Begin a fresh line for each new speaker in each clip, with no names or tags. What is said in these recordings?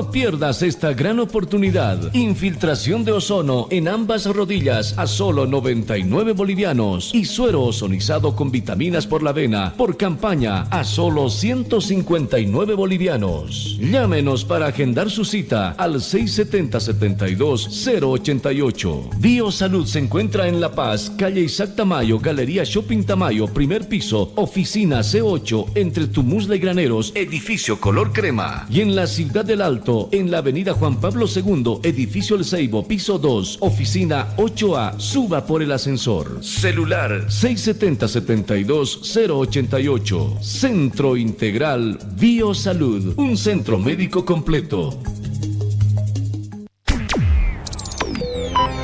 No pierdas esta gran oportunidad. Infiltración de ozono en ambas rodillas a solo 99 bolivianos y suero ozonizado con vitaminas por la vena por campaña a solo 159 bolivianos. Llámenos para agendar su cita al 670-72-088. Biosalud se encuentra en La Paz, calle Isaac Tamayo, Galería Shopping Tamayo, primer piso, oficina C8, entre Tumusla y Graneros, edificio color crema. Y en la Ciudad del Alto, en la avenida Juan Pablo II, edificio El Ceibo, piso 2, oficina 8A, suba por el ascensor. Celular 670-72-088. Centro Integral Biosalud, un centro médico completo.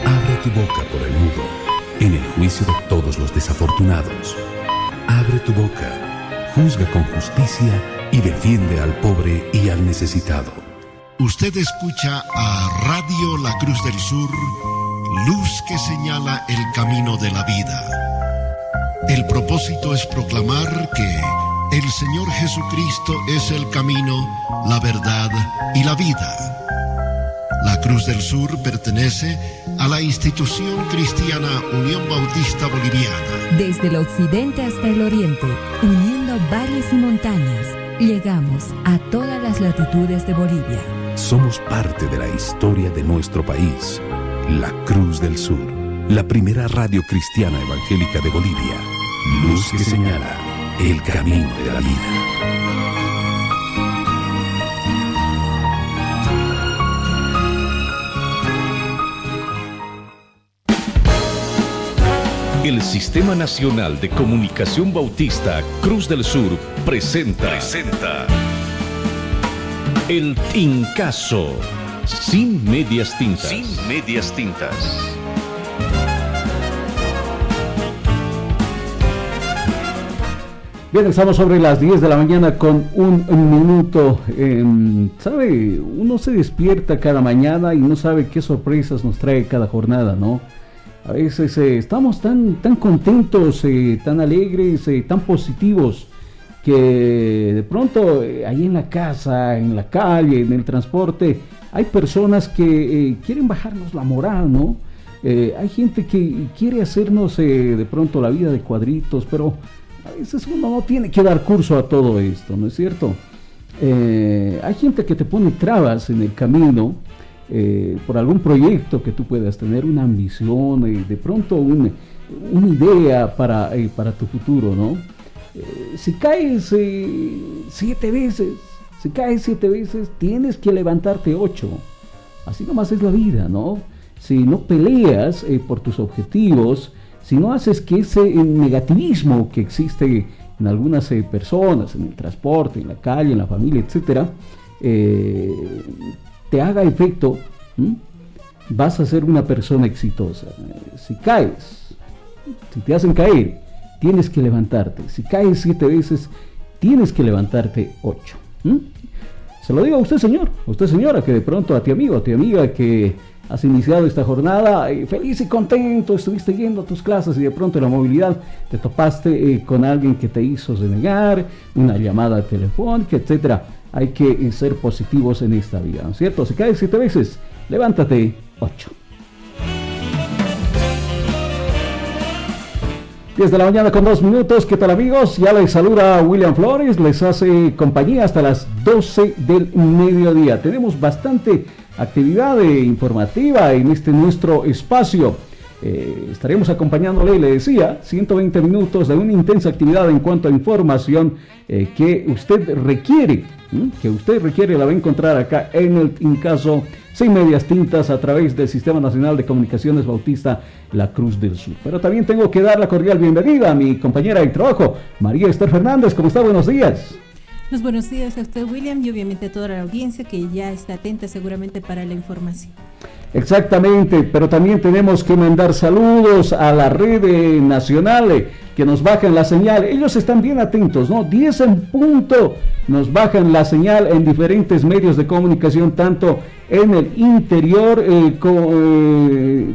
Abre tu boca por el mudo, en el juicio de todos los desafortunados. Abre tu boca, juzga con justicia y defiende al pobre y al necesitado.
Usted escucha a Radio La Cruz del Sur, luz que señala el camino de la vida. El propósito es proclamar que el Señor Jesucristo es el camino, la verdad y la vida. La Cruz del Sur pertenece a la institución cristiana Unión Bautista Boliviana.
Desde el occidente hasta el oriente, uniendo valles y montañas, llegamos a todas las latitudes de Bolivia.
Somos parte de la historia de nuestro país. La Cruz del Sur, la primera radio cristiana evangélica de Bolivia. Luz que señala el camino de la vida.
El Sistema Nacional de Comunicación Bautista Cruz del Sur presenta El Tincazo, sin medias tintas.
Bien, estamos sobre las 10 de la mañana con un minuto. ¿Sabe? Uno se despierta cada mañana y no sabe qué sorpresas nos trae cada jornada, ¿no? A veces estamos tan contentos, tan alegres, tan positivos, que de pronto ahí en la casa, en la calle, en el transporte, hay personas que quieren bajarnos la moral, ¿no? Hay gente que quiere hacernos de pronto la vida de cuadritos, pero a veces uno no tiene que dar curso a todo esto, ¿no es cierto? Hay gente que te pone trabas en el camino por algún proyecto que tú puedas tener, una ambición, de pronto una idea para tu futuro, ¿no? Si caes 7 veces, tienes que levantarte 8. Así nomás es la vida, ¿no? Si no peleas por tus objetivos, si no haces que ese negativismo que existe en algunas personas, en el transporte, en la calle, en la familia, etcétera, te haga efecto, vas a ser una persona exitosa. Si caes, si te hacen caer, tienes que levantarte. Si caes 7 veces, tienes que levantarte 8. Se lo digo a usted, señor, a usted, señora, que de pronto a ti amigo, a ti amiga que has iniciado esta jornada feliz y contento, estuviste yendo a tus clases y de pronto en la movilidad te topaste con alguien que te hizo renegar, una llamada telefónica, etcétera. Hay que ser positivos en esta vida, ¿no es cierto? Si caes 7 veces, levántate 8. 10 de la mañana con 2 minutos. ¿Qué tal, amigos? Ya les saluda William Flores, les hace compañía hasta las 12 del mediodía. Tenemos bastante actividad informativa en este nuestro espacio. Estaremos acompañándole, le decía, 120 minutos de una intensa actividad en cuanto a información que usted requiere, la va a encontrar acá en el Tincazo, sin medias tintas, a través del Sistema Nacional de Comunicaciones Bautista La Cruz del Sur. Pero también tengo que dar la cordial bienvenida a mi compañera de trabajo, María Esther Fernández. ¿Cómo está? Buenos días.
Los buenos días a usted, William, y obviamente a toda la audiencia que ya está atenta seguramente para la información.
Exactamente, pero también tenemos que mandar saludos a la red nacional que nos bajan la señal. Ellos están bien atentos, ¿no? 10 en punto nos bajan la señal en diferentes medios de comunicación, tanto en el interior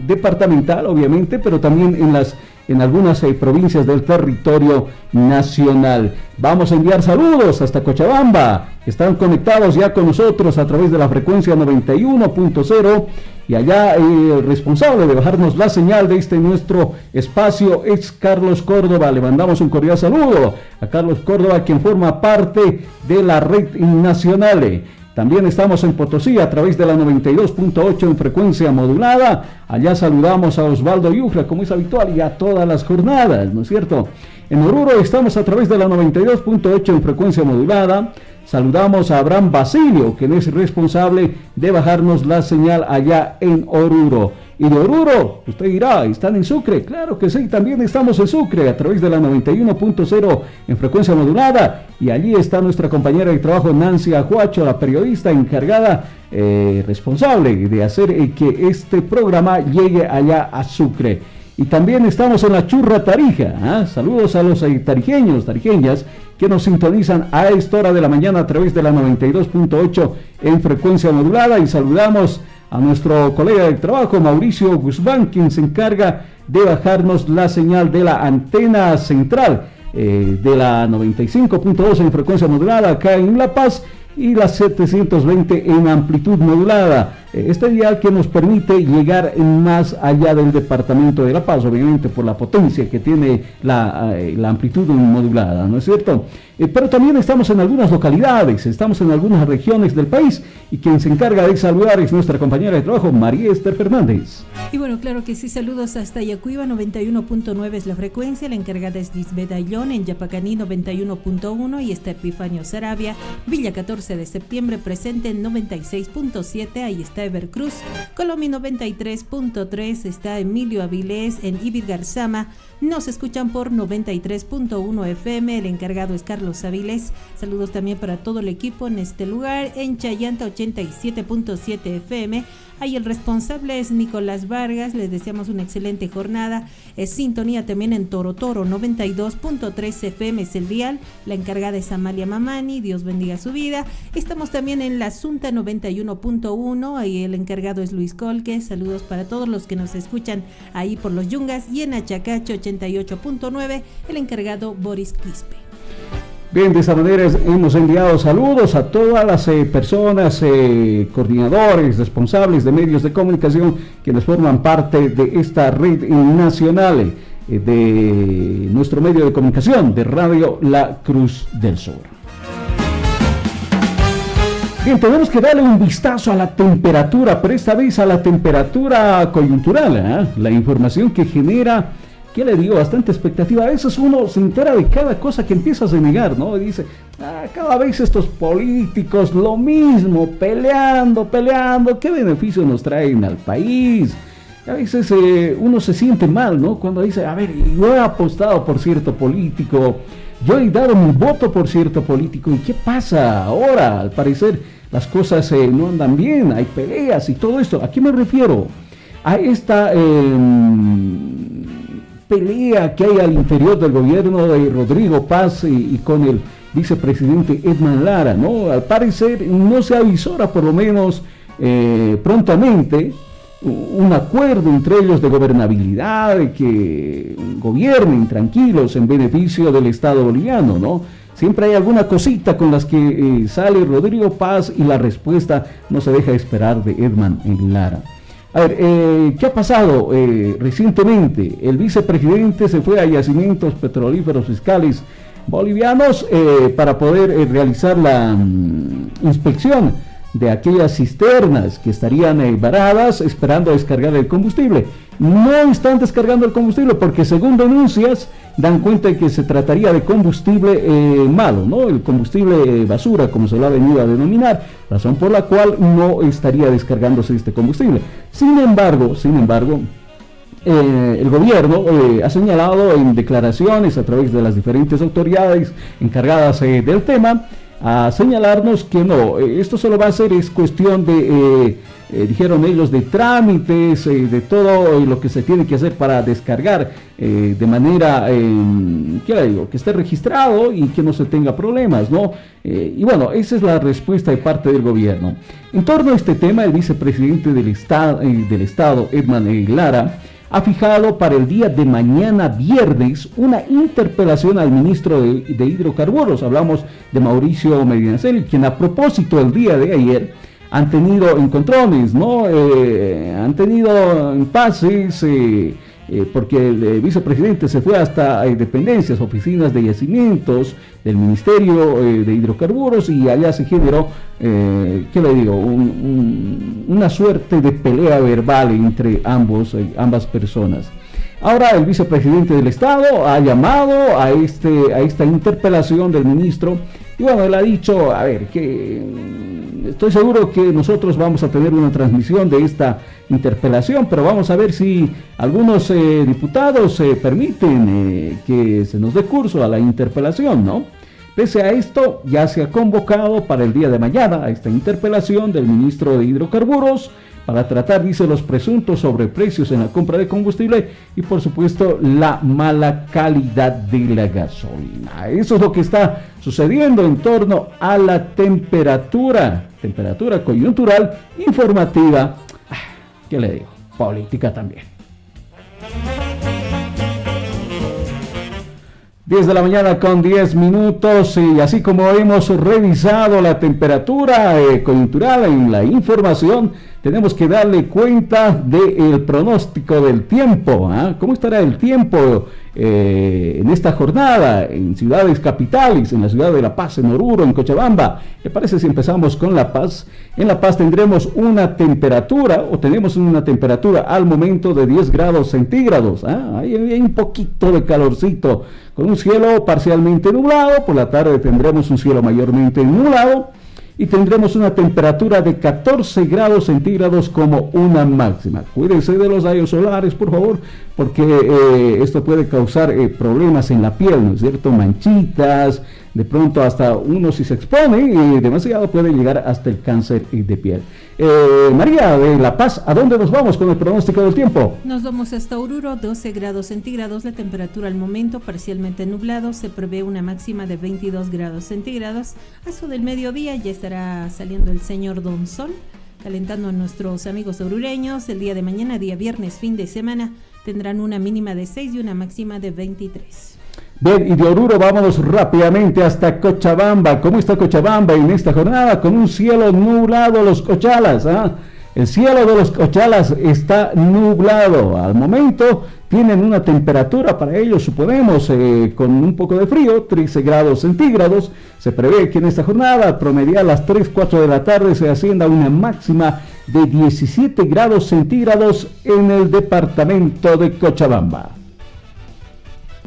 departamental, obviamente, pero también en las en algunas provincias del territorio nacional. Vamos a enviar saludos hasta Cochabamba. Están conectados ya con nosotros a través de la frecuencia 91.0 y allá el responsable de bajarnos la señal de este nuestro espacio es Carlos Córdoba. Le mandamos un cordial saludo a Carlos Córdoba, quien forma parte de la red nacional. También estamos en Potosí a través de la 92.8 en frecuencia modulada. Allá saludamos a Osvaldo Yujra, como es habitual, y a todas las jornadas, ¿no es cierto? En Oruro estamos a través de la 92.8 en frecuencia modulada. Saludamos a Abraham Basilio, quien es responsable de bajarnos la señal allá en Oruro. Y de Oruro, usted dirá, ¿están en Sucre? Claro que sí, también estamos en Sucre a través de la 91.0 en frecuencia modulada. Y allí está nuestra compañera de trabajo Nancy Ajuacho, la periodista encargada, responsable de hacer que este programa llegue allá a Sucre. Y también estamos en la Churra Tarija. Saludos a los tarijeños, tarijeñas, que nos sintonizan a esta hora de la mañana a través de la 92.8 en frecuencia modulada. Y saludamos a nuestro colega de trabajo, Mauricio Guzmán, quien se encarga de bajarnos la señal de la antena central de la 95.2 en frecuencia modulada acá en La Paz y la 720 en amplitud modulada. Este dial que nos permite llegar más allá del departamento de La Paz, obviamente por la potencia que tiene la amplitud modulada, ¿no es cierto? Pero también estamos en algunas localidades, estamos en algunas regiones del país y quien se encarga de saludar es nuestra compañera de trabajo, María Esther Fernández.
Y bueno, claro que sí, saludos hasta Yacuiba, 91.9 es la frecuencia, la encargada es Lisbeth Ayllón, en Yapacaní 91.1 y está Epifanio Sarabia, Villa 14 de septiembre presente en 96.7, ahí está Evercruz, Colomi 93.3, está Emilio Avilés en Ibirgarzama, nos escuchan por 93.1 FM, el encargado es Carlos Avilés, saludos también para todo el equipo en este lugar, en Chayanta 87.7 FM, ahí el responsable es Nicolás Vargas, les deseamos una excelente jornada, es sintonía también en Toro Toro 92.3 FM es el dial, la encargada es Amalia Mamani, Dios bendiga su vida, estamos también en La Sunta 91.1, ahí el encargado es Luis Colque, saludos para todos los que nos escuchan ahí por los Yungas, y en Achacacho 88.9 el encargado Boris Quispe.
Bien, de esta manera hemos enviado saludos a todas las personas, coordinadores, responsables de medios de comunicación quienes forman parte de esta red nacional de nuestro medio de comunicación de Radio La Cruz del Sur. Bien, tenemos que darle un vistazo a la temperatura, pero esta vez a la temperatura coyuntural, la información que genera, ¿qué le digo? Bastante expectativa. A veces uno se entera de cada cosa que empiezas a negar, ¿no? Y dice, cada vez estos políticos lo mismo, peleando, ¿qué beneficio nos traen al país? A veces uno se siente mal, ¿no? Cuando dice, a ver, yo he apostado por cierto político, yo he dado mi voto por cierto político, ¿y qué pasa ahora? Al parecer las cosas no andan bien, hay peleas y todo esto. ¿A qué me refiero? A esta pelea que hay al interior del gobierno de Rodrigo Paz y con el vicepresidente Edman Lara, ¿no? Al parecer no se avisora por lo menos prontamente un acuerdo entre ellos de gobernabilidad, de que gobiernen tranquilos en beneficio del Estado boliviano, ¿no? Siempre hay alguna cosita con las que sale Rodrigo Paz y la respuesta no se deja esperar de Edman Lara. A ver, ¿qué ha pasado recientemente? El vicepresidente se fue a yacimientos petrolíferos fiscales bolivianos para poder realizar la inspección de aquellas cisternas que estarían varadas esperando descargar el combustible. No están descargando el combustible porque, según denuncias, dan cuenta de que se trataría de combustible malo, ¿no? El combustible basura, como se lo ha venido a denominar, razón por la cual no estaría descargándose este combustible. Sin embargo, el gobierno ha señalado en declaraciones a través de las diferentes autoridades encargadas del tema, a señalarnos que no, esto solo va a ser, es cuestión de, dijeron ellos, de trámites, de todo lo que se tiene que hacer para descargar de manera, ¿qué le digo? Que esté registrado y que no se tenga problemas, ¿no? Y bueno, esa es la respuesta de parte del gobierno. En torno a este tema, el vicepresidente del Estado, Edman Lara, ha fijado para el día de mañana viernes una interpelación al ministro de Hidrocarburos. Hablamos de Mauricio Medinaceli, quien a propósito el día de ayer han tenido encontrones, ¿no? Han tenido impases, porque el vicepresidente se fue hasta dependencias, oficinas de yacimientos del Ministerio de Hidrocarburos, y allá se generó, ¿qué le digo? Una suerte de pelea verbal entre ambas personas. Ahora el vicepresidente del Estado ha llamado a esta interpelación del ministro, y bueno, él ha dicho, a ver, que estoy seguro que nosotros vamos a tener una transmisión de esta interpelación, pero vamos a ver si algunos diputados permiten que se nos dé curso a la interpelación, ¿no? Pese a esto, ya se ha convocado para el día de mañana a esta interpelación del ministro de Hidrocarburos para tratar, dice, los presuntos sobreprecios en la compra de combustible y, por supuesto, la mala calidad de la gasolina. Eso es lo que está sucediendo en torno a la temperatura coyuntural, informativa, ¿qué le digo? Política también. 10 de la mañana con 10 minutos, y así como hemos revisado la temperatura coyuntural en la información, tenemos que darle cuenta del pronóstico del tiempo. ¿Cómo estará el tiempo en esta jornada en ciudades capitales, en la ciudad de La Paz, en Oruro, en Cochabamba? ¿Qué parece si empezamos con La Paz? En La Paz tenemos una temperatura al momento de 10 grados centígrados. Hay un poquito de calorcito, con un cielo parcialmente nublado. Por la tarde tendremos un cielo mayormente nublado y tendremos una temperatura de 14 grados centígrados como una máxima. Cuídense de los rayos solares, por favor, porque esto puede causar problemas en la piel, ¿no es cierto? Manchitas, de pronto hasta uno, si se expone demasiado, puede llegar hasta el cáncer de piel. María de La Paz, ¿a dónde nos vamos con el pronóstico del tiempo?
Nos vamos hasta Oruro, 12 grados centígrados, la temperatura al momento parcialmente nublado, se prevé una máxima de 22 grados centígrados. A eso del mediodía ya estará saliendo el señor Don Sol, calentando a nuestros amigos orureños. El día de mañana, día viernes, fin de semana, tendrán una mínima de 6 y una máxima de 23.
Bien, y de Oruro vámonos rápidamente hasta Cochabamba. ¿Cómo está Cochabamba en esta jornada? Con un cielo nublado, los Cochalas. El cielo de los Cochalas está nublado. Al momento tienen una temperatura para ellos, suponemos, con un poco de frío, 13 grados centígrados. Se prevé que en esta jornada, promedio a las 3, 4 de la tarde, se ascienda una máxima de 17 grados centígrados en el departamento de Cochabamba.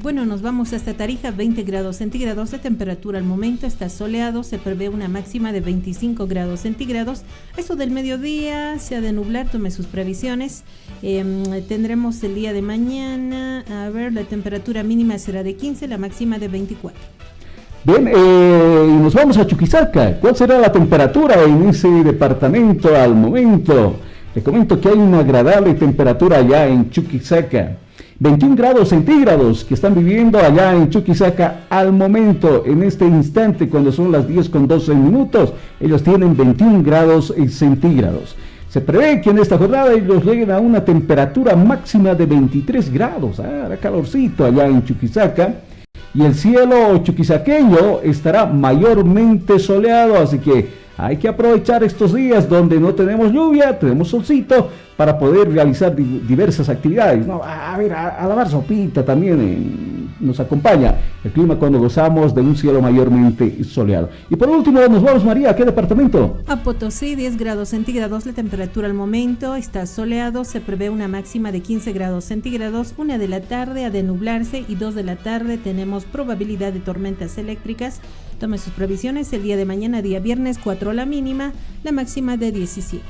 Bueno, nos vamos hasta Tarija, 20 grados centígrados, la temperatura al momento está soleado, se prevé una máxima de 25 grados centígrados. Eso del mediodía se ha de nublar, tome sus previsiones. Tendremos el día de mañana, la temperatura mínima será de 15, la máxima de 24.
Bien, nos vamos a Chuquisaca. ¿Cuál será la temperatura en ese departamento al momento? Les comento que hay una agradable temperatura allá en Chuquisaca. 21 grados centígrados que están viviendo allá en Chuquisaca al momento, en este instante, cuando son las 10:12. Ellos tienen 21 grados centígrados. Se prevé que en esta jornada ellos lleguen a una temperatura máxima de 23 grados. Hará calorcito allá en Chuquisaca. Y el cielo chuquisaqueño estará mayormente soleado, así que hay que aprovechar estos días donde no tenemos lluvia, tenemos solcito, para poder realizar diversas actividades, ¿no? A lavar sopita también nos acompaña el clima cuando gozamos de un cielo mayormente soleado. Y por último nos vamos, María, ¿a qué departamento?
A Potosí, 10 grados centígrados, la temperatura al momento está soleado, se prevé una máxima de 15 grados centígrados, 1 de la tarde ha de nublarse y 2 de la tarde tenemos probabilidad de tormentas eléctricas. Tome sus previsiones, el día de mañana, día viernes, 4 la mínima, la máxima de 17.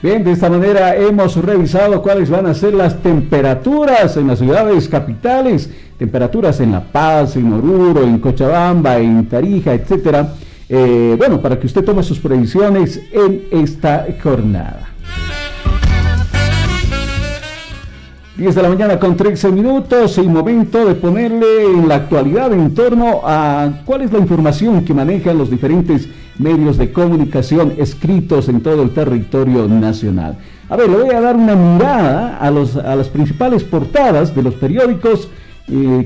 Bien, de esta manera hemos revisado cuáles van a ser las temperaturas en las ciudades capitales, temperaturas en La Paz, en Oruro, en Cochabamba, en Tarija, etcétera. Bueno, para que usted tome sus previsiones en esta jornada. 10 de la mañana con 13 minutos, y momento de ponerle en la actualidad en torno a cuál es la información que manejan los diferentes medios de comunicación escritos en todo el territorio nacional. A ver, le voy a dar una mirada a las principales portadas de los periódicos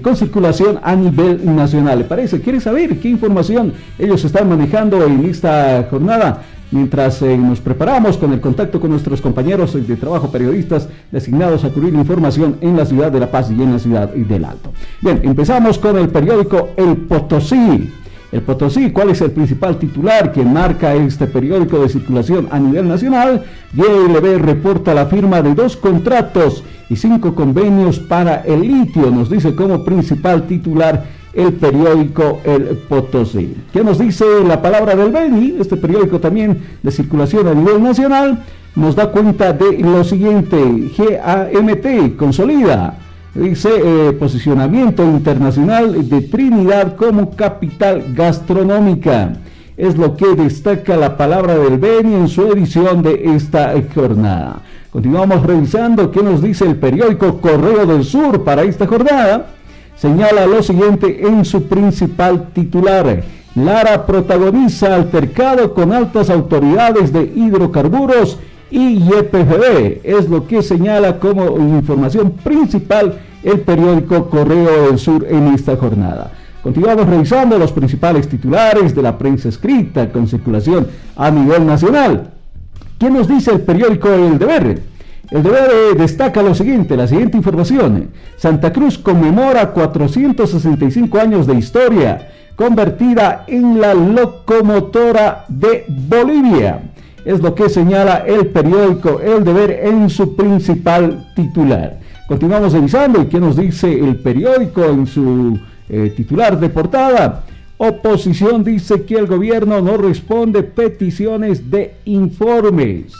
con circulación a nivel nacional. ¿Le parece? ¿Quiere saber qué información ellos están manejando en esta jornada? Mientras nos preparamos con el contacto con nuestros compañeros de trabajo, periodistas designados a cubrir información en la ciudad de La Paz y en la ciudad del Alto. Bien, empezamos con el periódico El Potosí. El Potosí, ¿cuál es el principal titular que marca este periódico de circulación a nivel nacional? YLB reporta la firma de 2 contratos y 5 convenios para el litio, nos dice como principal titular el periódico El Potosí. ¿Qué nos dice la palabra del Beni? Este periódico también de circulación a nivel nacional nos da cuenta de lo siguiente. GAMT consolida, dice, posicionamiento internacional de Trinidad como capital gastronómica. Es lo que destaca la palabra del Beni en su edición de esta jornada. Continuamos revisando qué nos dice el periódico Correo del Sur para esta jornada. Señala lo siguiente en su principal titular. Lara protagoniza altercado con altas autoridades de hidrocarburos y YPFB. Es lo que señala como información principal el periódico Correo del Sur en esta jornada. Continuamos revisando los principales titulares de la prensa escrita con circulación a nivel nacional. ¿Qué nos dice el periódico El Deber? El Deber destaca lo siguiente, la siguiente información. Santa Cruz conmemora 465 años de historia, convertida en la locomotora de Bolivia. Es lo que señala el periódico El Deber en su principal titular. Continuamos revisando y qué nos dice el periódico en su titular de portada. Oposición dice que el gobierno no responde peticiones de informes.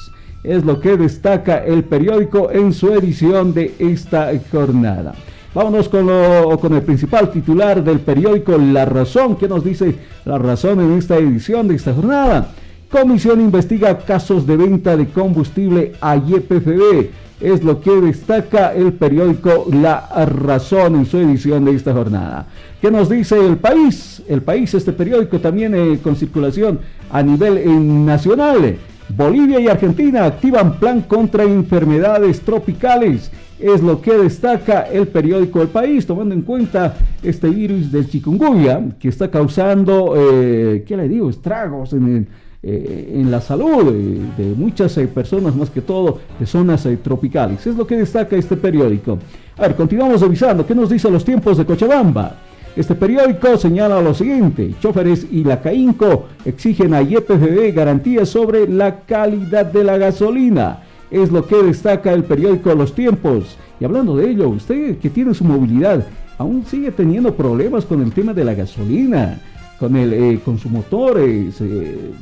Es lo que destaca el periódico en su edición de esta jornada. Vámonos con el principal titular del periódico La Razón. ¿Qué nos dice La Razón en esta edición de esta jornada? Comisión investiga casos de venta de combustible a YPFB. Es lo que destaca el periódico La Razón en su edición de esta jornada. ¿Qué nos dice El País? El País, este periódico también con circulación a nivel nacional. Bolivia y Argentina activan plan contra enfermedades tropicales. Es lo que destaca el periódico El País, tomando en cuenta este virus del chikungunya que está causando, estragos en la salud de muchas personas, más que todo de zonas tropicales. Es lo que destaca este periódico. A ver, continuamos revisando. ¿Qué nos dice Los Tiempos de Cochabamba? Este periódico señala lo siguiente. Choferes y la CAINCO exigen a YPFB garantías sobre la calidad de la gasolina. Es lo que destaca el periódico Los Tiempos. Y hablando de ello, usted que tiene su movilidad, aún sigue teniendo problemas con el tema de la gasolina, con su motor, se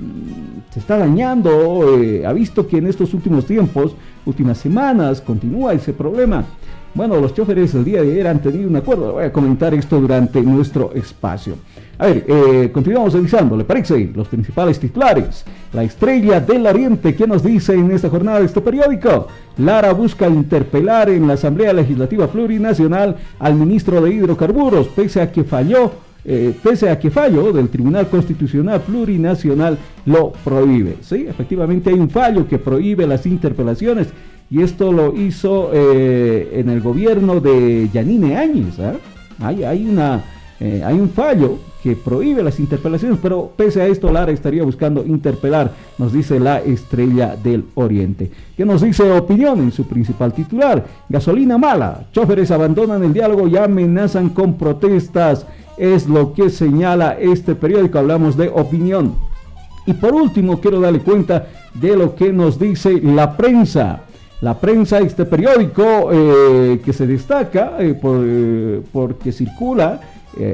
está dañando. Ha visto que en estos últimos tiempos, últimas semanas, continúa ese problema. Bueno, los choferes el día de ayer han tenido un acuerdo. Voy a comentar esto durante nuestro espacio. A ver, continuamos revisando, ¿le parece? Los principales titulares. La Estrella del Oriente, ¿qué nos dice en esta jornada de este periódico? Lara busca interpelar en la Asamblea Legislativa Plurinacional al ministro de Hidrocarburos, pese a que fallo del Tribunal Constitucional Plurinacional lo prohíbe. Sí, efectivamente hay un fallo que prohíbe las interpelaciones. Y esto lo hizo en el gobierno de Yanine Áñez. Hay un fallo que prohíbe las interpelaciones, pero pese a esto Lara estaría buscando interpelar, nos dice la Estrella del Oriente. ¿Qué nos dice Opinión en su principal titular? Gasolina mala, choferes abandonan el diálogo y amenazan con protestas. Es lo que señala este periódico. Hablamos de Opinión. Y por último quiero darle cuenta de lo que nos dice La Prensa. La Prensa, este periódico que se destaca porque circula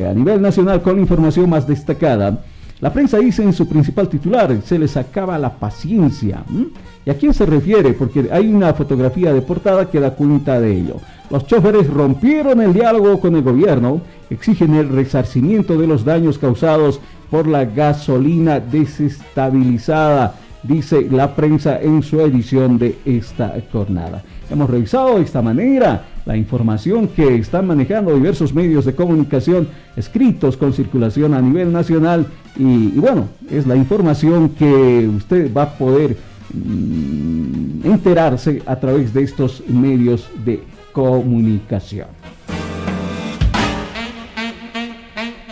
a nivel nacional con la información más destacada. La Prensa dice en su principal titular: se les acaba la paciencia. ¿Y a quién se refiere? Porque hay una fotografía de portada que da cuenta de ello. Los choferes rompieron el diálogo con el gobierno, exigen el resarcimiento de los daños causados por la gasolina desestabilizada. dice la prensa en su edición de esta jornada. Hemos revisado de esta manera la información que están manejando diversos medios de comunicación escritos con circulación a nivel nacional y bueno, es la información que usted va a poder enterarse a través de estos medios de comunicación.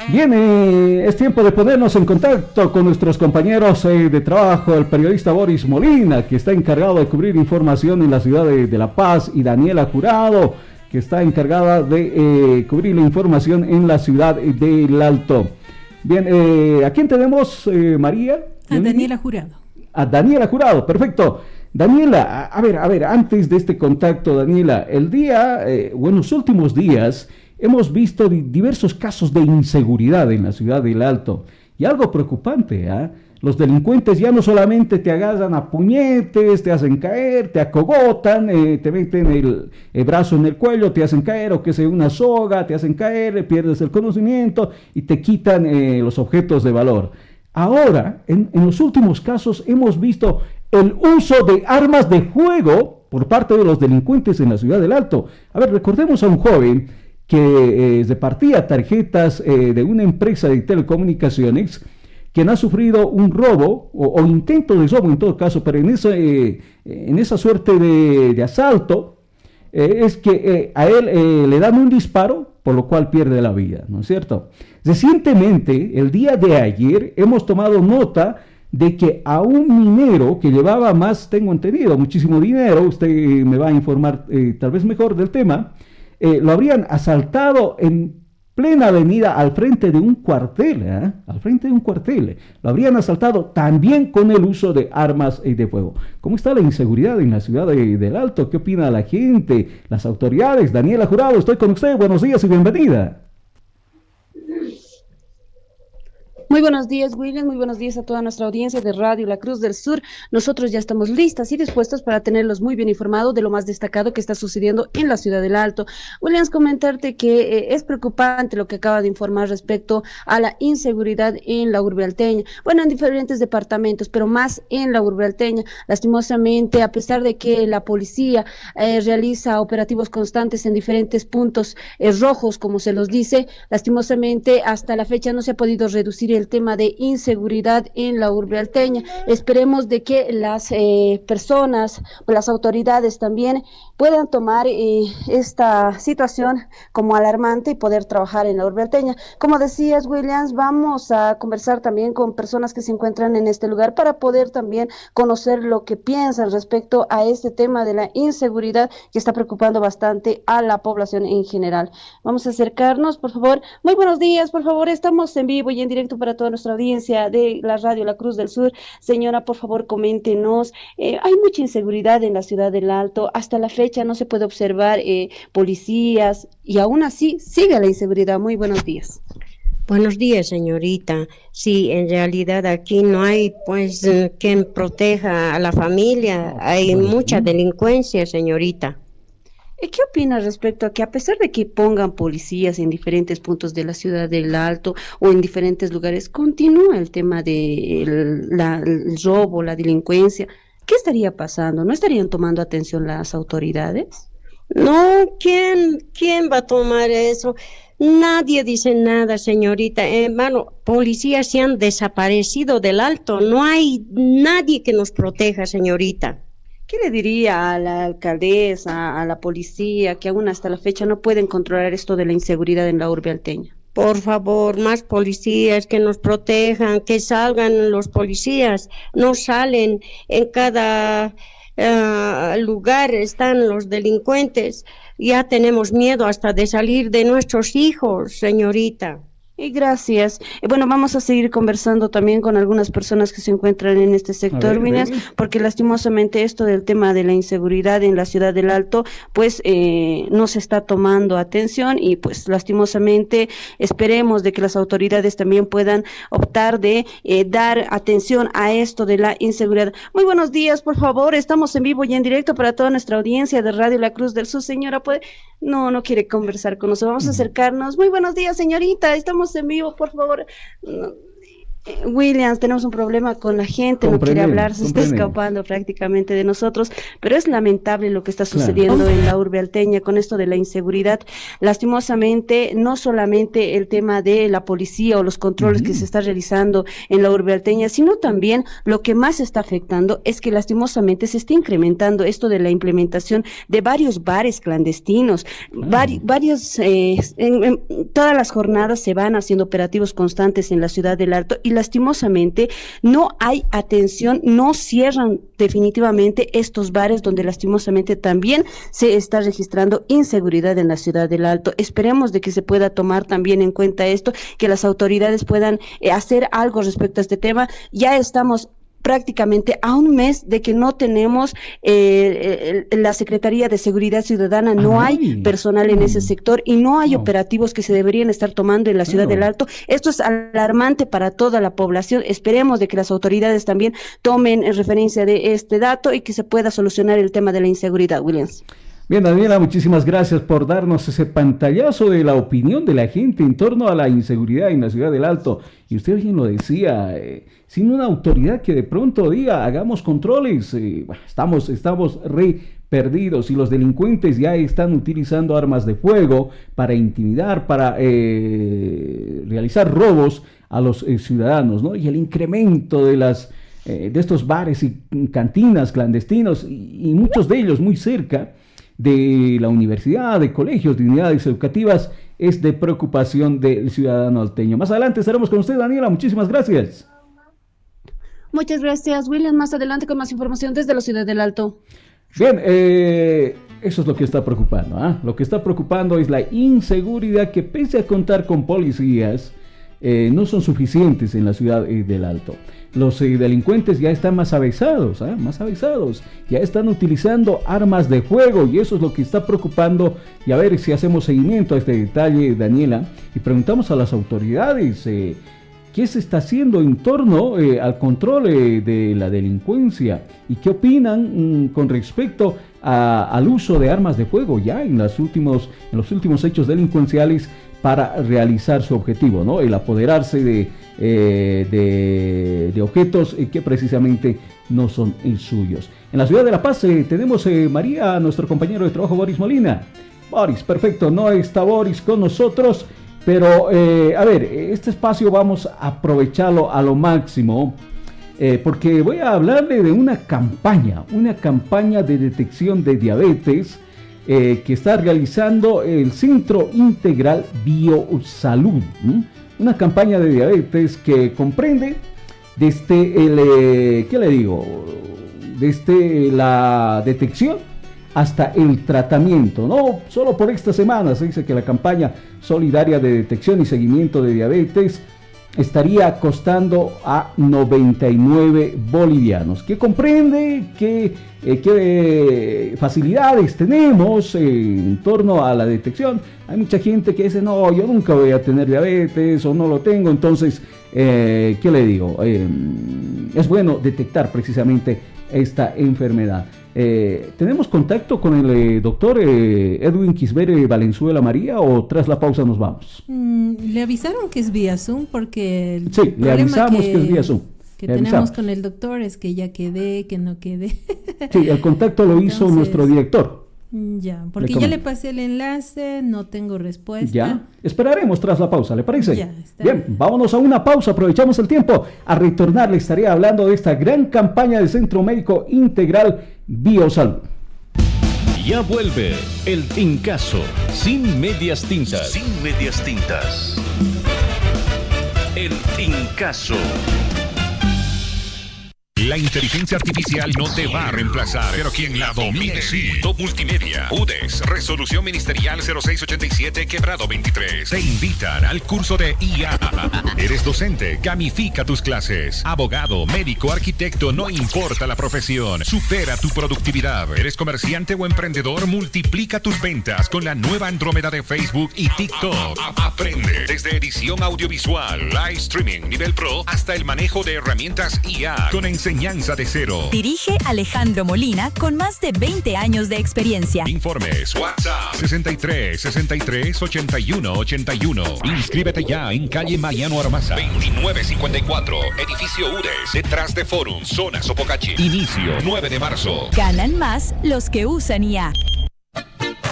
Bien, es tiempo de ponernos en contacto con nuestros compañeros de trabajo, el periodista Boris Molina, que está encargado de cubrir información en la ciudad de La Paz, y Daniela Jurado, que está encargada de cubrir la información en la ciudad del Alto. Bien, ¿a quién tenemos, María?
A Daniela Jurado.
A Daniela Jurado, perfecto. Daniela, a ver, antes de este contacto, Daniela, en los últimos días hemos visto diversos casos de inseguridad en la ciudad del Alto, y algo preocupante, ¿eh? Los delincuentes ya no solamente te agarran a puñetes, te hacen caer, te acogotan, te meten el brazo en el cuello, te hacen caer, o que sea una soga, te hacen caer, pierdes el conocimiento y te quitan los objetos de valor. Ahora, en los últimos casos hemos visto el uso de armas de fuego por parte de los delincuentes en la ciudad del Alto. A ver, recordemos a un joven que repartía tarjetas de una empresa de telecomunicaciones, quien ha sufrido un robo o intento de robo en todo caso, pero en esa suerte de asalto es que a él le dan un disparo, por lo cual pierde la vida, ¿no es cierto? Recientemente, el día de ayer, hemos tomado nota de que a un minero que llevaba tengo entendido, muchísimo dinero, usted me va a informar tal vez mejor del tema, lo habrían asaltado en plena avenida al frente de un cuartel, al frente de un cuartel. Lo habrían asaltado también con el uso de armas de fuego. ¿Cómo está la inseguridad en la ciudad del Alto? ¿Qué opina la gente, las autoridades? Daniela Jurado, estoy con usted. Buenos días y bienvenida.
Muy buenos días, William, muy buenos días a toda nuestra audiencia de Radio La Cruz del Sur. Nosotros ya estamos listas y dispuestos para tenerlos muy bien informados de lo más destacado que está sucediendo en la ciudad del Alto. Williams, comentarte que es preocupante lo que acaba de informar respecto a la inseguridad en la urbe alteña. Bueno, en diferentes departamentos, pero más en la urbe alteña. Lastimosamente, a pesar de que la policía realiza operativos constantes en diferentes puntos rojos, como se los dice, lastimosamente hasta la fecha no se ha podido reducir el tema de inseguridad en la urbe alteña. Esperemos de que las personas, las autoridades también puedan tomar esta situación como alarmante y poder trabajar en la urbe alteña. Como decías, Williams, vamos a conversar también con personas que se encuentran en este lugar para poder también conocer lo que piensan respecto a este tema de la inseguridad que está preocupando bastante a la población en general. Vamos a acercarnos, por favor. Muy buenos días, por favor, estamos en vivo y en directo para toda nuestra audiencia de la Radio La Cruz del Sur. Señora, por favor, coméntenos. Hay mucha inseguridad en la ciudad del Alto. Hasta la fecha no se puede observar policías y aún así sigue la inseguridad. Muy buenos días.
Buenos días, señorita. Sí, en realidad aquí no hay, pues, quien proteja a la familia. Hay mucha delincuencia, señorita.
¿Qué opina respecto a que a pesar de que pongan policías en diferentes puntos de la ciudad del Alto o en diferentes lugares, continúa el tema de el robo, la delincuencia? ¿Qué estaría pasando? ¿No estarían tomando atención las autoridades?
No, ¿quién va a tomar eso? Nadie dice nada, señorita. Policías se han desaparecido del Alto. No hay nadie que nos proteja, señorita.
¿Qué le diría a la alcaldesa, a la policía, que aún hasta la fecha no pueden controlar esto de la inseguridad en la urbe alteña?
Por favor, más policías que nos protejan, que salgan los policías. No salen, en cada lugar están los delincuentes. Ya tenemos miedo hasta de salir de nuestros hijos, señorita.
Gracias. Bueno, vamos a seguir conversando también con algunas personas que se encuentran en este sector, Minas, porque lastimosamente esto del tema de la inseguridad en la ciudad del Alto, pues no se está tomando atención y pues lastimosamente esperemos de que las autoridades también puedan optar de dar atención a esto de la inseguridad. Muy buenos días, por favor, estamos en vivo y en directo para toda nuestra audiencia de Radio La Cruz del Sur. Señora, ¿puede? No quiere conversar con nosotros, vamos a acercarnos. Muy buenos días, señorita, estamos en vivo, por favor. Williams, tenemos un problema con la gente, no quiere hablar, se está escapando prácticamente de nosotros, pero es lamentable lo que está sucediendo en la urbe alteña con esto de la inseguridad. Lastimosamente, no solamente el tema de la policía o los controles que se está realizando en la urbe alteña, sino también lo que más está afectando es que lastimosamente se está incrementando esto de la implementación de varios bares clandestinos, todas las jornadas se van haciendo operativos constantes en la ciudad del Alto y lastimosamente no hay atención, no cierran definitivamente estos bares donde lastimosamente también se está registrando inseguridad en la ciudad del Alto. Esperemos de que se pueda tomar también en cuenta esto, que las autoridades puedan hacer algo respecto a este tema. Ya estamos prácticamente a un mes de que no tenemos la Secretaría de Seguridad Ciudadana, no hay personal en ese sector y no hay operativos que se deberían estar tomando en la ciudad del Alto. Esto es alarmante para toda la población. Esperemos de que las autoridades también tomen referencia de este dato y que se pueda solucionar el tema de la inseguridad, Williams.
Bien, Daniela, muchísimas gracias por darnos ese pantallazo de la opinión de la gente en torno a la inseguridad en la ciudad del Alto. Y usted bien lo decía, sin una autoridad que de pronto diga, hagamos controles, estamos re perdidos y los delincuentes ya están utilizando armas de fuego para intimidar, para realizar robos a los ciudadanos, ¿no? Y el incremento de estos bares y cantinas clandestinos y muchos de ellos muy cerca de la universidad, de colegios, de unidades educativas, es de preocupación del ciudadano alteño. Más adelante estaremos con usted, Daniela. Muchísimas gracias.
Muchas gracias, William. Más adelante con más información desde la ciudad del Alto.
Bien, eso es lo que está preocupando. Lo que está preocupando es la inseguridad que, pese a contar con policías, no son suficientes en la ciudad del Alto. Los delincuentes ya están más avesados, ya están utilizando armas de fuego y eso es lo que está preocupando. Y a ver si hacemos seguimiento a este detalle, Daniela, y preguntamos a las autoridades qué se está haciendo en torno al control de la delincuencia y qué opinan con respecto al uso de armas de fuego ya en los últimos hechos delincuenciales para realizar su objetivo, ¿no? El apoderarse de objetos que precisamente no son suyos. En la ciudad de La Paz tenemos María, nuestro compañero de trabajo Boris Molina. Boris, perfecto, no está Boris con nosotros, pero a ver, este espacio vamos a aprovecharlo a lo máximo, porque voy a hablarle de una campaña de detección de diabetes que está realizando el Centro Integral Biosalud. Una campaña de diabetes que comprende desde la detección hasta el tratamiento. No solo por esta semana se dice que la campaña solidaria de detección y seguimiento de diabetes estaría costando a 99 bolivianos. ¿Qué comprende? ¿Qué facilidades tenemos en torno a la detección? Hay mucha gente que dice, no, yo nunca voy a tener diabetes o no lo tengo. Entonces, ¿qué le digo? Es bueno detectar precisamente esta enfermedad. ¿Tenemos contacto con el doctor Edwin Quisbere Valenzuela María o tras la pausa nos vamos?
Le avisaron que es vía Zoom porque
sí, le avisamos que es vía Zoom.
Que tenemos con el doctor es que ya quedé, que no quedé.
Sí, el contacto lo hizo nuestro director.
Ya, porque ya le pasé el enlace, no tengo respuesta.
Ya, esperaremos tras la pausa, ¿le parece?
Ya, está
bien. Vámonos a una pausa, aprovechamos el tiempo. A retornar le estaré hablando de esta gran campaña del Centro Médico Integral Biosalud.
Ya vuelve el Tincazo, sin medias tintas. Sin medias tintas. El Tincazo.
La inteligencia artificial no te va a reemplazar, pero quien la domine sí. Top Multimedia, UDES, Resolución Ministerial 0687, Quebrado 23. Te invitan al curso de IA. Eres docente, gamifica tus clases. Abogado, médico, arquitecto, no importa la profesión. Supera tu productividad. Eres comerciante o emprendedor, multiplica tus ventas con la nueva Andrómeda de Facebook y TikTok. Aprende desde edición audiovisual, live streaming, nivel pro, hasta el manejo de herramientas IA con enseñanza enseñanza de cero.
Dirige Alejandro Molina con más de 20 años de experiencia.
Informes WhatsApp 63 63 81 81. Inscríbete ya en calle Mariano Armaza 2954, edificio UDES, detrás de Forum, zona Sopocachi. Inicio 9 de marzo.
Ganan más los que usan IA.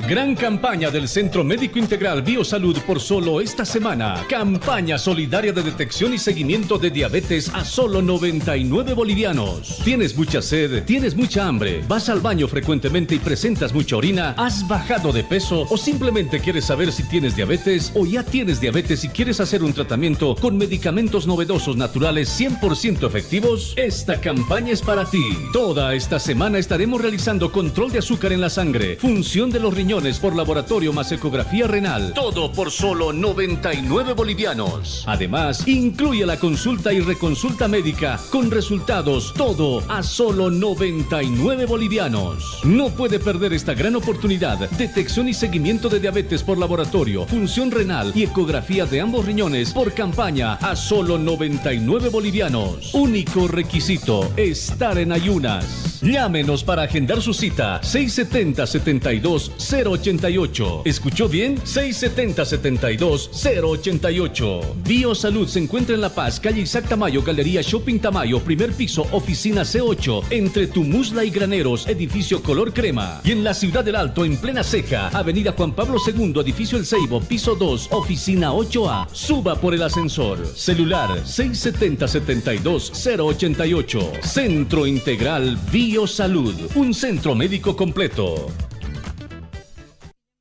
Gran campaña del Centro Médico Integral Biosalud por solo esta semana. Campaña solidaria de detección y seguimiento de diabetes a solo 99 bolivianos. ¿Tienes mucha sed? ¿Tienes mucha hambre? ¿Vas al baño frecuentemente y presentas mucha orina? ¿Has bajado de peso? ¿O simplemente quieres saber si tienes diabetes? ¿O ya tienes diabetes y quieres hacer un tratamiento con medicamentos novedosos naturales 100% efectivos? Esta campaña es para ti. Toda esta semana estaremos realizando control de azúcar en la sangre, función de los riñones por laboratorio más ecografía renal. Todo por solo 99 bolivianos. Además, incluye la consulta y reconsulta médica con resultados. Todo a solo 99 bolivianos. No puede perder esta gran oportunidad. Detección y seguimiento de diabetes por laboratorio, función renal y ecografía de ambos riñones por campaña a solo 99 bolivianos. Único requisito: estar en ayunas. Llámenos para agendar su cita. 670-72-088. ¿Escuchó bien? 670-72-088. Biosalud se encuentra en La Paz, calle Isaac Tamayo, Galería Shopping Tamayo, primer piso, oficina C8, entre Tumusla y Graneros, edificio color crema. Y en la Ciudad del Alto, en plena Ceja, avenida Juan Pablo II, edificio El Ceibo, piso 2, oficina 8A. Suba por el ascensor. Celular 670-72-088. Centro Integral Biosalud, un centro médico completo.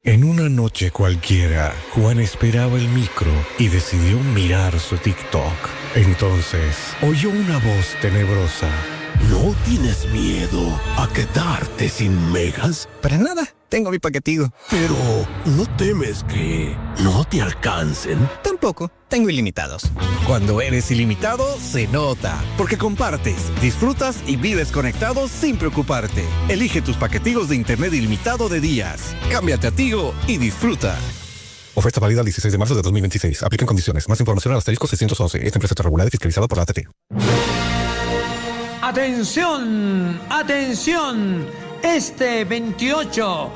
En una noche cualquiera, Juan esperaba el micro y decidió mirar su TikTok. Entonces, oyó una voz tenebrosa.
¿No tienes miedo a quedarte sin megas?
Para nada, tengo mi paquetico.
Pero, ¿no temes que no te alcancen?
Tampoco, tengo ilimitados. Cuando eres ilimitado, se nota. Porque compartes, disfrutas y vives conectado sin preocuparte. Elige tus paquetigos de internet ilimitado de días. Cámbiate a Tigo y disfruta.
Oferta válida el 16 de marzo de 2026. Aplican condiciones. Más información al asterisco 611. Esta empresa está regulada y fiscalizada por la ATT.
¡Atención! ¡Atención! Este 28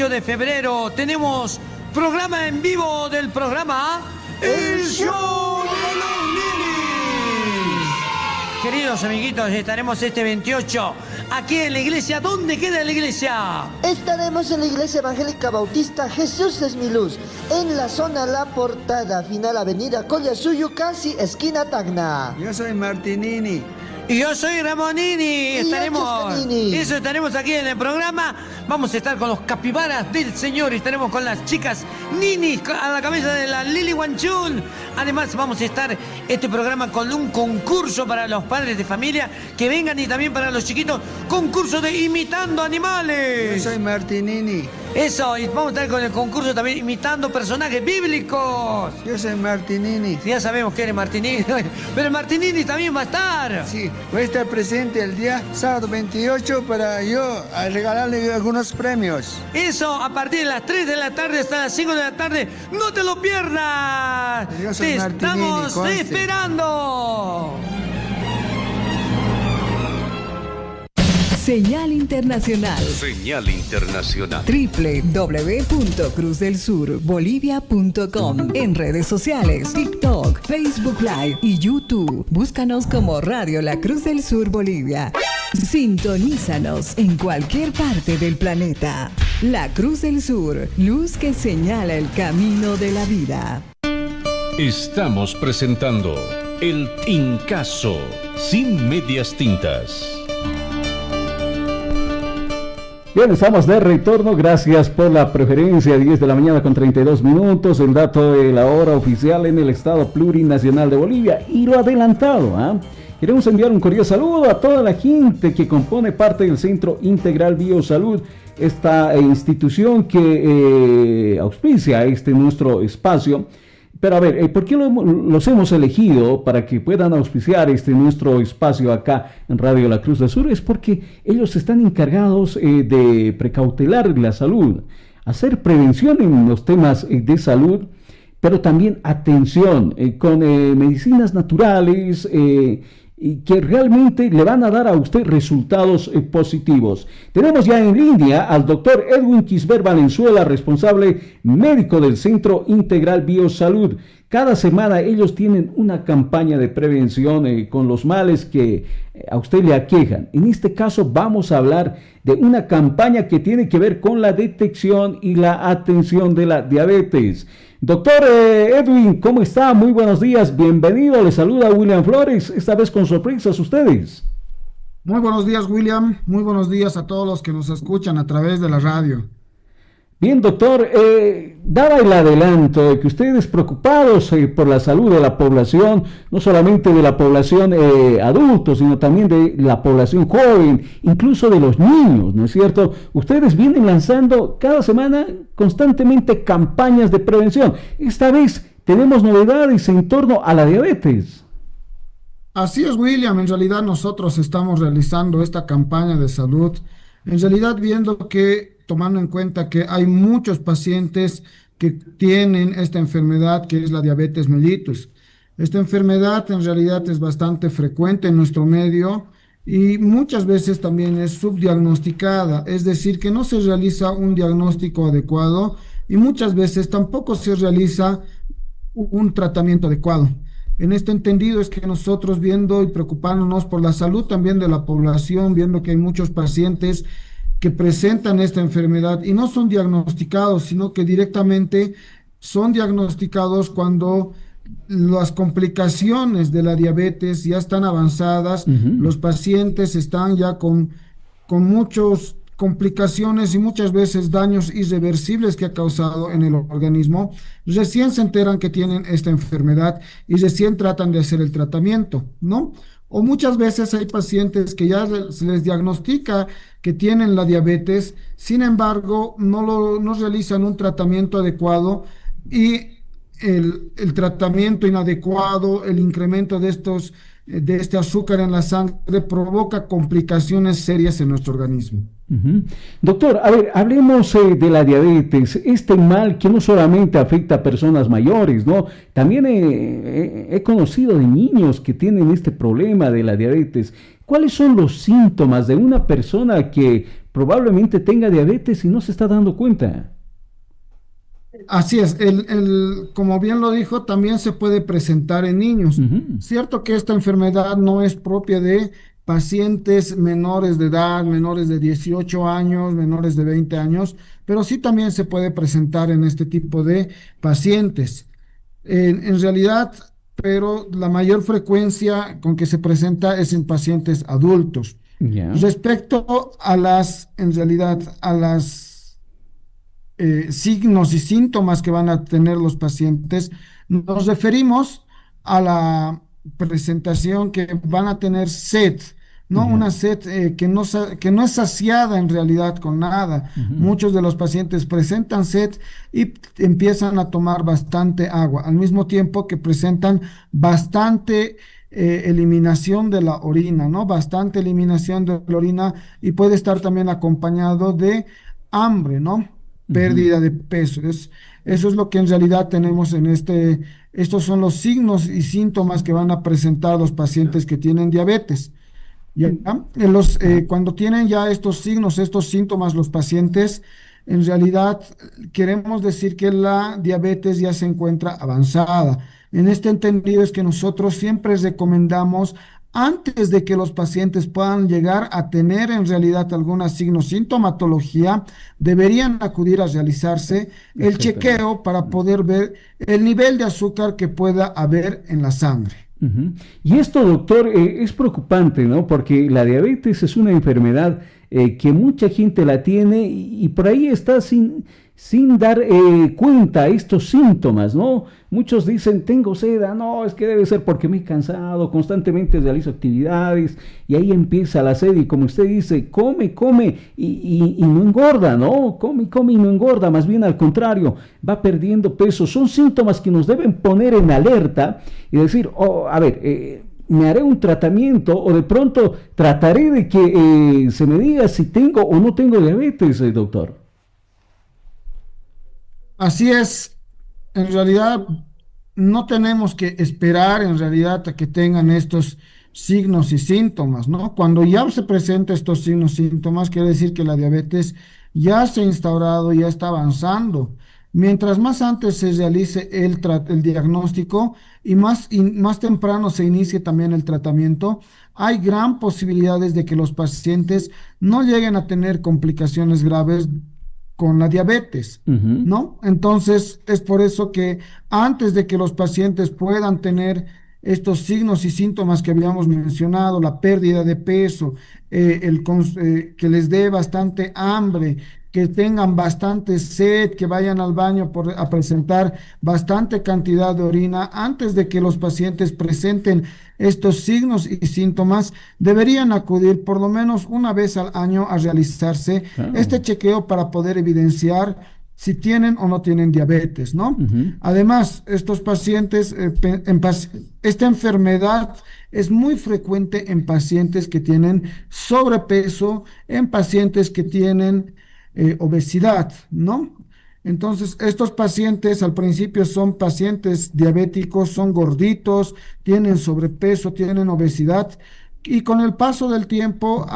de febrero tenemos programa en vivo del programa El Show de los Ninis. Queridos amiguitos, estaremos este 28 aquí en la iglesia. ¿Dónde queda la iglesia?
Estaremos en la iglesia evangélica bautista Jesús es mi luz, en la zona La Portada, final avenida Collasuyo, casi esquina Tacna.
Yo soy Martinini.
Y yo soy Ramonini. Estaremos aquí en el programa. Vamos a estar con los capibaras del Señor. Estaremos con las chicas Ninis a la cabeza de la Lili Wanchun. Además vamos a estar este programa con un concurso para los padres de familia que vengan, y también para los chiquitos, concurso de imitando animales.
Yo soy Martinini.
Eso, y vamos a estar con el concurso también imitando personajes bíblicos.
Yo soy Martinini.
Ya sabemos que eres Martinini, pero Martinini también va a estar.
Sí, voy a estar presente el día sábado 28 para yo regalarle algunos premios.
Eso, a partir de las 3 de la tarde hasta las 5 de la tarde. ¡No te lo pierdas! ¡Te estamos esperando!
Señal Internacional.
Señal Internacional.
www.cruzdelsur.bolivia.com. En redes sociales, TikTok, Facebook Live y YouTube. Búscanos como Radio La Cruz del Sur Bolivia. Sintonízanos en cualquier parte del planeta. La Cruz del Sur, luz que señala el camino de la vida.
Estamos presentando El Tincazo, sin medias tintas.
Bien, estamos de retorno. Gracias por la preferencia. 10 de la mañana con 32 minutos. El dato de la hora oficial en el Estado Plurinacional de Bolivia. Y lo adelantado, queremos enviar un cordial saludo a toda la gente que compone parte del Centro Integral Biosalud, esta institución que auspicia nuestro espacio. Pero a ver, ¿por qué los hemos elegido para que puedan auspiciar nuestro espacio acá en Radio La Cruz del Sur? Es porque ellos están encargados de precautelar la salud, hacer prevención en los temas de salud, pero también atención con medicinas naturales, y que realmente le van a dar a usted resultados positivos. Tenemos ya en línea al doctor Edwin Quisbert Valenzuela, responsable médico del Centro Integral Biosalud. Cada semana ellos tienen una campaña de prevención con los males que a usted le aquejan. En este caso vamos a hablar de una campaña que tiene que ver con la detección y la atención de la diabetes. Doctor Edwin, ¿cómo está? Muy buenos días, bienvenido, le saluda William Flores, esta vez con sorpresas ustedes.
Muy buenos días, William, muy buenos días a todos los que nos escuchan a través de la radio.
Bien, doctor, daba el adelanto de que ustedes preocupados por la salud de la población, no solamente de la población adultos, sino también de la población joven, incluso de los niños, ¿no es cierto? Ustedes vienen lanzando cada semana constantemente campañas de prevención. Esta vez tenemos novedades en torno a la diabetes.
Así es, William, en realidad nosotros estamos realizando esta campaña de salud, en realidad viendo que tomando en cuenta que hay muchos pacientes que tienen esta enfermedad que es la diabetes mellitus. Esta enfermedad en realidad es bastante frecuente en nuestro medio y muchas veces también es subdiagnosticada, es decir, que no se realiza un diagnóstico adecuado y muchas veces tampoco se realiza un tratamiento adecuado. En este entendido es que nosotros viendo y preocupándonos por la salud también de la población, viendo que hay muchos pacientes que presentan esta enfermedad y no son diagnosticados, sino que directamente son diagnosticados cuando las complicaciones de la diabetes ya están avanzadas, los pacientes están ya con muchas complicaciones y muchas veces daños irreversibles que ha causado en el organismo, recién se enteran que tienen esta enfermedad y recién tratan de hacer el tratamiento, ¿no? O muchas veces hay pacientes que ya se les diagnostica que tienen la diabetes, sin embargo, no realizan un tratamiento adecuado y el tratamiento inadecuado, el incremento de este azúcar en la sangre provoca complicaciones serias en nuestro organismo.
Doctor, a ver, hablemos de la diabetes, este mal que no solamente afecta a personas mayores, ¿no? También he conocido de niños que tienen este problema de la diabetes. ¿Cuáles son los síntomas de una persona que probablemente tenga diabetes y no se está dando cuenta?
Así es, como bien lo dijo, también se puede presentar en niños. Cierto que esta enfermedad no es propia de pacientes menores de edad, menores de 18 años, menores de 20 años, pero sí también se puede presentar en este tipo de pacientes. En realidad, pero la mayor frecuencia con que se presenta es en pacientes adultos. Respecto a las signos y síntomas que van a tener los pacientes, nos referimos a la presentación que van a tener sed, ¿no? Una sed que no es saciada en realidad con nada. Muchos de los pacientes presentan sed y empiezan a tomar bastante agua, al mismo tiempo que presentan bastante eliminación de la orina, ¿no? Bastante eliminación de la orina y puede estar también acompañado de hambre, ¿no? Pérdida de peso. Eso es lo que en realidad tenemos estos son los signos y síntomas que van a presentar los pacientes que tienen diabetes. Cuando tienen ya estos signos, estos síntomas los pacientes, en realidad queremos decir que la diabetes ya se encuentra avanzada. En este entendido es que nosotros siempre recomendamos, antes de que los pacientes puedan llegar a tener en realidad alguna sintomatología, deberían acudir a realizarse el chequeo para poder ver el nivel de azúcar que pueda haber en la sangre.
Y esto, doctor, es preocupante, ¿no? Porque la diabetes es una enfermedad que mucha gente la tiene y por ahí está sin dar cuenta estos síntomas, ¿no? Muchos dicen, tengo sed, no, es que debe ser porque me he cansado, constantemente realizo actividades y ahí empieza la sed y como usted dice, come y no engorda, ¿no? Come y no engorda, más bien al contrario, va perdiendo peso. Son síntomas que nos deben poner en alerta y decir, me haré un tratamiento o de pronto trataré de que se me diga si tengo o no tengo diabetes, doctor.
Así es, en realidad no tenemos que esperar en realidad a que tengan estos signos y síntomas, ¿no? Cuando ya se presentan estos signos y síntomas, quiere decir que la diabetes ya se ha instaurado, ya está avanzando. Mientras más antes se realice el diagnóstico y más temprano se inicie también el tratamiento, hay gran posibilidades de que los pacientes no lleguen a tener complicaciones graves con la diabetes, ¿no? Entonces, es por eso que antes de que los pacientes puedan tener estos signos y síntomas que habíamos mencionado, la pérdida de peso, que les dé bastante hambre, que tengan bastante sed, que vayan al baño a presentar bastante cantidad de orina, antes de que los pacientes presenten estos signos y síntomas, deberían acudir por lo menos una vez al año a realizarse este chequeo para poder evidenciar si tienen o no tienen diabetes, ¿no? Además, estos pacientes, esta enfermedad es muy frecuente en pacientes que tienen sobrepeso, en pacientes que tienen obesidad, ¿no? Entonces, estos pacientes al principio son pacientes diabéticos, son gorditos, tienen sobrepeso, tienen obesidad, y con el paso del tiempo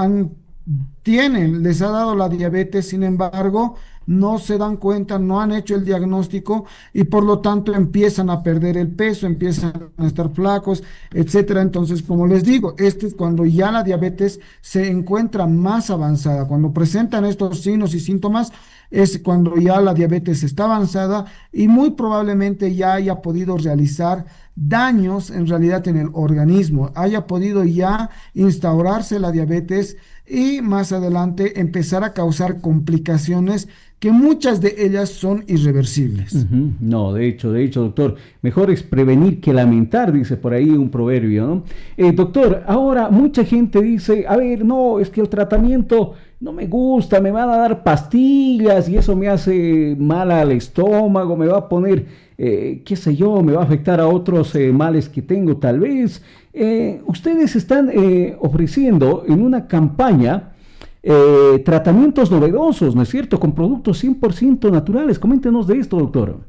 les ha dado la diabetes. Sin embargo, no se dan cuenta, no han hecho el diagnóstico y por lo tanto empiezan a perder el peso, empiezan a estar flacos, etcétera. Entonces, como les digo, este es cuando ya la diabetes se encuentra más avanzada. Cuando presentan estos signos y síntomas, es cuando ya la diabetes está avanzada y muy probablemente ya haya podido realizar daños en realidad en el organismo, haya podido ya instaurarse la diabetes y más adelante empezar a causar complicaciones que muchas de ellas son irreversibles.
No, de hecho, doctor, mejor es prevenir que lamentar, dice por ahí un proverbio, ¿no? Doctor, ahora mucha gente dice, a ver, no, es que el tratamiento no me gusta, me van a dar pastillas y eso me hace mal al estómago, me va a poner, qué sé yo, me va a afectar a otros males que tengo tal vez. Ustedes están ofreciendo en una campaña tratamientos novedosos, ¿no es cierto?, con productos 100% naturales. Coméntenos de esto, doctor.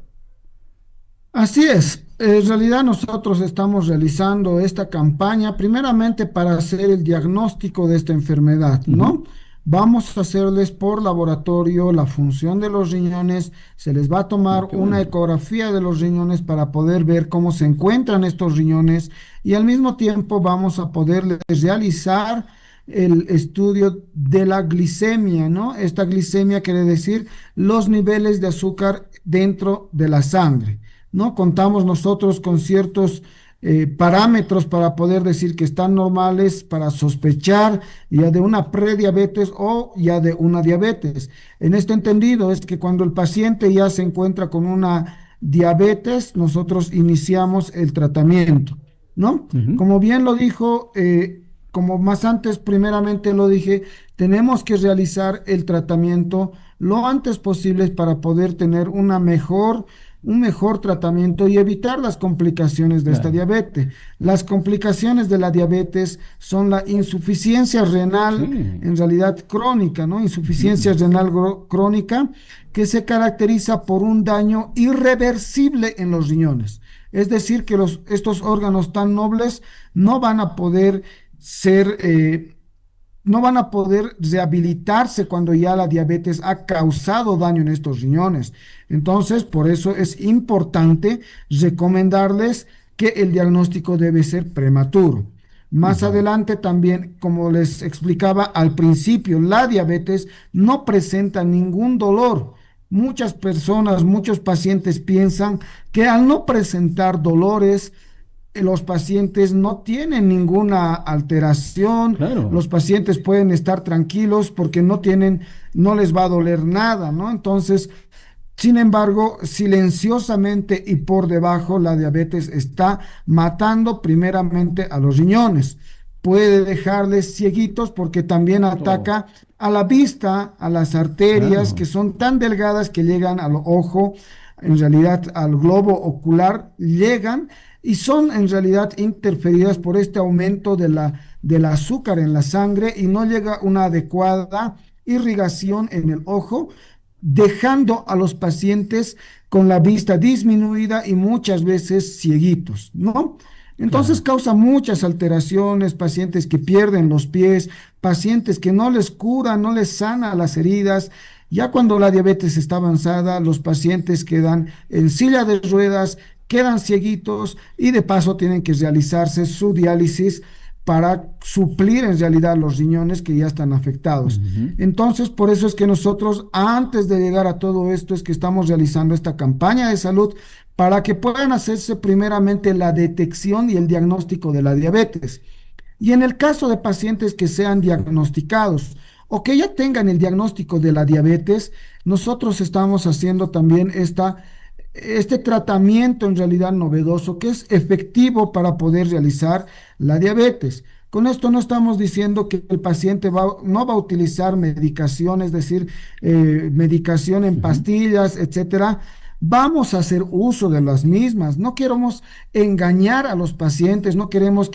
Así es. En realidad nosotros estamos realizando esta campaña primeramente para hacer el diagnóstico de esta enfermedad, ¿no? Vamos a hacerles por laboratorio la función de los riñones, se les va a tomar una ecografía de los riñones para poder ver cómo se encuentran estos riñones y al mismo tiempo vamos a poderles realizar el estudio de la glicemia, ¿no? Esta glicemia quiere decir los niveles de azúcar dentro de la sangre, ¿no? Contamos nosotros con ciertos parámetros para poder decir que están normales, para sospechar ya de una prediabetes o ya de una diabetes. En este entendido es que cuando el paciente ya se encuentra con una diabetes, nosotros iniciamos el tratamiento, ¿no? Como bien lo dijo, como más antes primeramente lo dije, tenemos que realizar el tratamiento lo antes posible para poder tener un mejor tratamiento y evitar las complicaciones de esta diabetes. Las complicaciones de la diabetes son la insuficiencia renal, en realidad crónica, ¿no? Insuficiencia renal crónica que se caracteriza por un daño irreversible en los riñones. Es decir, que estos órganos tan nobles no van a poder rehabilitarse cuando ya la diabetes ha causado daño en estos riñones. Entonces, por eso es importante recomendarles que el diagnóstico debe ser prematuro. Más adelante también, como les explicaba al principio, la diabetes no presenta ningún dolor. Muchas personas, muchos pacientes piensan que al no presentar dolores, los pacientes no tienen ninguna alteración, los pacientes pueden estar tranquilos porque no les va a doler nada, ¿no? Entonces, sin embargo, silenciosamente y por debajo, la diabetes está matando primeramente a los riñones. Puede dejarles cieguitos porque también ataca a la vista, a las arterias que son tan delgadas que llegan al ojo, en realidad al globo ocular, llegan y son en realidad interferidas por este aumento del azúcar en la sangre y no llega una adecuada irrigación en el ojo, dejando a los pacientes con la vista disminuida y muchas veces cieguitos, ¿no? Entonces causa muchas alteraciones, pacientes que pierden los pies, pacientes que no les cura, no les sana las heridas. Ya cuando la diabetes está avanzada, los pacientes quedan en silla de ruedas, quedan cieguitos y de paso tienen que realizarse su diálisis para suplir en realidad los riñones que ya están afectados. Entonces, por eso es que nosotros, antes de llegar a todo esto, es que estamos realizando esta campaña de salud para que puedan hacerse primeramente la detección y el diagnóstico de la diabetes. Y en el caso de pacientes que sean diagnosticados o que ya tengan el diagnóstico de la diabetes, nosotros estamos haciendo también este tratamiento en realidad novedoso que es efectivo para poder realizar la diabetes. Con esto no estamos diciendo que el paciente no va a utilizar medicación, es decir, medicación en pastillas, etcétera. Vamos a hacer uso de las mismas. No queremos engañar a los pacientes, no queremos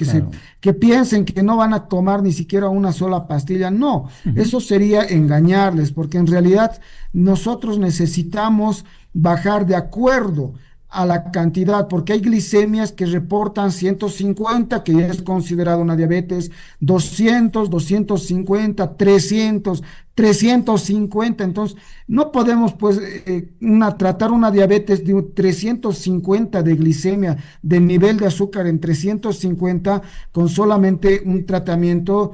que piensen que no van a tomar ni siquiera una sola pastilla. No, eso sería engañarles, porque en realidad nosotros necesitamos bajar de acuerdo a la cantidad, porque hay glicemias que reportan 150, que ya es considerado una diabetes, 200, 250, 300, 350, entonces no podemos pues tratar una diabetes de 350 de glicemia, de nivel de azúcar en 350 con solamente un tratamiento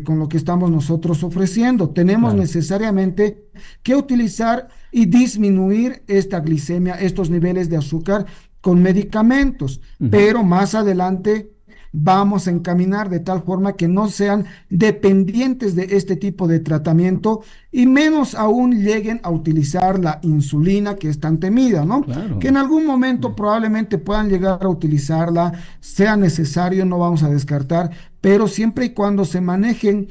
con lo que estamos nosotros ofreciendo. Tenemos necesariamente que utilizar y disminuir esta glicemia, estos niveles de azúcar con medicamentos, pero más adelante vamos a encaminar de tal forma que no sean dependientes de este tipo de tratamiento y menos aún lleguen a utilizar la insulina que es tan temida, ¿no? Claro. Que en algún momento probablemente puedan llegar a utilizarla, sea necesario, no vamos a descartar, pero siempre y cuando se manejen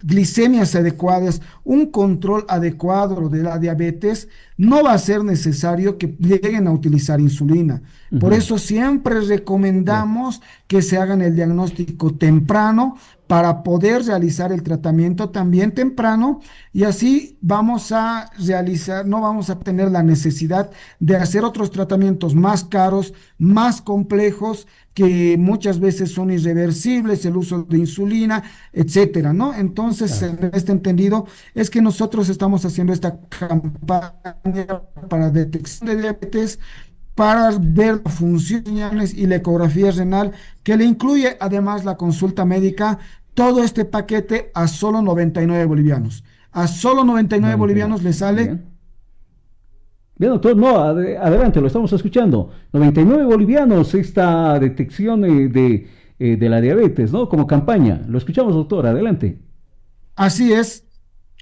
glicemias adecuadas, un control adecuado de la diabetes, no va a ser necesario que lleguen a utilizar insulina. Por eso siempre recomendamos que se hagan el diagnóstico temprano para poder realizar el tratamiento también temprano y así vamos a realizar, no vamos a tener la necesidad de hacer otros tratamientos más caros, más complejos, que muchas veces son irreversibles, el uso de insulina, etcétera, ¿no? Entonces, en este entendido, es que nosotros estamos haciendo esta campaña para detección de diabetes, para ver funciones y la ecografía renal, que le incluye además la consulta médica, todo este paquete a solo 99 bolivianos. A solo 99 bolivianos le sale...
Bien, doctor, no, adelante, lo estamos escuchando. 99 bolivianos esta detección de la diabetes, ¿no? Como campaña. Lo escuchamos, doctor, adelante.
Así es,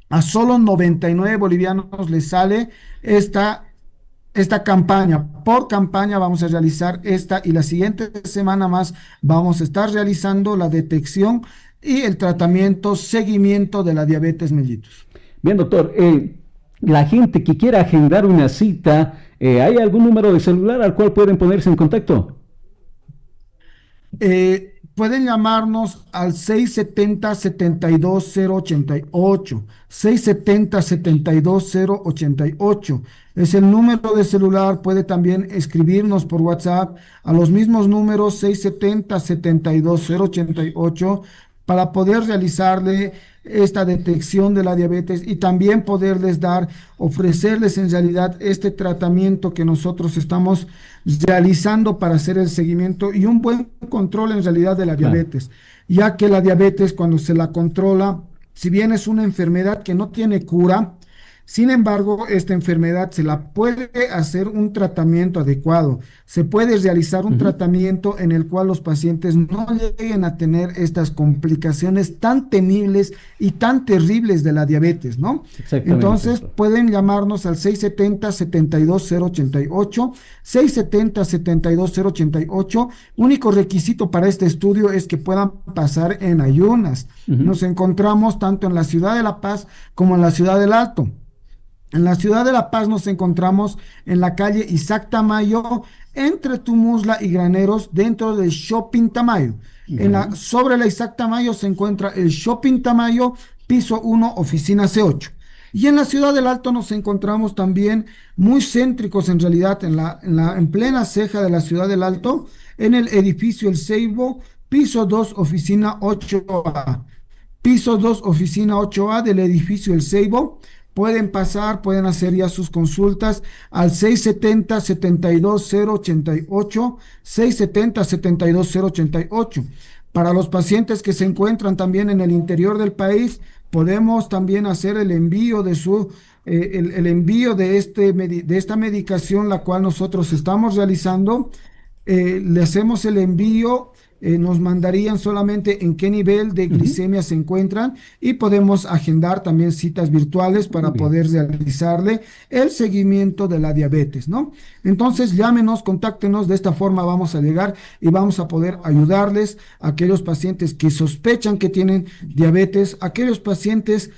a solo 99 bolivianos le sale esta campaña. Por campaña vamos a realizar esta y la siguiente semana más vamos a estar realizando la detección y el tratamiento, seguimiento de la diabetes mellitus.
Bien, doctor, la gente que quiera agendar una cita, ¿hay algún número de celular al cual pueden ponerse en contacto?
Pueden llamarnos al 670-72088, 670-72088. Es el número de celular. Puede también escribirnos por WhatsApp a los mismos números 670-72088 para poder realizarle esta detección de la diabetes y también poderles ofrecerles en realidad este tratamiento que nosotros estamos realizando para hacer el seguimiento y un buen control en realidad de la diabetes, ya que la diabetes cuando se la controla, si bien es una enfermedad que no tiene cura, sin embargo, esta enfermedad se la puede hacer un tratamiento adecuado. Se puede realizar un tratamiento en el cual los pacientes no lleguen a tener estas complicaciones tan temibles y tan terribles de la diabetes, ¿no? Entonces, pueden llamarnos al 670-72088, 670-72088. Único requisito para este estudio es que puedan pasar en ayunas. Nos encontramos tanto en la ciudad de La Paz como en la ciudad del Alto. En la ciudad de La Paz nos encontramos en la calle Isaac Tamayo, entre Tumusla y Graneros, dentro del Shopping Tamayo. Sobre la Isaac Tamayo se encuentra el Shopping Tamayo, piso 1, oficina C8. Y en la ciudad del Alto nos encontramos también muy céntricos en realidad, en plena ceja de la ciudad del Alto, en el edificio El Ceibo, piso 2, oficina 8A. Piso 2, oficina 8A del edificio El Ceibo. Pueden pasar, pueden hacer ya sus consultas al 670-72088, 670-72088. Para los pacientes que se encuentran también en el interior del país, podemos también hacer el envío de el envío de esta medicación, la cual nosotros estamos realizando. Le hacemos el envío. Nos mandarían solamente en qué nivel de glicemia se encuentran y podemos agendar también citas virtuales para poder realizarle el seguimiento de la diabetes, ¿no? Entonces llámenos, contáctenos, de esta forma vamos a llegar y vamos a poder ayudarles a aquellos pacientes que sospechan que tienen diabetes, aquellos pacientes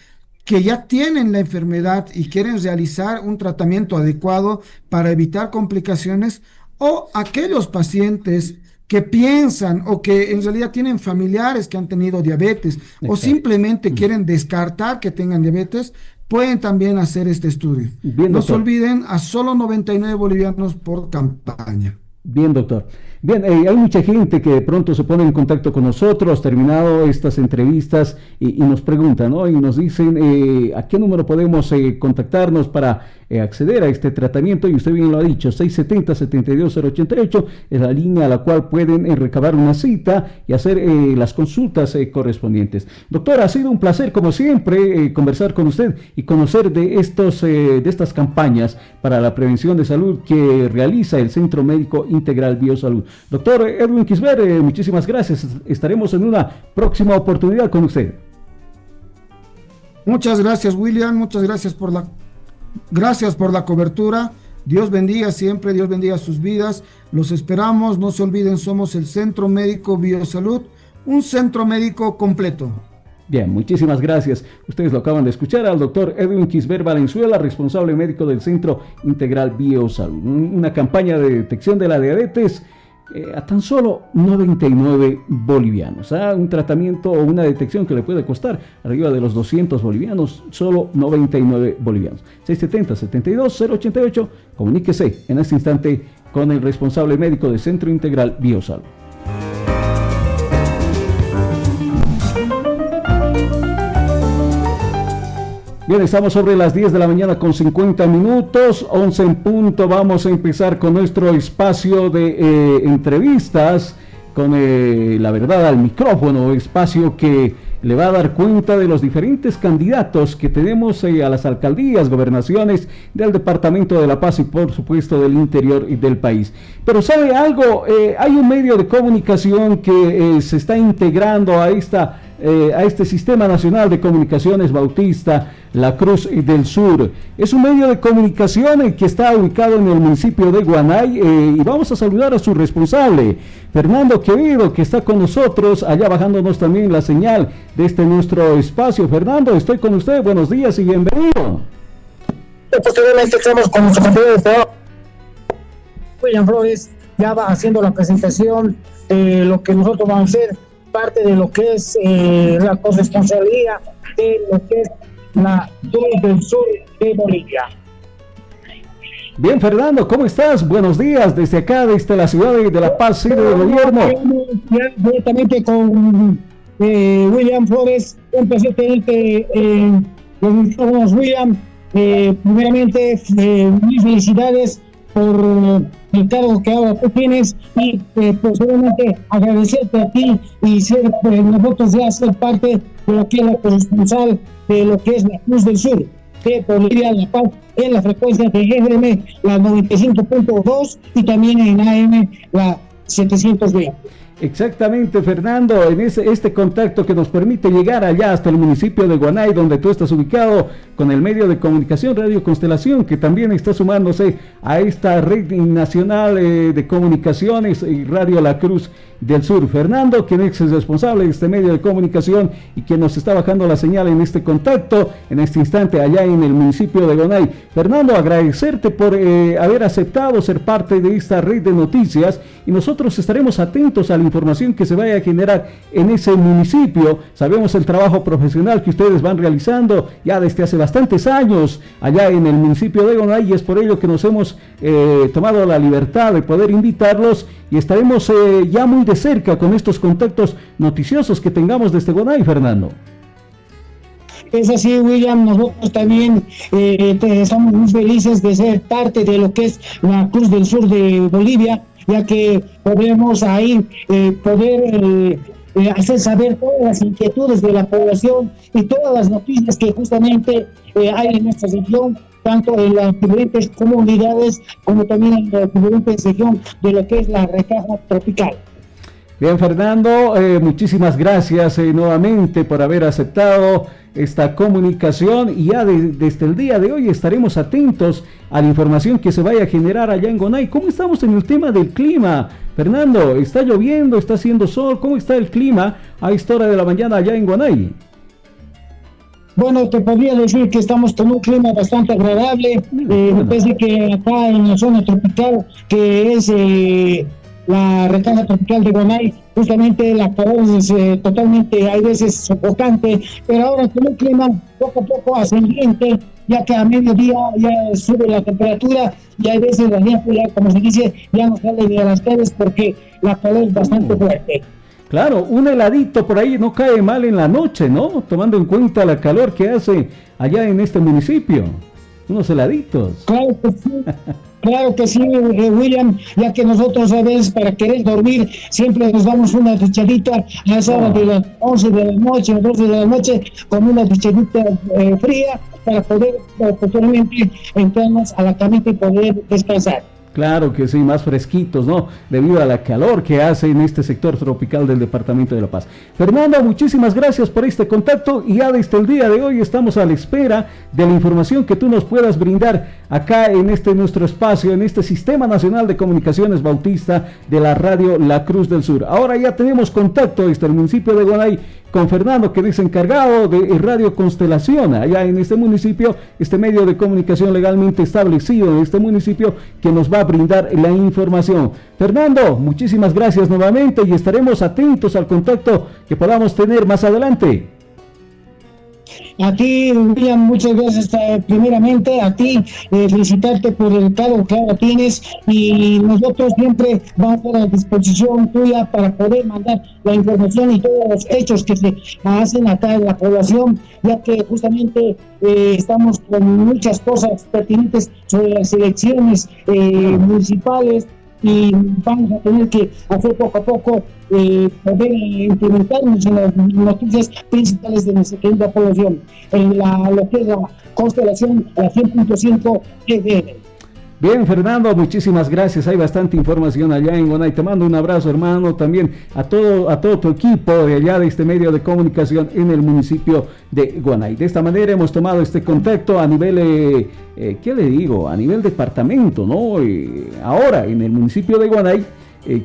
que ya tienen la enfermedad y quieren realizar un tratamiento adecuado para evitar complicaciones, o aquellos pacientes que piensan o que en realidad tienen familiares que han tenido diabetes o simplemente quieren descartar que tengan diabetes, pueden también hacer este estudio.
Bien,
no
doctor.
se olviden, a solo 99 bolivianos por campaña.
Bien, doctor. Bien, hay mucha gente que de pronto se pone en contacto con nosotros, terminado estas entrevistas, y nos preguntan, ¿no? Y nos dicen a qué número podemos contactarnos para acceder a este tratamiento, y usted bien lo ha dicho, 670-72088 es la línea a la cual pueden recabar una cita y hacer las consultas correspondientes. Doctor, ha sido un placer, como siempre, conversar con usted y conocer de estas campañas para la prevención de salud que realiza el Centro Médico Integral Biosalud. Doctor Edwin Kisber, muchísimas gracias. Estaremos en una próxima oportunidad con usted.
Muchas gracias, William. Muchas gracias por la cobertura. Dios bendiga siempre, Dios bendiga sus vidas. Los esperamos. No se olviden, somos el Centro Médico Biosalud, un centro médico completo.
Bien, muchísimas gracias. Ustedes lo acaban de escuchar al doctor Edwin Kisber Valenzuela, responsable médico del Centro Integral Biosalud. Una campaña de detección de la diabetes a tan solo 99 bolivianos. Un tratamiento o una detección que le puede costar arriba de los 200 bolivianos, solo 99 bolivianos. 670-72088, comuníquese en este instante con el responsable médico del Centro Integral Biosalud. Bien, estamos sobre las 10 de la mañana con 50 minutos, 11 en punto. Vamos a empezar con nuestro espacio de entrevistas con La Verdad al Micrófono, espacio que le va a dar cuenta de los diferentes candidatos que tenemos a las alcaldías, gobernaciones del Departamento de La Paz y por supuesto del interior y del país. Pero ¿sabe algo? Hay un medio de comunicación que se está integrando a este Sistema Nacional de Comunicaciones Bautista, La Cruz del Sur. Es un medio de comunicación que está ubicado en el municipio de Guanay, y vamos a saludar a su responsable, Fernando Quevedo, que está con nosotros, allá bajándonos también la señal de este nuestro espacio. Fernando, estoy con usted, buenos días y bienvenido.
Posteriormente estamos con nuestro compañero de trabajo, William Flores, ya va haciendo la presentación de lo que nosotros vamos a hacer, parte de lo que es la corresponsabilidad de lo que es la Cruz del Sur de Bolivia.
Bien, Fernando, ¿cómo estás? Buenos días desde acá, desde la ciudad de La Paz, sede del gobierno.
Directamente con William Flores, un placer tenerte los micrófonos, William. Primeramente, mis felicidades por el cargo que ahora tú tienes, y posiblemente agradecerte a ti y ser nosotros ya ser parte de lo que es la corresponsal de lo que es la Cruz del Sur de Bolivia, La Paz, en la frecuencia de FM la 95.2 y también en AM la 720.
Exactamente, Fernando, en este contacto que nos permite llegar allá hasta el municipio de Guanay, donde tú estás ubicado, con el medio de comunicación Radio Constelación, que también está sumándose a esta red nacional de comunicaciones y Radio La Cruz del Sur. Fernando, quien es el responsable de este medio de comunicación y quien nos está bajando la señal en este contacto, en este instante allá en el municipio de Guanay. Fernando, agradecerte por haber aceptado ser parte de esta red de noticias, y nosotros estaremos atentos al información que se vaya a generar en ese municipio. Sabemos el trabajo profesional que ustedes van realizando ya desde hace bastantes años allá en el municipio de Gonay, y es por ello que nos hemos tomado la libertad de poder invitarlos y estaremos ya muy de cerca con estos contactos noticiosos que tengamos desde Gonay, Fernando.
Es así, William, nosotros también estamos muy felices de ser parte de lo que es la Cruz del Sur de Bolivia, ya que podemos ahí hacer saber todas las inquietudes de la población y todas las noticias que justamente hay en nuestra región, tanto en las diferentes comunidades como también en la diferente región de lo que es la recaja tropical.
Bien, Fernando, muchísimas gracias nuevamente por haber aceptado esta comunicación, y ya desde el día de hoy estaremos atentos a la información que se vaya a generar allá en Gonay. ¿Cómo estamos en el tema del clima, Fernando? ¿Está lloviendo? ¿Está haciendo sol? ¿Cómo está el clima a esta hora de la mañana allá en Gonay?
Bueno, te podría decir que estamos con un clima bastante agradable. Me parece que acá en la zona tropical, que es la recaja tropical de Gonay, justamente la calor es totalmente, hay veces sofocante, pero ahora con un clima poco a poco ascendiente, ya que a mediodía ya sube la temperatura y hay veces la gente, ya, como se dice, ya no sale ni a las calles porque la calor es bastante fuerte.
Claro, un heladito por ahí no cae mal en la noche, ¿no? Tomando en cuenta la calor que hace allá en este municipio. Unos heladitos.
Claro que sí. Claro que sí, William, ya que nosotros a veces para querer dormir siempre nos damos una duchadita a esa hora de las 11 de la noche, 12 de la noche, con una duchadita fría para poder posteriormente entrarnos a la camita y poder descansar.
Claro que sí, más fresquitos, ¿no? Debido a la calor que hace en este sector tropical del departamento de La Paz. Fernando, muchísimas gracias por este contacto, y ya desde el día de hoy estamos a la espera de la información que tú nos puedas brindar acá en este nuestro espacio, en este Sistema Nacional de Comunicaciones Bautista de la radio La Cruz del Sur. Ahora ya tenemos contacto desde el municipio de Gonay con Fernando, que es encargado de Radio Constelación allá en este municipio, este medio de comunicación legalmente establecido en este municipio, que nos va a brindar la información. Fernando, muchísimas gracias nuevamente y estaremos atentos al contacto que podamos tener más adelante.
A ti, William, muchas gracias primeramente a ti, felicitarte por el cargo que ahora tienes, y nosotros siempre vamos a estar a disposición tuya para poder mandar la información y todos los hechos que se hacen acá en la población, ya que justamente estamos con muchas cosas pertinentes sobre las elecciones municipales, y vamos a tener que hacer poco a poco poder implementarnos en las noticias principales de nuestra querida población, en lo que es la constelación, la 100.5 FM.
Bien, Fernando, muchísimas gracias. Hay bastante información allá en Gonay. Te mando un abrazo, hermano, también a todo tu equipo de allá de este medio de comunicación en el municipio de Gonay. De esta manera hemos tomado este contacto a nivel, ¿qué le digo? A nivel departamento, ¿no? Ahora en el municipio de Gonay,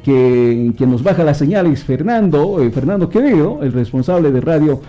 quien nos baja las señales, Fernando Quevedo, el responsable de Radio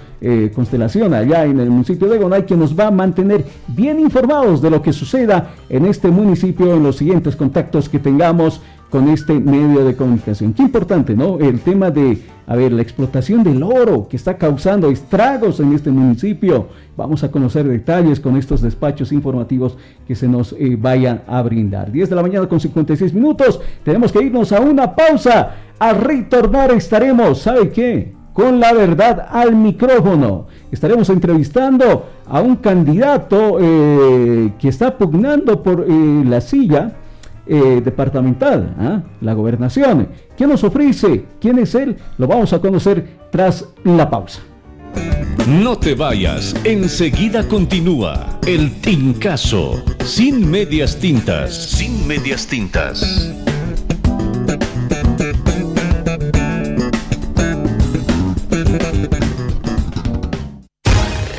Constelación allá en el municipio de Gonay, que nos va a mantener bien informados de lo que suceda en este municipio en los siguientes contactos que tengamos con este medio de comunicación. Qué importante, ¿no? El tema de, la explotación del oro que está causando estragos en este municipio. Vamos a conocer detalles con estos despachos informativos que se nos vayan a brindar. 10 de la mañana con 56 minutos. Tenemos que irnos a una pausa. Al retornar estaremos, ¿sabe qué? Con la verdad al micrófono. Estaremos entrevistando a un candidato que está pugnando por la silla departamental, la gobernación. ¿Quién nos ofrece? ¿Quién es él? Lo vamos a conocer tras la pausa.
No te vayas, enseguida continúa el Tincazo, sin medias tintas, sin medias tintas.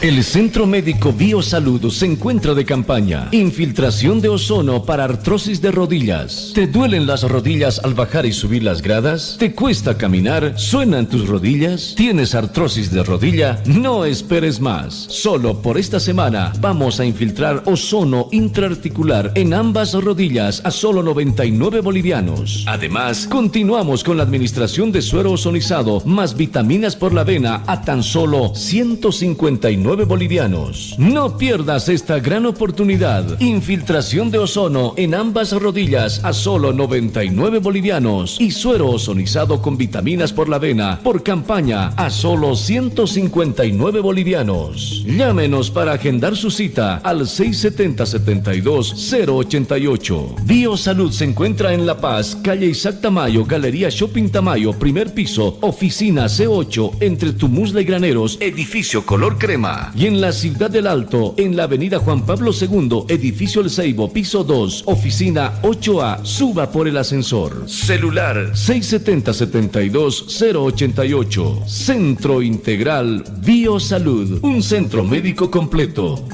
El Centro Médico Biosalud se encuentra de campaña. Infiltración de ozono para artrosis de rodillas. ¿Te duelen las rodillas al bajar y subir las gradas? ¿Te cuesta caminar? ¿Suenan tus rodillas? ¿Tienes artrosis de rodilla? No esperes más. Solo por esta semana vamos a infiltrar ozono intraarticular en ambas rodillas a solo 99 bolivianos. Además, continuamos con la administración de suero ozonizado más vitaminas por la vena a tan solo 159 bolivianos. No pierdas esta gran oportunidad. Infiltración de ozono en ambas rodillas a solo 99 bolivianos y suero ozonizado con vitaminas por la vena por campaña a solo 159 bolivianos. Llámenos para agendar su cita al 670-72-088. Biosalud se encuentra en La Paz, calle Isaac Tamayo, Galería Shopping Tamayo, primer piso, oficina C8, entre Tumusla y Graneros, edificio color crema. Y en la Ciudad del Alto, en la avenida Juan Pablo II, edificio El Ceibo, piso 2, oficina 8A, suba por el ascensor. Celular 670-72-088. Centro Integral Biosalud, un centro médico completo.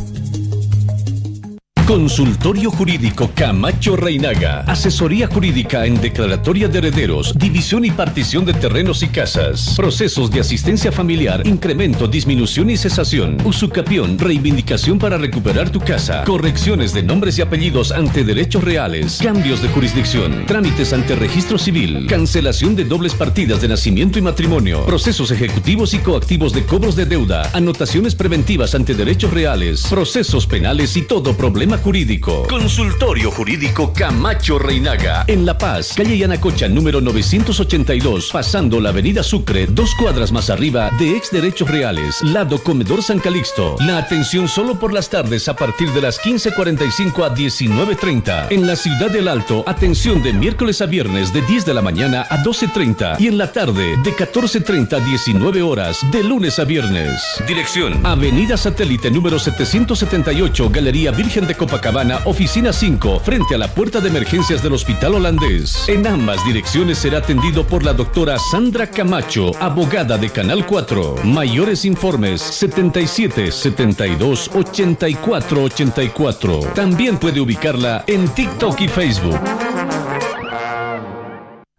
Consultorio Jurídico Camacho Reinaga. Asesoría jurídica en declaratoria de herederos, división y partición de terrenos y casas. Procesos de asistencia familiar, incremento, disminución y cesación. Usucapión, reivindicación para recuperar tu casa. Correcciones de nombres y apellidos ante derechos reales. Cambios de jurisdicción. Trámites ante registro civil. Cancelación de dobles partidas de nacimiento y matrimonio. Procesos ejecutivos y coactivos de cobros de deuda. Anotaciones preventivas ante derechos reales. Procesos penales y todo problema jurídico. Consultorio Jurídico Camacho Reinaga. En La Paz, calle Yanacocha, número 982, pasando la avenida Sucre, 2 cuadras más arriba de Ex Derechos Reales, lado Comedor San Calixto. La atención solo por las tardes a partir de las 15:45 a 19:30. En la Ciudad del Alto, atención de miércoles a viernes de 10 de la mañana a 12:30 y en la tarde de 14:30 a 19 horas de lunes a viernes. Dirección: Avenida Satélite número 778, Galería Virgen de Copacabana, oficina 5, frente a la puerta de emergencias del Hospital Holandés. En ambas direcciones será atendido por la doctora Sandra Camacho, abogada de Canal 4. Mayores informes 77 72 84 84. También puede ubicarla en TikTok y Facebook.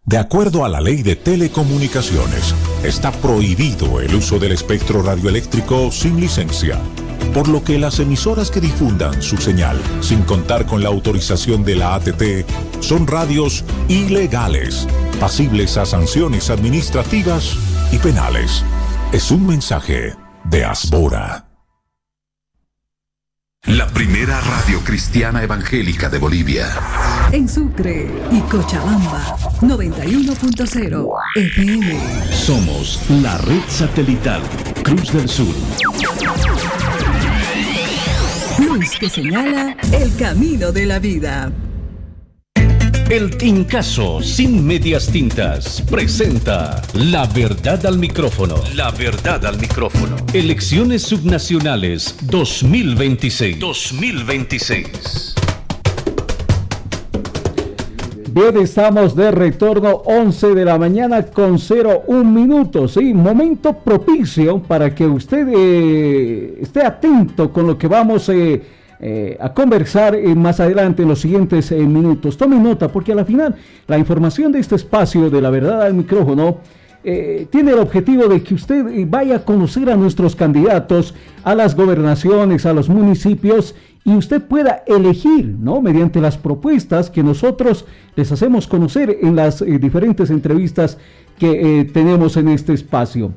De acuerdo a la Ley de Telecomunicaciones, está prohibido el uso del espectro radioeléctrico sin licencia, por lo que las emisoras que difundan su señal sin contar con la autorización de la ATT son radios ilegales, pasibles a sanciones administrativas y penales. Es un mensaje de Asbora.
La primera radio cristiana evangélica de Bolivia.
En Sucre y Cochabamba, 91.0 FM.
Somos la red satelital Cruz del Sur.
Luz que señala el camino de la vida.
El Tincazo sin medias tintas presenta La Verdad al Micrófono. La Verdad al Micrófono. Elecciones subnacionales 2026.
Bien, estamos de retorno, 11 de la mañana con 01 minutos. Sí, momento propicio para que usted esté atento con lo que vamos a conversar más adelante en los siguientes minutos. Tome nota, porque a la final la información de este espacio de La Verdad al Micrófono tiene el objetivo de que usted vaya a conocer a nuestros candidatos, a las gobernaciones, a los municipios, y usted pueda elegir, ¿no?, mediante las propuestas que nosotros les hacemos conocer en las diferentes entrevistas que tenemos en este espacio.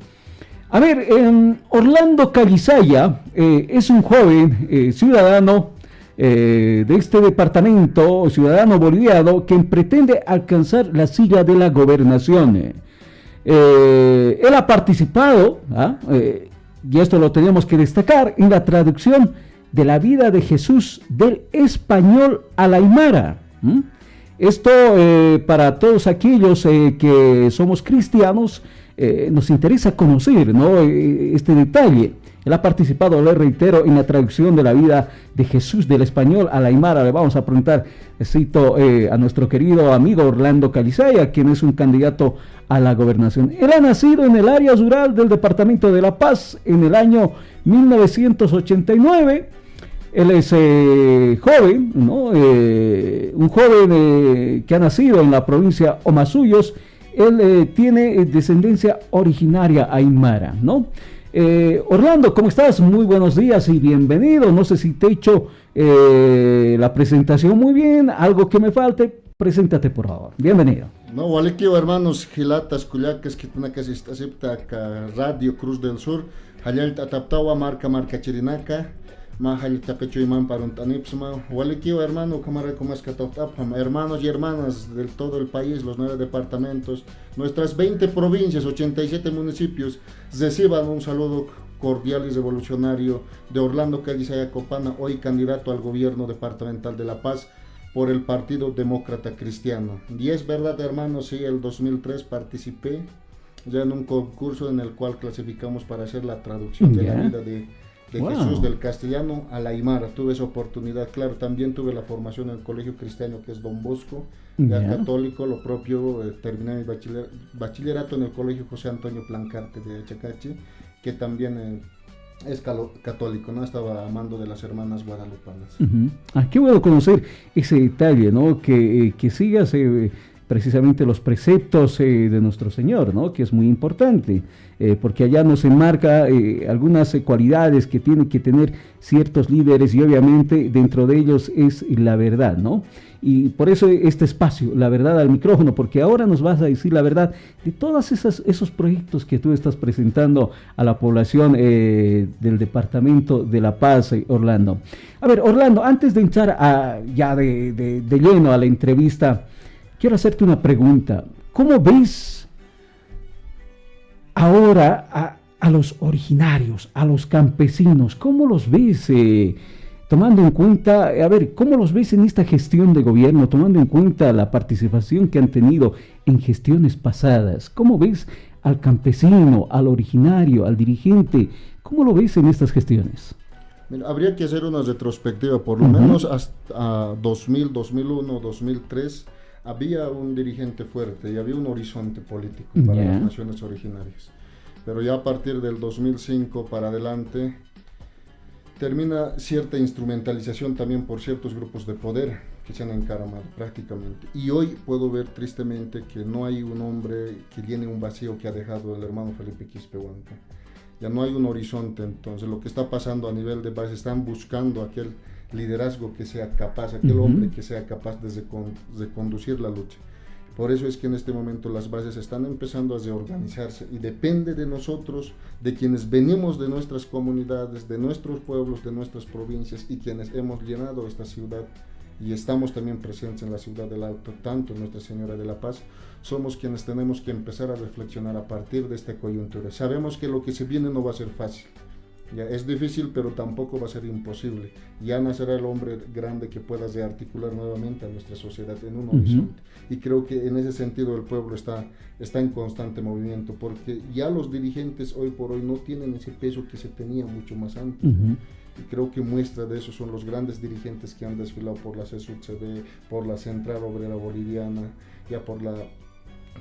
A ver, Orlando Calizaya es un joven ciudadano de este departamento, ciudadano boliviano, quien pretende alcanzar la silla de la gobernación. Él ha participado, y esto lo tenemos que destacar, en la traducción de la vida de Jesús del español al aymara. Esto para todos aquellos que somos cristianos nos interesa conocer, ¿no?, este detalle. Él ha participado, le reitero, en la traducción de la vida de Jesús del español al aymara. Le vamos a preguntar, cito a nuestro querido amigo Orlando Calizaya, quien es un candidato a la gobernación. Él ha nacido en el área rural del departamento de La Paz en el año 1989. Él es joven, ¿no? Un joven que ha nacido en la provincia Omasuyos. Él tiene descendencia originaria aymara, ¿no? Orlando, ¿cómo estás? Muy buenos días y bienvenido. No sé si te he hecho la presentación muy bien, algo que me falte, preséntate por favor. Bienvenido.
No, Walequio, hermanos, Gilatas, Cuyaques, que tiene que aceptar Radio Cruz del Sur, Hayal Tataptawa, marca Chirinaca, Mahal Tapechuiman para un Tanipsma, Walequio, hermano, cámara como es hermanos y hermanas de todo el país, los 9 departamentos, nuestras 20 provincias, 87 municipios, reciban un saludo cordial y revolucionario de Orlando Calizaya Copana, hoy candidato al gobierno departamental de La Paz por el Partido Demócrata Cristiano. Y es verdad, hermanos, sí, el 2003 participé ya en un concurso en el cual clasificamos para hacer la traducción de la vida de Jesús del castellano al aymara. Tuve esa oportunidad, claro, también tuve la formación en el colegio cristiano que es Don Bosco, ya católico, lo propio, terminé mi bachillerato en el colegio José Antonio Plancarte de Chacachi, que también es católico, ¿no? Estaba a mando de las hermanas guadalupanas.
Qué bueno conocer ese detalle, ¿no? Que sigas precisamente los preceptos de nuestro Señor, ¿no? Que es muy importante, porque allá nos enmarca algunas cualidades que tienen que tener ciertos líderes y obviamente dentro de ellos es la verdad, ¿no? Y por eso este espacio, la verdad al micrófono, porque ahora nos vas a decir la verdad de todos esos proyectos que tú estás presentando a la población del departamento de La Paz, Orlando. A ver, Orlando, antes de entrar ya de lleno a la entrevista, quiero hacerte una pregunta. ¿Cómo ves ahora a los originarios, a los campesinos? ¿Cómo los ves tomando en cuenta, cómo los ves en esta gestión de gobierno, tomando en cuenta la participación que han tenido en gestiones pasadas? ¿Cómo ves al campesino, al originario, al dirigente? ¿Cómo lo ves en estas gestiones?
Mira, habría que hacer una retrospectiva, por lo menos hasta 2000, 2001, 2003, había un dirigente fuerte y había un horizonte político para las naciones originarias. Pero ya a partir del 2005 para adelante termina cierta instrumentalización también por ciertos grupos de poder que se han encaramado prácticamente. Y hoy puedo ver tristemente que no hay un hombre que llene un vacío que ha dejado el hermano Felipe Quispehuanca. Ya no hay un horizonte, entonces lo que está pasando a nivel de base, están buscando aquel liderazgo que sea capaz, aquel hombre que sea capaz de conducir la lucha. Por eso es que en este momento las bases están empezando a reorganizarse y depende de nosotros, de quienes venimos de nuestras comunidades, de nuestros pueblos, de nuestras provincias y quienes hemos llenado esta ciudad y estamos también presentes en la ciudad del Alto, tanto en Nuestra Señora de la Paz, somos quienes tenemos que empezar a reflexionar a partir de esta coyuntura. Sabemos que lo que se viene no va a ser fácil. Ya es difícil, pero tampoco va a ser imposible. Ya nacerá el hombre grande que pueda rearticular nuevamente a nuestra sociedad en un horizonte. Y creo que en ese sentido el pueblo está en constante movimiento, porque ya los dirigentes hoy por hoy no tienen ese peso que se tenía mucho más antes. Y creo que muestra de eso son los grandes dirigentes que han desfilado por la CSUCB, por la Central Obrera Boliviana, ya por la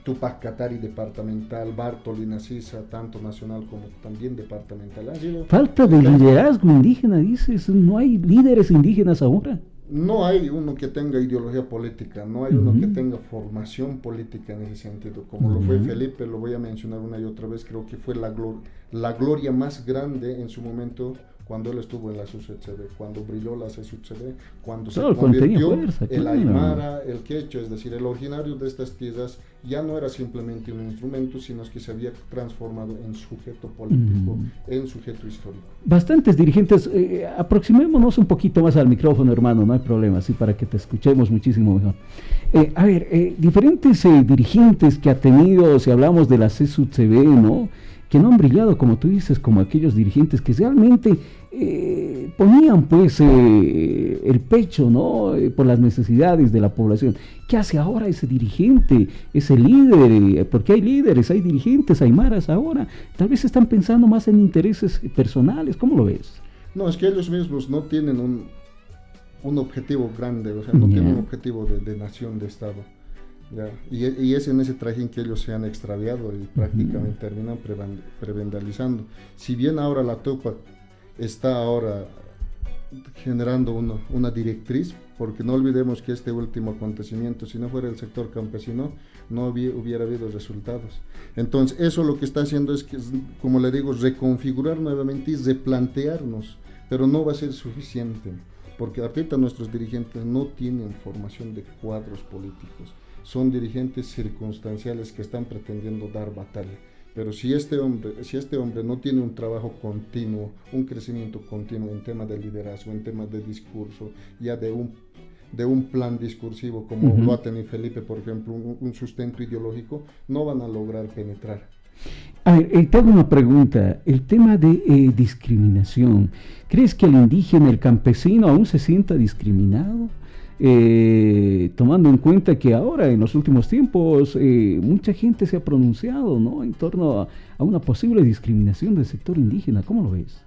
Tupac Katari departamental, Bartoli Nacisa, tanto nacional como también departamental.
Falta de liderazgo indígena, dices, no hay líderes indígenas ahora.
No hay uno que tenga ideología política, no hay uno que tenga formación política en ese sentido, como lo fue Felipe, lo voy a mencionar una y otra vez, creo que fue la gloria más grande en su momento cuando él estuvo en la CSUCB, cuando brilló la CSUCB, cuando se convirtió el aymara, el quechua, es decir, el originario de estas tierras ya no era simplemente un instrumento, sino que se había transformado en sujeto político, en sujeto histórico.
Bastantes dirigentes, aproximémonos un poquito más al micrófono, hermano, no hay problema, así para que te escuchemos muchísimo mejor. Diferentes dirigentes que ha tenido, si hablamos de la CSUCB, ¿no? que no han brillado, como tú dices, como aquellos dirigentes que realmente ponían pues el pecho, ¿no? Por las necesidades de la población. ¿Qué hace ahora ese dirigente, ese líder? Porque hay líderes, hay dirigentes, hay maras ahora. Tal vez están pensando más en intereses personales. ¿Cómo lo ves?
No, es que ellos mismos no tienen un objetivo grande, o sea, no tienen un objetivo de nación, de Estado. ¿Ya? Y es en ese trajín que ellos se han extraviado y prácticamente terminan prebendalizando. Si bien ahora la Tupac está ahora generando una directriz, porque no olvidemos que este último acontecimiento, si no fuera el sector campesino, no hubiera habido resultados. Entonces eso lo que está haciendo es que, como le digo, reconfigurar nuevamente y replantearnos, pero no va a ser suficiente, porque ahorita nuestros dirigentes no tienen formación de cuadros políticos, son dirigentes circunstanciales que están pretendiendo dar batalla. Pero si este hombre no tiene un trabajo continuo, un crecimiento continuo en temas de liderazgo, en temas de discurso, ya de un plan discursivo como lo ha tenido Felipe, por ejemplo, un sustento ideológico, no van a lograr penetrar.
A ver, te hago una pregunta. El tema de discriminación, ¿crees que el indígena, el campesino aún se sienta discriminado? Tomando en cuenta que ahora en los últimos tiempos mucha gente se ha pronunciado, ¿no?, en torno a una posible discriminación del sector indígena. ¿Cómo lo ves?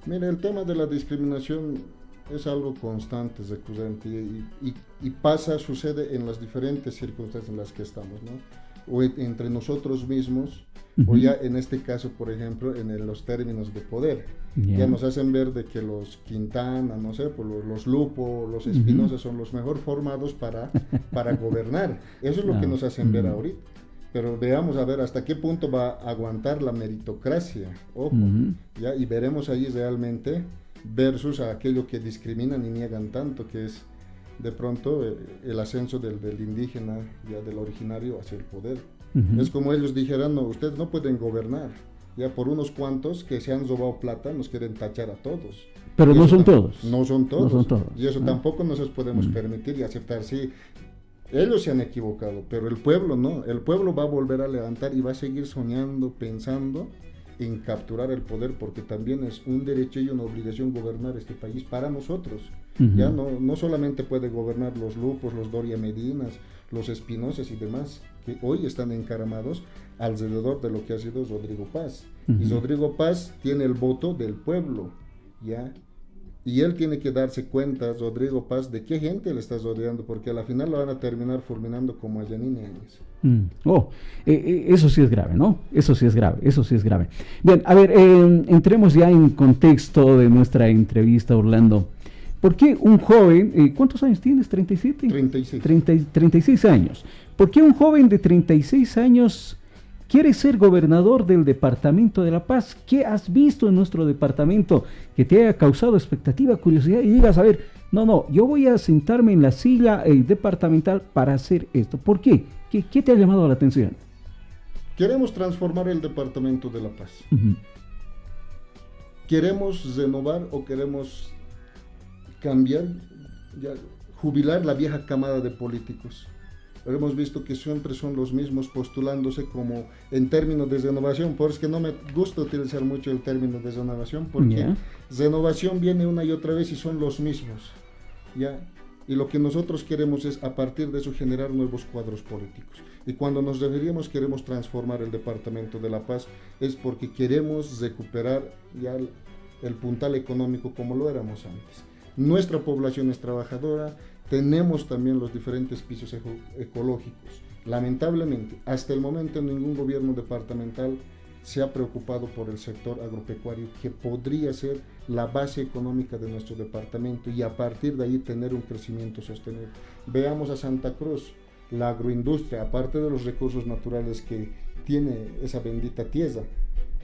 Mira, el tema de la discriminación es algo constante, recurrente y sucede en las diferentes circunstancias en las que estamos, ¿no? O entre nosotros mismos, o ya en este caso, por ejemplo, en los términos de poder. Ya nos hacen ver de que los Quintana, no sé, pues los Lupo, los Espinosa son los mejor formados para gobernar. Eso es lo que nos hacen ver ahorita. Pero veamos a ver hasta qué punto va a aguantar la meritocracia, ojo, ¿ya? Y veremos ahí realmente versus a aquello que discriminan y niegan tanto, que es de pronto el ascenso del indígena, ya del originario, hacia el poder. Es como ellos dijeran, no, ustedes no pueden gobernar, ya por unos cuantos que se han robado plata nos quieren tachar a todos.
Pero no son todos.
No son todos. Y eso tampoco nosotros podemos permitir y aceptar. Sí, ellos se han equivocado, pero el pueblo no. El pueblo va a volver a levantar y va a seguir soñando, pensando en capturar el poder, porque también es un derecho y una obligación gobernar este país para nosotros. Ya no solamente puede gobernar los Lupos, los Doria Medinas, los Espinosas y demás, que hoy están encaramados alrededor de lo que ha sido Rodrigo Paz. Y Rodrigo Paz tiene el voto del pueblo, ¿ya? Y él tiene que darse cuenta, Rodrigo Paz, de qué gente le está rodeando, porque a la final lo van a terminar fulminando como a Yanine Áñez.
Eso sí es grave, ¿no? Eso sí es grave. Bien, a ver, entremos ya en contexto de nuestra entrevista, Orlando. ¿Por qué un joven, cuántos años tienes? ¿37?
36.
36 años. ¿Por qué un joven de 36 años quiere ser gobernador del departamento de La Paz? ¿Qué has visto en nuestro departamento que te haya causado expectativa, curiosidad y digas, a ver, no, yo voy a sentarme en la silla departamental para hacer esto? ¿Por qué? ¿Qué te ha llamado la atención?
Queremos transformar el departamento de La Paz. ¿Queremos renovar o queremos cambiar, jubilar la vieja camada de políticos? Hemos visto que siempre son los mismos postulándose como en términos de renovación, por eso es que no me gusta utilizar mucho el término de renovación, porque renovación viene una y otra vez y son los mismos, ¿ya? Y lo que nosotros queremos es a partir de eso generar nuevos cuadros políticos. Y cuando nos referimos queremos transformar el departamento de La Paz es porque queremos recuperar ya el puntal económico como lo éramos antes. Nuestra población es trabajadora, tenemos también los diferentes pisos ecológicos. Lamentablemente, hasta el momento ningún gobierno departamental se ha preocupado por el sector agropecuario, que podría ser la base económica de nuestro departamento y a partir de ahí tener un crecimiento sostenible. Veamos a Santa Cruz, la agroindustria, aparte de los recursos naturales que tiene esa bendita tierra,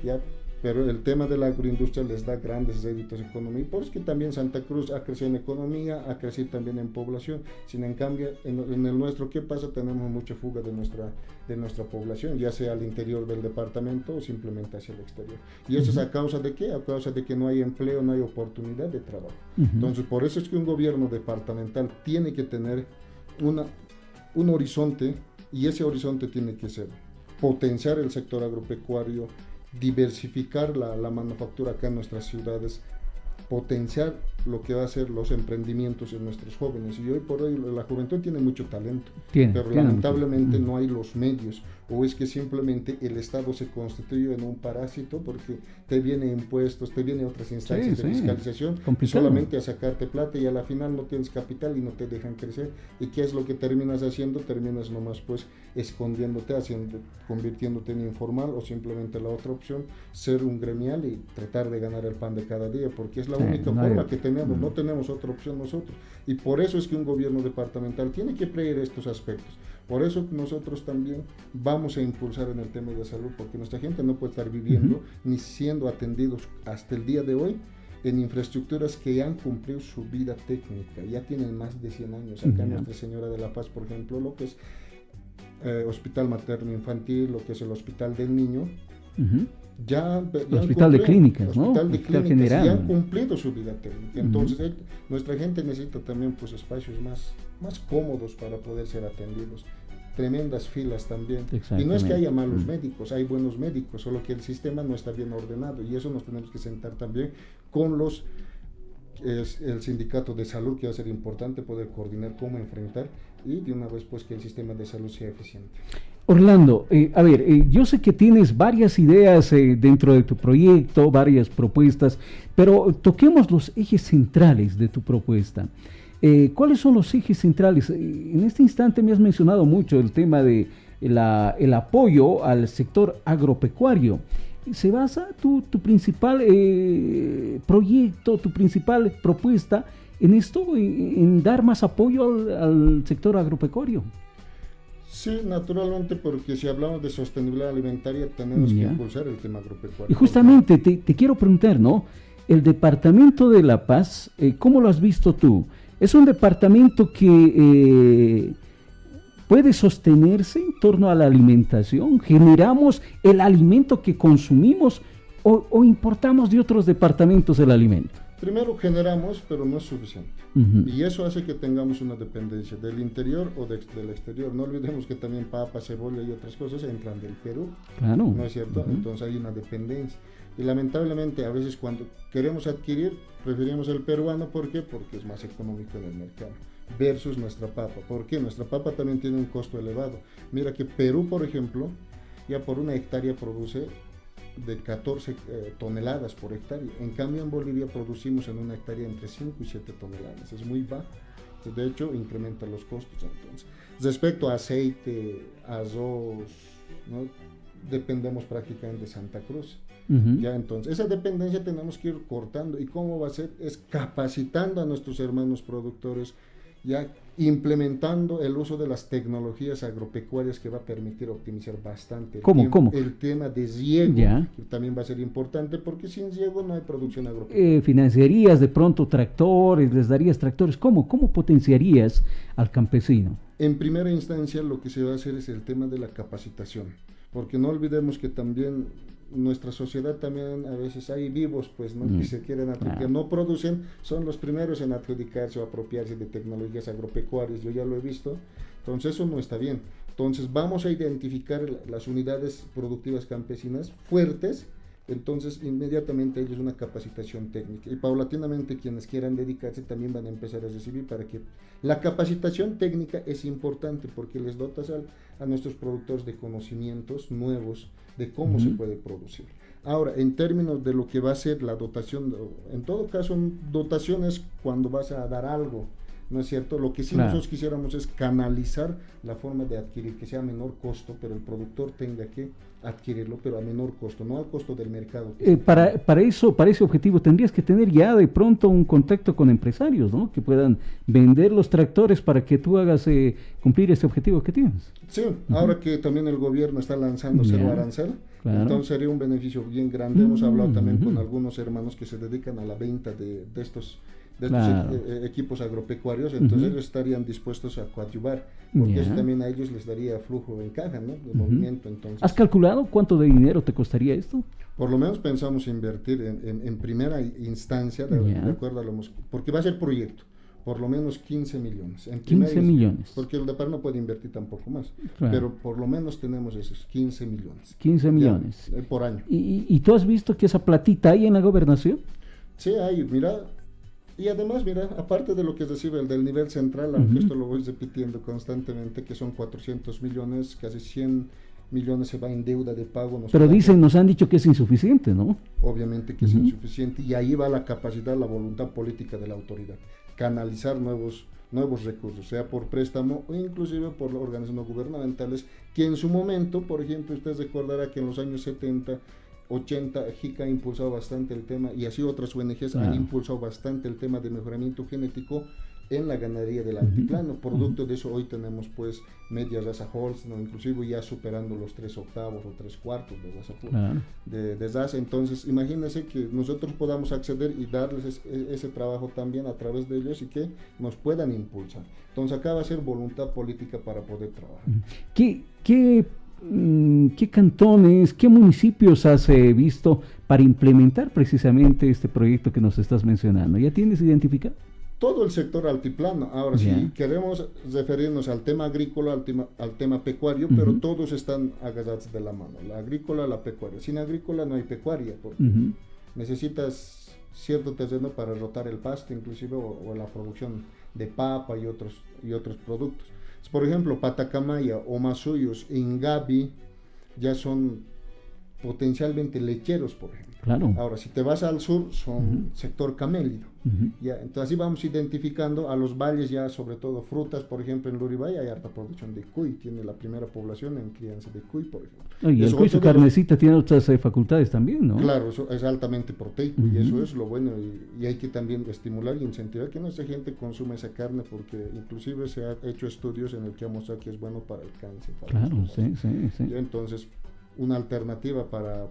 ¿ya? Pero el tema de la agroindustria les da grandes réditos económicos, por eso que también Santa Cruz ha crecido en economía, ha crecido también en población. Sin en cambio, en el nuestro, ¿qué pasa? Tenemos mucha fuga de nuestra población, ya sea al interior del departamento o simplemente hacia el exterior. ¿Y eso es a causa de qué? A causa de que no hay empleo, no hay oportunidad de trabajo. Entonces, por eso es que un gobierno departamental tiene que tener un horizonte, y ese horizonte tiene que ser potenciar el sector agropecuario, diversificar la manufactura acá en nuestras ciudades, potenciar lo que va a ser los emprendimientos en nuestros jóvenes. Y hoy por hoy la juventud tiene mucho talento, pero lamentablemente no hay los medios, o es que simplemente el Estado se constituye en un parásito porque te vienen impuestos, te vienen otras instancias de fiscalización, solamente a sacarte plata, y a la final no tienes capital y no te dejan crecer. ¿Y qué es lo que terminas haciendo? Terminas nomás pues escondiéndote, convirtiéndote en informal, o simplemente la otra opción, ser un gremial y tratar de ganar el pan de cada día, porque es la única forma que tenemos, no tenemos otra opción nosotros. Y por eso es que un gobierno departamental tiene que prever estos aspectos. Por eso nosotros también vamos a impulsar en el tema de salud, porque nuestra gente no puede estar viviendo ni siendo atendidos hasta el día de hoy en infraestructuras que ya han cumplido su vida técnica, ya tienen más de 100 años. Acá Nuestra Señora de la Paz, por ejemplo, lo que es Hospital Materno Infantil, lo que es el Hospital del Niño, ya
hospital de clínicas, ¿no?
Hospital de clínicas, ya han cumplido su vida técnica. Entonces nuestra gente necesita también pues espacios más cómodos para poder ser atendidos. Tremendas filas también. Y no es que haya malos médicos, hay buenos médicos, solo que el sistema no está bien ordenado, y eso nos tenemos que sentar también con el sindicato de salud, que va a ser importante poder coordinar cómo enfrentar, y de una vez pues que el sistema de salud sea eficiente.
Orlando, yo sé que tienes varias ideas dentro de tu proyecto, varias propuestas, pero toquemos los ejes centrales de tu propuesta. ¿Cuáles son los ejes centrales? En este instante me has mencionado mucho el tema de el apoyo al sector agropecuario. ¿Se basa tu principal proyecto, tu principal propuesta en esto, en dar más apoyo al sector agropecuario?
Sí, naturalmente, porque si hablamos de sostenibilidad alimentaria tenemos que impulsar el tema agropecuario.
Y justamente te quiero preguntar, ¿no? El Departamento de La Paz, ¿cómo lo has visto tú? ¿Es un departamento que puede sostenerse en torno a la alimentación? ¿Generamos el alimento que consumimos o importamos de otros departamentos el alimento?
Primero generamos, pero no es suficiente. Y eso hace que tengamos una dependencia del interior o del exterior. No olvidemos que también papa, cebolla y otras cosas entran del Perú.
Claro.
¿No es cierto? Entonces hay una dependencia. Y lamentablemente a veces cuando queremos adquirir, preferimos el peruano. ¿Por qué? Porque es más económico en el mercado. Versus nuestra papa. ¿Por qué? Nuestra papa también tiene un costo elevado. Mira que Perú, por ejemplo, ya por una hectárea produce de 14 toneladas por hectárea. En cambio en Bolivia producimos en una hectárea entre 5 y 7 toneladas. Es muy bajo. De hecho, incrementa los costos. Entonces, respecto a aceite, arroz, ¿no? Dependemos prácticamente de Santa Cruz. Ya, entonces, esa dependencia tenemos que ir cortando. ¿Y cómo va a ser? Es capacitando a nuestros hermanos productores, ya implementando el uso de las tecnologías agropecuarias, que va a permitir optimizar bastante el tema de riego, que también va a ser importante, porque sin riego no hay producción agropecuaria.
¿Financiarías de pronto tractores? ¿Les darías tractores? ¿Cómo potenciarías al campesino?
En primera instancia lo que se va a hacer es el tema de la capacitación, porque no olvidemos que también nuestra sociedad también a veces hay vivos pues no que se quieren adjudicar, no producen, son los primeros en adjudicarse o apropiarse de tecnologías agropecuarias. Yo ya lo he visto, entonces eso no está bien. Entonces vamos a identificar las unidades productivas campesinas fuertes, entonces inmediatamente ellos una capacitación técnica, y paulatinamente quienes quieran dedicarse también van a empezar a recibir, para que la capacitación técnica es importante, porque les dotas a nuestros productores de conocimientos nuevos de cómo se puede producir. Ahora, en términos de lo que va a ser la dotación, en todo caso, dotación es cuando vas a dar algo, ¿no es cierto? Lo que sí nosotros quisiéramos es canalizar la forma de adquirir, que sea a menor costo, pero el productor tenga que adquirirlo, pero a menor costo, no al costo del mercado.
Para ese objetivo tendrías que tener ya de pronto un contacto con empresarios, ¿no? Que puedan vender los tractores para que tú hagas cumplir ese objetivo que tienes.
Sí, ahora que también el gobierno está lanzando cero arancel, entonces sería un beneficio bien grande. Hemos hablado también con algunos hermanos que se dedican a la venta de estos equipos agropecuarios, entonces ellos estarían dispuestos a coadyuvar, porque eso también a ellos les daría flujo en caja, ¿no? De movimiento. Entonces,
¿has calculado cuánto de dinero te costaría esto?
Por lo menos pensamos invertir en primera instancia, de acuerdo a lo porque va a ser proyecto. por lo menos 15 millones.
15 millones.
Porque el DEPAR no puede invertir tampoco más,
claro.
Pero por lo menos tenemos esos 15 millones.
15 millones.
Ya, por año.
¿Y tú has visto que esa platita hay en la gobernación?
Sí, hay, mira. Y además, mira, aparte de lo que recibe el del nivel central, aunque esto lo voy repitiendo constantemente, que son 400 millones, casi 100 millones se va en deuda de pago.
Pero nos han dicho que es insuficiente, ¿no?
Obviamente que es insuficiente, y ahí va la capacidad, la voluntad política de la autoridad, canalizar nuevos recursos, sea por préstamo o inclusive por organismos no gubernamentales, que en su momento, por ejemplo, usted recordará que en los años 70, 80, JICA ha impulsado bastante el tema, y así otras ONGs han impulsado bastante el tema de mejoramiento genético en la ganadería del altiplano. Producto de eso hoy tenemos pues media raza Holstein, inclusive ya superando los 3/8 o 3/4 de raza de raza. Entonces imagínense que nosotros podamos acceder y darles ese trabajo también a través de ellos, y que nos puedan impulsar. Entonces acá va a ser voluntad política para poder trabajar.
¿Qué cantones, qué municipios has visto para implementar precisamente este proyecto que nos estás mencionando? ¿Ya tienes identificado?
Todo el sector altiplano. Ahora, si queremos referirnos al tema agrícola, al tema pecuario, pero todos están agarrados de la mano, la agrícola, la pecuaria. Sin agrícola no hay pecuaria, porque necesitas cierto terreno para rotar el pasto, inclusive, o la producción de papa y otros productos. Por ejemplo, Patacamaya, Omasuyos, Ingabi, ya son potencialmente lecheros, por ejemplo.
Claro.
Ahora, si te vas al sur, son sector camélido. Ya, entonces así vamos identificando a los valles, ya sobre todo frutas. Por ejemplo, en Luribay hay harta producción de cuy, tiene la primera población en crianza de cuy, por ejemplo.
Y el cuy, su carnecita, tiene otras facultades también, ¿no?
Claro, eso es altamente proteico, y eso es lo bueno, y hay que también estimular y incentivar que nuestra gente consuma esa carne, porque inclusive se han hecho estudios en el que ha mostrado que es bueno para el cáncer.
Claro, sí.
Y entonces, una alternativa para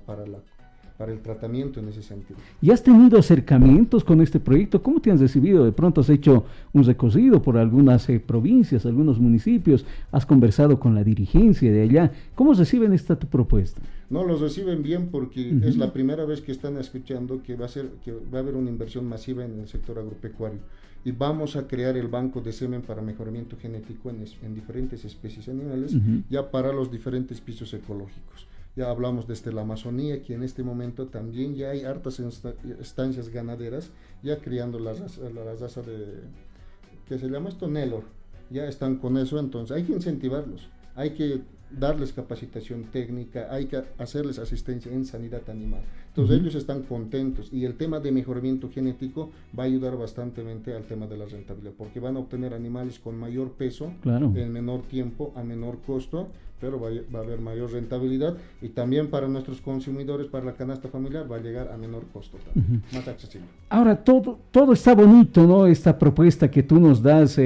el tratamiento en ese sentido.
¿Y has tenido acercamientos con este proyecto? ¿Cómo te han recibido? De pronto has hecho un recorrido por algunas provincias, algunos municipios, has conversado con la dirigencia de allá. ¿Cómo reciben esta tu propuesta?
No, los reciben bien, porque es la primera vez que están escuchando que va a haber una inversión masiva en el sector agropecuario, y vamos a crear el banco de semen para mejoramiento genético en diferentes especies animales, ya para los diferentes pisos ecológicos. Ya hablamos desde la Amazonía, que en este momento también ya hay hartas estancias ganaderas, ya criando la raza que se llama esto Nelor, ya están con eso. Entonces hay que incentivarlos, hay que darles capacitación técnica, hay que hacerles asistencia en sanidad animal. Entonces ellos están contentos, y el tema de mejoramiento genético va a ayudar bastante al tema de la rentabilidad, porque van a obtener animales con mayor peso, en menor tiempo, a menor costo, pero va a haber mayor rentabilidad, y también para nuestros consumidores, para la canasta familiar, va a llegar a menor costo también, más accesible.
Ahora, todo está bonito, ¿no? Esta propuesta que tú nos das,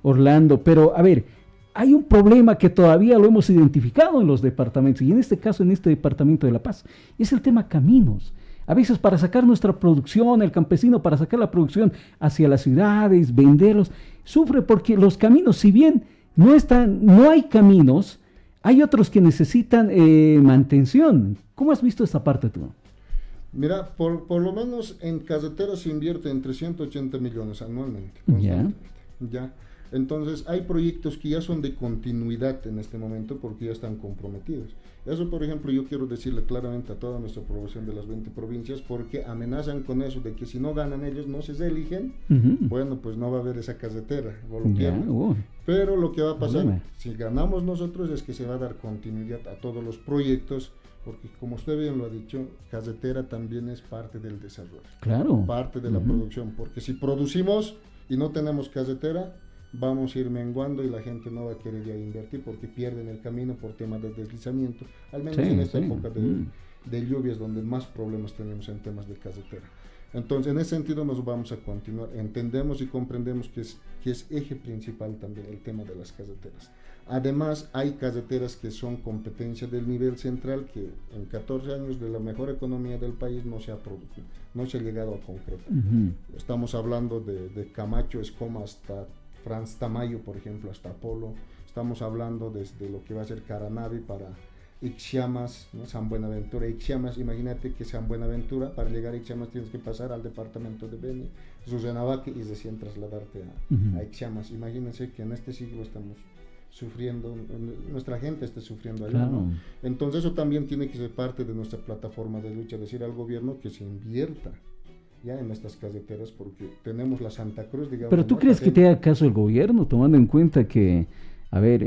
Orlando, pero a ver, hay un problema que todavía lo hemos identificado en los departamentos, y en este caso en este departamento de La Paz, es el tema caminos. A veces para sacar nuestra producción, el campesino para sacar la producción hacia las ciudades, venderlos, sufre porque los caminos, si bien no hay caminos, hay otros que necesitan mantención. ¿Cómo has visto esta parte tú?
Mira, por lo menos en carreteras se invierte entre 180 millones anualmente. Ya. Entonces hay proyectos que ya son de continuidad en este momento, porque ya están comprometidos. Eso, por ejemplo, yo quiero decirle claramente a toda nuestra población de las 20 provincias, porque amenazan con eso, de que si no ganan ellos, no se eligen, bueno, pues no va a haber esa carretera, pero lo que va a pasar, si ganamos nosotros, es que se va a dar continuidad a todos los proyectos, porque como usted bien lo ha dicho, carretera también es parte del desarrollo, parte de la producción, porque si producimos y no tenemos carretera, vamos a ir menguando, y la gente no va a querer ya invertir, porque pierden el camino por temas de deslizamiento, al menos en esta época de lluvias, donde más problemas tenemos en temas de carretera. Entonces, en ese sentido nos vamos a continuar. Entendemos y comprendemos que es eje principal también el tema de las carreteras. Además, hay carreteras que son competencia del nivel central, que en 14 años de la mejor economía del país no se ha producido, no se ha llegado a concretar. Estamos hablando de Camacho, Escoma hasta Franz Tamayo, por ejemplo, hasta Apolo. Estamos hablando desde lo que va a ser Caranavi para Ixamas, ¿no? San Buenaventura, Ixamas, imagínate que San Buenaventura, para llegar a Ixamas tienes que pasar al departamento de Beni, Susanabaque y recién trasladarte a Ixamas. Imagínense que en este siglo estamos sufriendo, nuestra gente está sufriendo allá, ¿no? Entonces eso también tiene que ser parte de nuestra plataforma de lucha, decir al gobierno que se invierta ya en estas carreteras, porque tenemos la Santa Cruz, digamos.
Pero ¿tú crees que te haga caso el gobierno, tomando en cuenta que, a ver,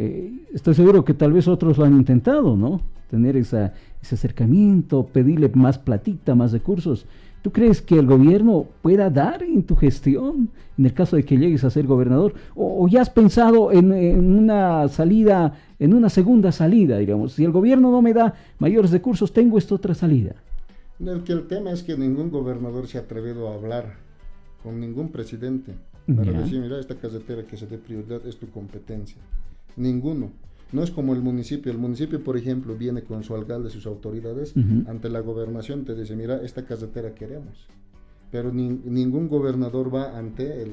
estoy seguro que tal vez otros lo han intentado, ¿no? Tener ese acercamiento, pedirle más platita, más recursos. ¿Tú crees que el gobierno pueda dar en tu gestión, en el caso de que llegues a ser gobernador? ¿O ya has pensado en una salida, en una segunda salida, digamos? Si el gobierno no me da mayores recursos, tengo esta otra salida.
El tema es que ningún gobernador se ha atrevido a hablar con ningún presidente para decir, mira, esta carretera que se dé prioridad es tu competencia. Ninguno. No es como el municipio, por ejemplo, viene con su alcalde, sus autoridades, ante la gobernación, te dice, mira, esta carretera queremos, pero ningún gobernador va ante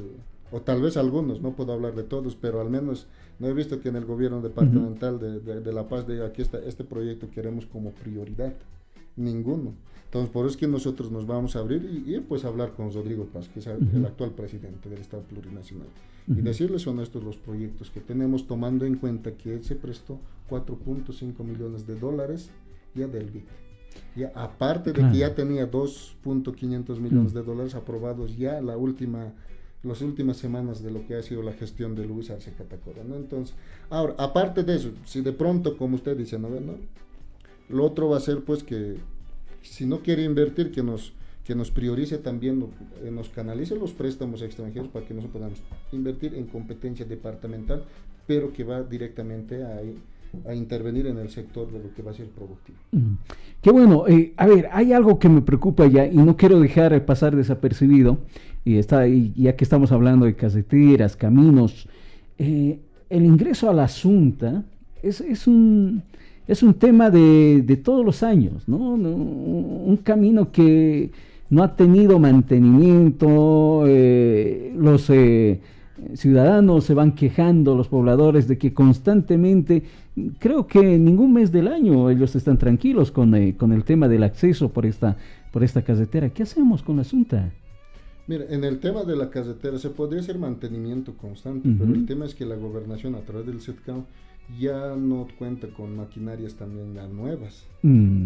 o tal vez algunos, no puedo hablar de todos, pero al menos no he visto que en el gobierno departamental de La Paz diga, aquí está, este proyecto queremos como prioridad, ninguno. Entonces, por eso es que nosotros nos vamos a abrir y pues hablar con Rodrigo Paz, que es el actual presidente del Estado Plurinacional, y decirles son estos los proyectos que tenemos, tomando en cuenta que él se prestó $4.5 millones ya del BID. Ya, aparte de que ya tenía $2.500 millones aprobados ya las últimas semanas de lo que ha sido la gestión de Luis Arce Catacora, ¿no? Entonces, ahora, aparte de eso, si de pronto, como usted dice, ¿no? Lo otro va a ser pues que si no quiere invertir, que nos priorice también, nos canalice los préstamos extranjeros para que nosotros podamos invertir en competencia departamental, pero que va directamente a intervenir en el sector de lo que va a ser productivo.
Qué bueno. A ver, hay algo que me preocupa ya y no quiero dejar pasar desapercibido, y ya que estamos hablando de carreteras, caminos, el ingreso a la Asunta es un tema de todos los años, ¿no? Un camino que no ha tenido mantenimiento, los ciudadanos se van quejando, los pobladores, de que constantemente, creo que ningún mes del año ellos están tranquilos con el tema del acceso por esta carretera. ¿Qué hacemos con la Asunta?
Mira, en el tema de la carretera se podría hacer mantenimiento constante, pero el tema es que la gobernación a través del SETCAM ya no cuenta con maquinarias también ya nuevas,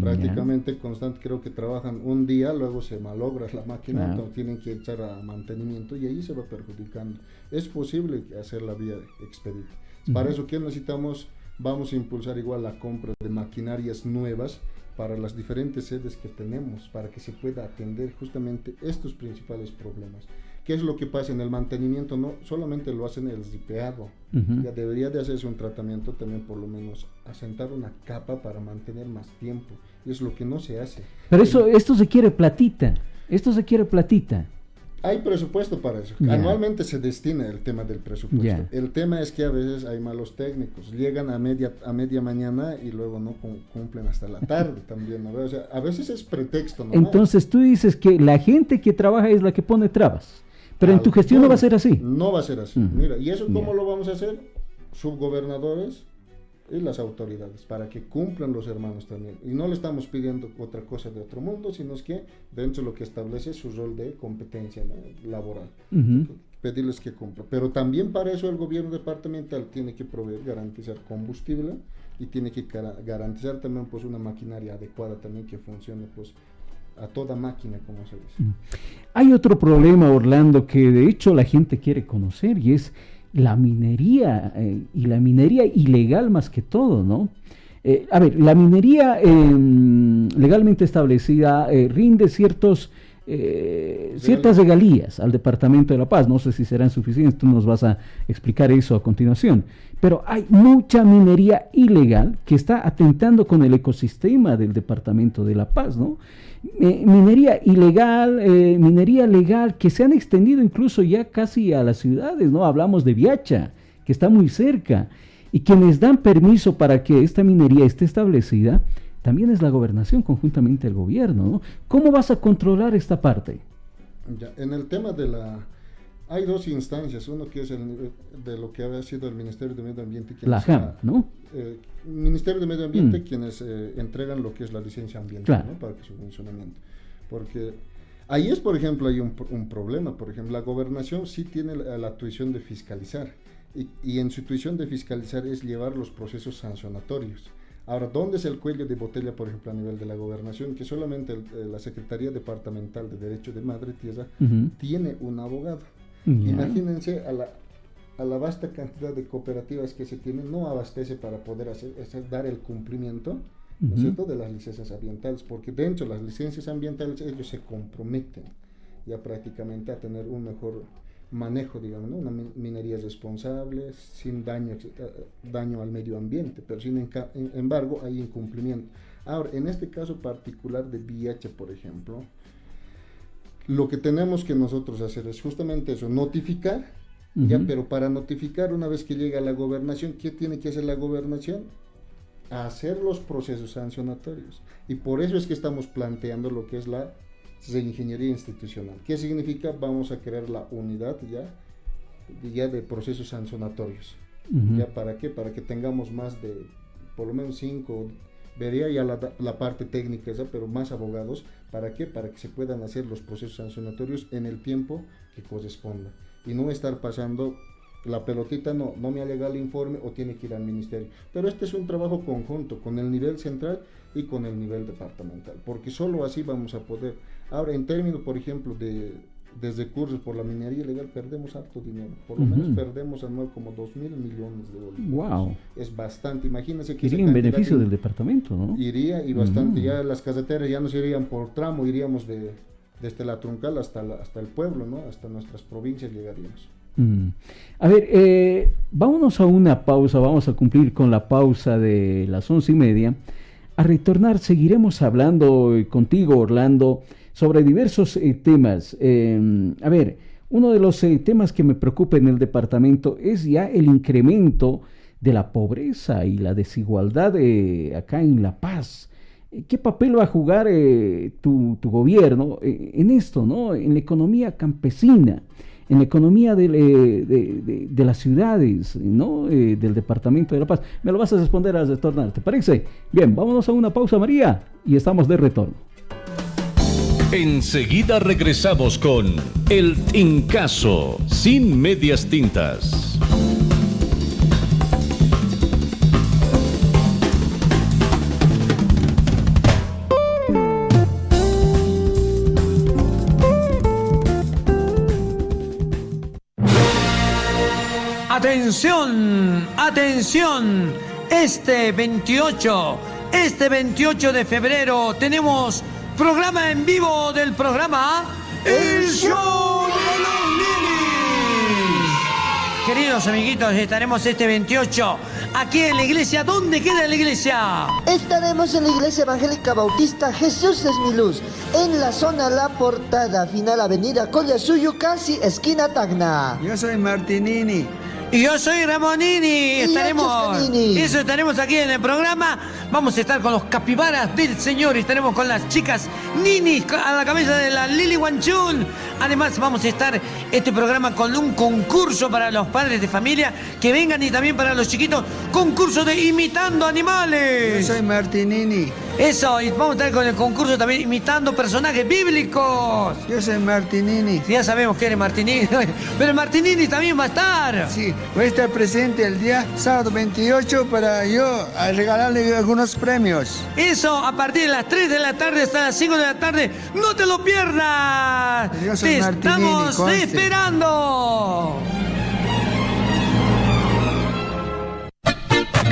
prácticamente constante, creo que trabajan un día, luego se malogra la máquina, entonces tienen que echar a mantenimiento y ahí se va perjudicando. Es posible hacer la vía expedita. Para eso, ¿qué necesitamos? Vamos a impulsar igual la compra de maquinarias nuevas para las diferentes sedes que tenemos, para que se pueda atender justamente estos principales problemas. ¿Qué es lo que pasa en el mantenimiento? No solamente lo hacen el ripeado, ya debería de hacerse un tratamiento también, por lo menos asentar una capa para mantener más tiempo, y es lo que no se hace.
Pero esto se quiere platita,
Hay presupuesto para eso, anualmente se destina el tema del presupuesto. El tema es que a veces hay malos técnicos, llegan a media mañana y luego no cumplen hasta la tarde también, ¿no? O sea, a veces es pretexto, ¿no?
Entonces tú dices que la gente que trabaja es la que pone trabas, pero en tu gestión no va a ser así.
No va a ser así, mira, ¿y eso cómo lo vamos a hacer? Subgobernadores y las autoridades, para que cumplan los hermanos también, y no le estamos pidiendo otra cosa de otro mundo, sino es que dentro de lo que establece su rol de competencia, ¿no?, laboral, pedirles que cumplan, pero también para eso el gobierno departamental tiene que proveer, garantizar combustible, y tiene que garantizar también pues una maquinaria adecuada también que funcione pues a toda máquina, como se dice.
Hay otro problema, Orlando, que de hecho la gente quiere conocer, y es la minería, y la minería ilegal más que todo, ¿no? A ver, la minería legalmente establecida rinde ciertas regalías al Departamento de La Paz. No sé si serán suficientes, tú nos vas a explicar eso a continuación. Pero hay mucha minería ilegal que está atentando con el ecosistema del Departamento de La Paz, ¿no? Minería ilegal, minería legal, que se han extendido incluso ya casi a las ciudades, ¿no? Hablamos de Viacha, que está muy cerca, y quienes dan permiso para que esta minería esté establecida también es la gobernación, conjuntamente el gobierno, ¿no? ¿Cómo vas a controlar esta parte?
Ya, en el tema de hay dos instancias, uno que es de lo que había sido el Ministerio de Medio Ambiente,
la JAM, ¿no?
Ministerio de Medio Ambiente quienes entregan lo que es la licencia ambiental, ¿no? Para que su funcionamiento. Porque ahí es, por ejemplo, hay un problema. Por ejemplo, la gobernación sí tiene la tuición de fiscalizar. Y en su tuición de fiscalizar es llevar los procesos sancionatorios. Ahora, ¿dónde es el cuello de botella, por ejemplo, a nivel de la gobernación? Que solamente la Secretaría Departamental de Derecho de Madre Tierra tiene un abogado. Imagínense a la vasta cantidad de cooperativas que se tienen, no abastece para poder dar el cumplimiento, ¿no es cierto?, de las licencias ambientales, porque dentro de las licencias ambientales ellos se comprometen ya prácticamente a tener un mejor manejo, digamos, ¿no? Una minería responsable, sin daño al medio ambiente, pero sin embargo hay incumplimiento. Ahora, en este caso particular de VIH, por ejemplo, lo que tenemos que nosotros hacer es justamente eso, notificar, ya, pero para notificar, una vez que llega a la gobernación, ¿qué tiene que hacer la gobernación? Hacer los procesos sancionatorios. Y por eso es que estamos planteando lo que es la reingeniería institucional. ¿Qué significa? Vamos a crear la unidad ya de procesos sancionatorios. ¿Ya para qué? Para que tengamos más de, por lo menos 5, vería ya la parte técnica, ¿ya? Pero más abogados. ¿Para qué? Para que se puedan hacer los procesos sancionatorios en el tiempo que corresponda. Y no estar pasando la pelotita, no me alega el informe o tiene que ir al ministerio. Pero este es un trabajo conjunto con el nivel central y con el nivel departamental, porque solo así vamos a poder. Ahora, en términos, por ejemplo, de recursos por la minería ilegal, perdemos harto dinero. Por lo menos perdemos anual como 2.000 millones de dólares.
Wow.
Es bastante. Imagínense que
iría en beneficio del departamento, ¿no?
Iría y bastante. Ya las carreteras ya no se irían por tramo, iríamos desde la Truncal hasta el pueblo, ¿no? Hasta nuestras provincias llegaríamos.
A ver, vámonos a una pausa, vamos a cumplir con la pausa de las 11:30. A retornar seguiremos hablando contigo, Orlando, sobre diversos temas. A ver, uno de los temas que me preocupa en el departamento es ya el incremento de la pobreza y la desigualdad acá en La Paz. ¿Qué papel va a jugar tu gobierno en esto, ¿no? En la economía campesina, en la economía de las ciudades, ¿no? Del departamento de La Paz. Me lo vas a responder al retornar, ¿te parece? Bien, vámonos a una pausa, María, y estamos de retorno.
Enseguida regresamos con El Tincazo, sin medias tintas.
Atención, atención, este 28 de febrero tenemos programa en vivo del programa El Show de los Ninis. Queridos amiguitos, estaremos este 28 aquí en la iglesia. ¿Dónde queda la iglesia?
Estaremos en la iglesia evangélica bautista Jesús es mi luz, en la zona La Portada, final avenida Collasuyo, casi esquina Tacna.
Yo soy Martinini.
Y yo soy Ramonini. Estaremos aquí en el programa. Vamos a estar con los capibaras del Señor y estaremos con las chicas ninis a la cabeza de la Lili Wanchun. Además vamos a estar este programa con un concurso para los padres de familia que vengan y también para los chiquitos, concurso de imitando animales.
Yo soy Martinini.
Eso, y vamos a estar con el concurso también imitando personajes bíblicos.
Yo soy Martinini.
Ya sabemos que eres Martinini, pero Martinini también va a estar.
Sí, voy a estar presente el día sábado 28 para yo regalarle algunos premios.
Eso, a partir de las 3 de la tarde hasta las 5 de la tarde. ¡No te lo pierdas!
Yo soy
¡Te
Martinini,
estamos
conste.
esperando!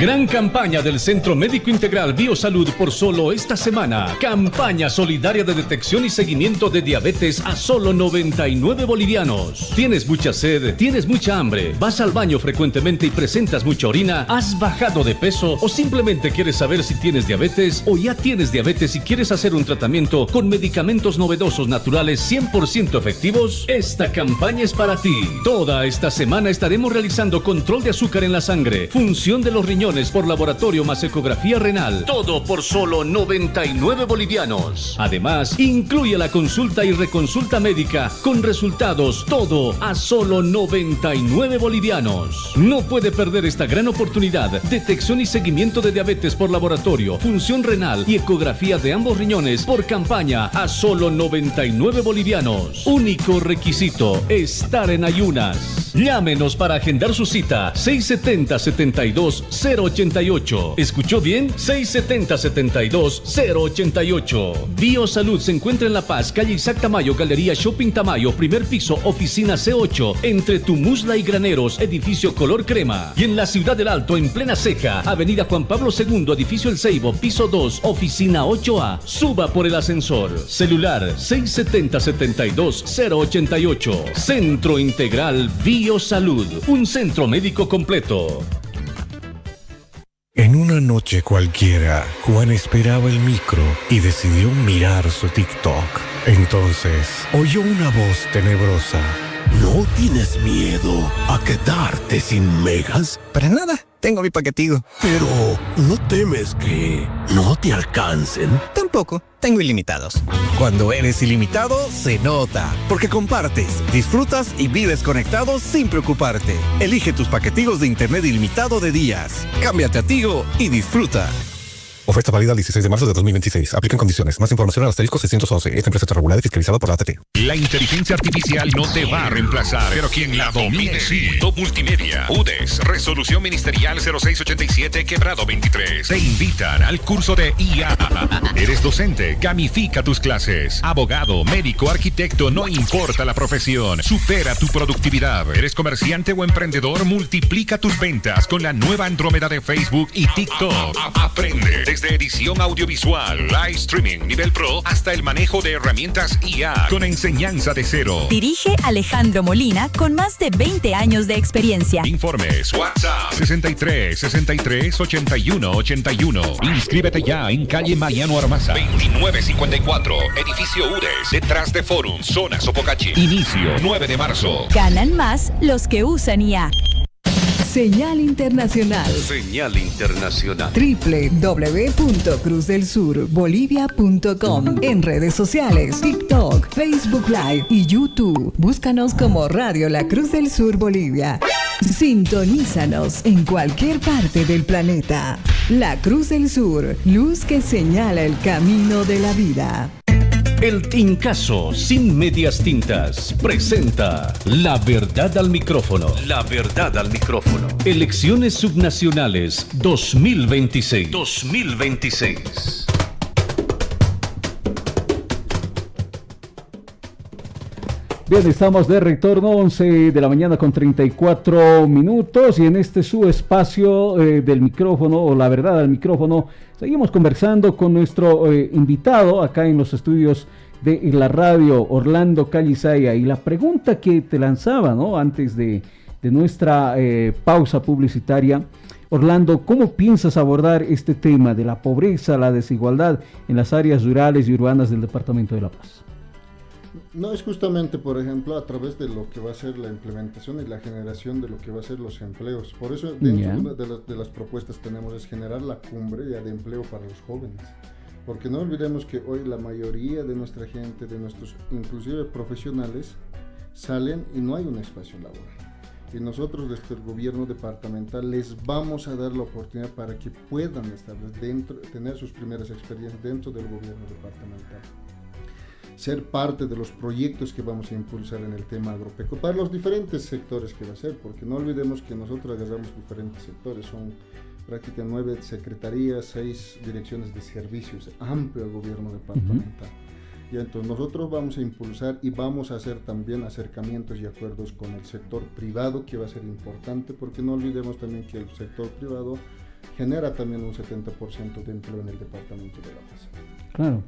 Gran campaña del Centro Médico Integral Biosalud por solo esta semana. Campaña solidaria de detección y seguimiento de diabetes a solo 99 bolivianos. ¿Tienes mucha sed? ¿Tienes mucha hambre? ¿Vas al baño frecuentemente y presentas mucha orina? ¿Has bajado de peso? ¿O simplemente quieres saber si tienes diabetes? ¿O ya tienes diabetes y quieres hacer un tratamiento con medicamentos novedosos naturales 100% efectivos? Esta campaña es para ti. Toda esta semana estaremos realizando control de azúcar en la sangre, función de los riñones, riñones por laboratorio más ecografía renal. Todo por solo 99 bolivianos. Además, incluye la consulta y reconsulta médica con resultados, todo a solo 99 bolivianos. No puede perder esta gran oportunidad. Detección y seguimiento de diabetes por laboratorio, función renal y ecografía de ambos riñones por campaña a solo 99 bolivianos. Único requisito, estar en ayunas. Llámenos para agendar su cita. 670-72-088. ¿Escuchó bien? 670-72-088. Biosalud se encuentra en La Paz, calle Isaac Tamayo, Galería Shopping Tamayo, primer piso, oficina C8, entre Tumusla y Graneros, edificio color crema. Y en la Ciudad del Alto, en plena Ceja, avenida Juan Pablo II, edificio El Ceibo, piso 2, oficina 8A. Suba por el ascensor. Celular 670-72-088. Centro Integral Biosalud, un centro médico completo.
En una noche cualquiera, Juan esperaba el micro y decidió mirar su TikTok. Entonces, oyó una voz tenebrosa.
¿No tienes miedo a quedarte sin megas?
Para nada, tengo mi paquetico.
Pero, ¿no temes que no te alcancen?
Tampoco, tengo ilimitados. Cuando eres ilimitado, se nota. Porque compartes, disfrutas y vives conectado sin preocuparte. Elige tus paquetigos de internet ilimitado de días. Cámbiate a Tigo y disfruta.
Oferta válida el 16 de marzo de 2026. Aplican condiciones. Más información al asterisco 611. Esta empresa está regulada y fiscalizada por la ATT.
La inteligencia artificial no te va a reemplazar, pero quien la domine sí. Top Multimedia, UDES, Resolución Ministerial 0687, Quebrado 23. Te invitan al curso de IA. Eres docente, gamifica tus clases. Abogado, médico, arquitecto, no importa la profesión. Supera tu productividad. Eres comerciante o emprendedor, multiplica tus ventas con la nueva Andrómeda de Facebook y TikTok. Aprende desde edición audiovisual, live streaming, nivel pro, hasta el manejo de herramientas IA con enseñanza de cero.
Dirige Alejandro Molina con más de 20 años de experiencia.
Informes, WhatsApp 63 63 81 81. Inscríbete ya en calle Mariano Armaza 2954, edificio UDES, detrás de Forum, zona Sopocachi. Inicio 9 de marzo.
Ganan más los que usan IA.
Señal Internacional.
Señal Internacional.
www.cruzdelsur.bolivia.com. En redes sociales, TikTok, Facebook Live y YouTube. Búscanos como Radio La Cruz del Sur Bolivia. Sintonízanos en cualquier parte del planeta. La Cruz del Sur, luz que señala el camino de la vida.
El Tincazo, sin medias tintas, presenta La Verdad al Micrófono. La Verdad al Micrófono. Elecciones subnacionales 2026. 2026.
Bien, estamos de retorno, 11 de la mañana con 34 minutos y en este su espacio del micrófono o La Verdad al Micrófono seguimos conversando con nuestro invitado acá en los estudios de la radio, Orlando Callisaya, y la pregunta que te lanzaba, ¿no? Antes de nuestra pausa publicitaria, Orlando, ¿cómo piensas abordar este tema de la pobreza, la desigualdad en las áreas rurales y urbanas del departamento de La Paz?
No, es justamente, por ejemplo, a través de lo que va a ser la implementación y la generación de lo que va a ser los empleos. Por eso, dentro de las propuestas tenemos es generar la cumbre ya de empleo para los jóvenes. Porque no olvidemos que hoy la mayoría de nuestra gente, de nuestros inclusive profesionales, salen y no hay un espacio laboral. Y nosotros desde el gobierno departamental les vamos a dar la oportunidad para que puedan estar tener sus primeras experiencias dentro del gobierno departamental. Ser parte de los proyectos que vamos a impulsar en el tema agropecuario para los diferentes sectores que va a ser, porque no olvidemos que nosotros agarramos diferentes sectores, son prácticamente 9 secretarías, 6 direcciones de servicios, amplio el gobierno departamental. Y entonces nosotros vamos a impulsar y vamos a hacer también acercamientos y acuerdos con el sector privado, que va a ser importante, porque no olvidemos también que el sector privado genera también un 70% de empleo en el departamento de La Paz.
Claro.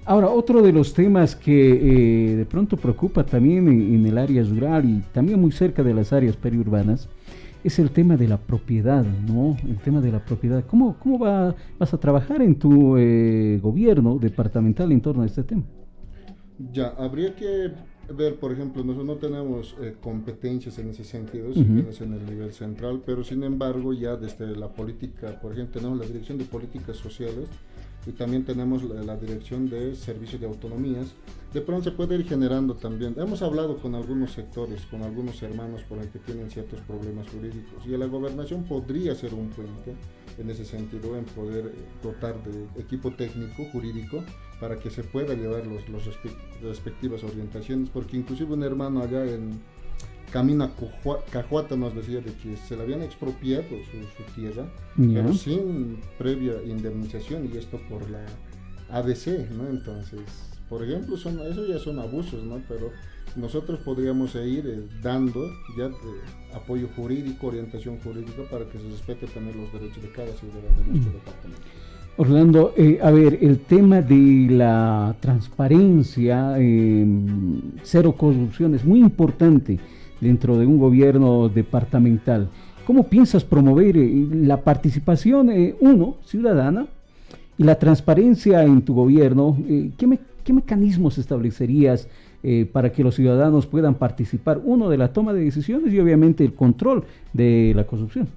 Ahora, otro de los temas que de pronto preocupa también en el área rural y también muy cerca de las áreas periurbanas es el tema de la propiedad, ¿no? El tema de la propiedad. ¿Cómo vas a trabajar en tu gobierno departamental en torno a este tema?
Ya, habría que ver, por ejemplo, nosotros no tenemos competencias en ese sentido, si bien es en el nivel central, pero sin embargo ya desde la política, por ejemplo, tenemos la Dirección de Políticas Sociales y también tenemos la Dirección de Servicios de Autonomías. De pronto se puede ir generando también. Hemos hablado con algunos sectores, con algunos hermanos por ahí que tienen ciertos problemas jurídicos, y la gobernación podría ser un puente en ese sentido, en poder dotar de equipo técnico, jurídico, para que se pueda llevar las respectivas orientaciones, porque inclusive un hermano allá en Camina Cajuata nos decía de que se le habían expropiado su tierra, pero sin previa indemnización, y esto por la ABC, ¿no? Entonces, por ejemplo, eso ya son abusos, ¿no? Pero nosotros podríamos ir dando ya apoyo jurídico, orientación jurídica, para que se respete también los derechos de cada ciudadano de nuestro departamento.
Orlando, a ver, el tema de la transparencia, cero corrupción, es muy importante dentro de un gobierno departamental. ¿Cómo piensas promover la participación, ciudadana, y la transparencia en tu gobierno? ¿Qué mecanismos establecerías para que los ciudadanos puedan participar, de la toma de decisiones y obviamente el control de la corrupción?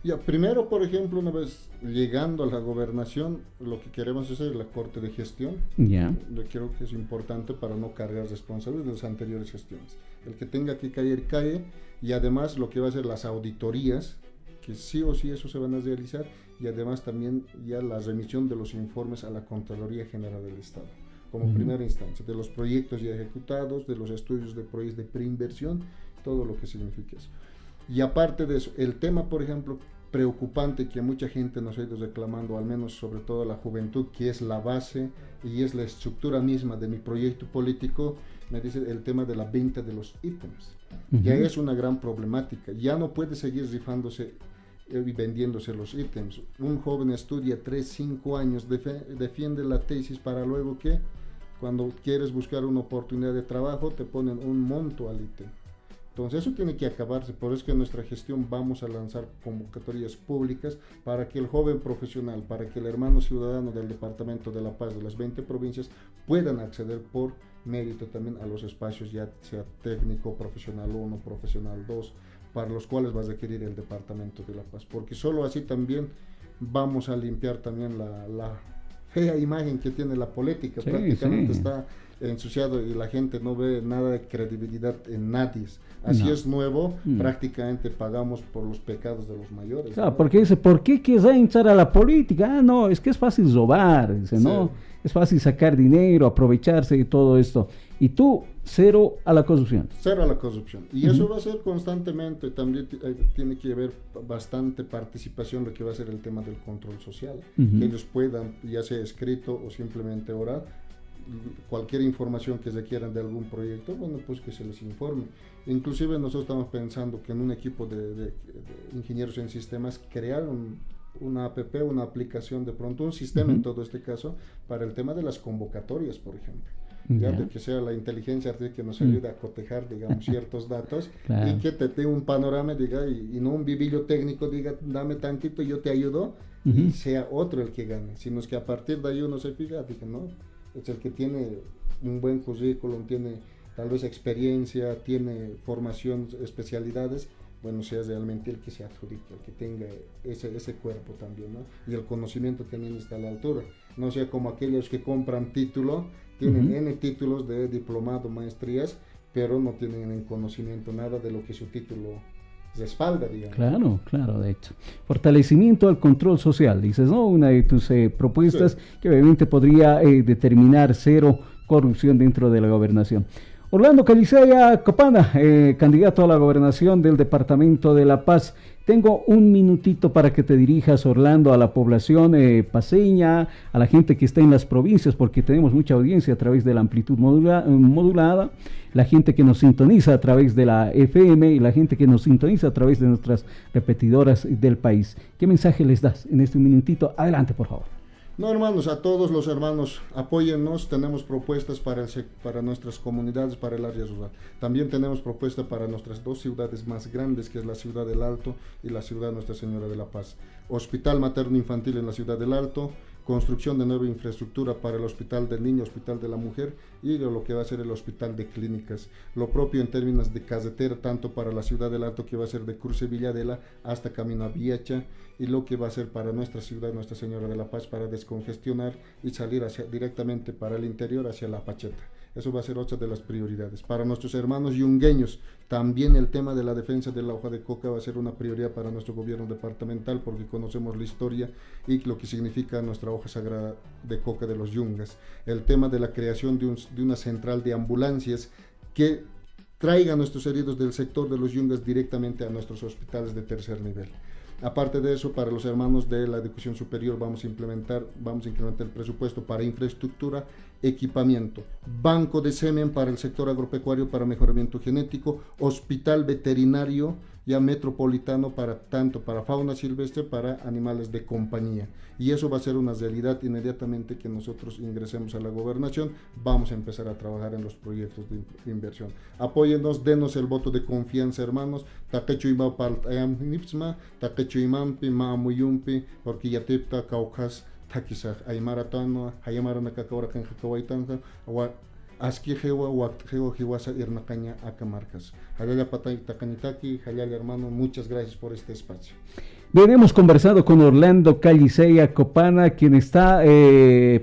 Ya, primero, por ejemplo, una vez llegando a la gobernación, lo que queremos hacer es la corte de gestión. Yo creo que es importante para no cargar responsabilidades de las anteriores gestiones. El que tenga que caer, cae, y además lo que va a ser las auditorías, que sí o sí eso se van a realizar, y además también ya la remisión de los informes a la Contraloría General del Estado, como primera instancia, de los proyectos ya ejecutados, de los estudios de proyectos de preinversión, todo lo que significa eso. Y aparte de eso, el tema, por ejemplo, preocupante que mucha gente nos ha ido reclamando, al menos sobre todo la juventud, que es la base y es la estructura misma de mi proyecto político, me dice el tema de la venta de los ítems. Ya es una gran problemática, ya no puede seguir rifándose y vendiéndose los ítems. Un joven estudia 3, 5 años, defiende la tesis para luego que cuando quieres buscar una oportunidad de trabajo te ponen un monto al ítem. Entonces eso tiene que acabarse, por eso es que en nuestra gestión vamos a lanzar convocatorias públicas para que el joven profesional, para que el hermano ciudadano del Departamento de La Paz, de las 20 provincias, puedan acceder por mérito también a los espacios, ya sea técnico, profesional 1, profesional 2, para los cuales va a requerir el Departamento de La Paz, porque solo así también vamos a limpiar también la fea imagen que tiene la política, prácticamente está ensuciado y la gente no ve nada de credibilidad en nadie. Así es nuevo, prácticamente pagamos por los pecados de los mayores.
Claro, ¿no? Porque dice, ¿por qué quieres entrar a la política? No, es que es fácil robar, dice, no, es fácil sacar dinero, aprovecharse de todo esto. Y tú, cero a la corrupción.
Cero a la corrupción. Y eso va a ser constantemente, también tiene que haber bastante participación lo que va a ser el tema del control social. Que ellos puedan, ya sea escrito o simplemente oral, cualquier información que requieran de algún proyecto, bueno, pues que se les informe. Inclusive nosotros estamos pensando que en un equipo de ingenieros en sistemas crear una app, una aplicación, de pronto un sistema en todo este caso, para el tema de las convocatorias, por ejemplo. Ya de que sea la inteligencia artificial que nos ayude a cotejar, digamos, ciertos datos y que te dé un panorama, diga, y no un vivillo técnico, diga, dame tantito, yo te ayudo, y sea otro el que gane, sino es que a partir de ahí uno se fija, diga, no, es el que tiene un buen currículum, tiene tal vez experiencia, tiene formación, especialidades, bueno, sea realmente el que se adjudique, el que tenga ese cuerpo también, ¿no? Y el conocimiento también está a la altura, no sea como aquellos que compran título, tienen N títulos de diplomado, maestrías, pero no tienen en conocimiento nada de lo que su título respalda, digamos.
Claro, de hecho. Fortalecimiento al control social, dices, ¿no? Una de tus propuestas que obviamente podría determinar cero corrupción dentro de la gobernación. Orlando Callicea Copana, candidato a la gobernación del Departamento de La Paz. Tengo un minutito para que te dirijas, Orlando, a la población paceña, a la gente que está en las provincias, porque tenemos mucha audiencia a través de la amplitud modulada, la gente que nos sintoniza a través de la FM y la gente que nos sintoniza a través de nuestras repetidoras del país. ¿Qué mensaje les das en este minutito? Adelante, por favor.
No, hermanos, a todos los hermanos, apóyennos, tenemos propuestas para nuestras comunidades, para el área rural. También tenemos propuestas para nuestras 2 ciudades más grandes, que es la ciudad del Alto y la ciudad Nuestra Señora de la Paz. Hospital materno infantil en la ciudad del Alto, construcción de nueva infraestructura para el Hospital del Niño, Hospital de la Mujer y lo que va a ser el Hospital de Clínicas. Lo propio en términos de carretera, tanto para la ciudad del Alto, que va a ser de Cruce Villadela hasta Camino a Viacha, y lo que va a ser para nuestra ciudad, Nuestra Señora de la Paz, para descongestionar y salir directamente para el interior, hacia La Pacheta. Eso va a ser otra de las prioridades. Para nuestros hermanos yungueños, también el tema de la defensa de la hoja de coca va a ser una prioridad para nuestro gobierno departamental, porque conocemos la historia y lo que significa nuestra hoja sagrada de coca de los yungas. El tema de la creación de una central de ambulancias que traiga a nuestros heridos del sector de los yungas directamente a nuestros hospitales de tercer nivel. Aparte de eso, para los hermanos de la educación superior vamos a incrementar el presupuesto para infraestructura, equipamiento, banco de semen para el sector agropecuario para mejoramiento genético, hospital veterinario ya metropolitano tanto para fauna silvestre, para animales de compañía. Y eso va a ser una realidad inmediatamente que nosotros ingresemos a la gobernación. Vamos a empezar a trabajar en los proyectos de inversión. Apóyennos, denos el voto de confianza, hermanos. Taquechuima paltayam nipsma, taquechuimampi maamuyumpi, porque ya tepta caucas taquisaj aymaratano, ayamarana kakawra kan kakawaitanka, aski jewa wakjewa jiwasa irnakaña acamarcas. Jalala patay tacanitaki, jalala hermano, muchas gracias por este espacio.
Bien, hemos conversado con Orlando Callicea Copana, quien está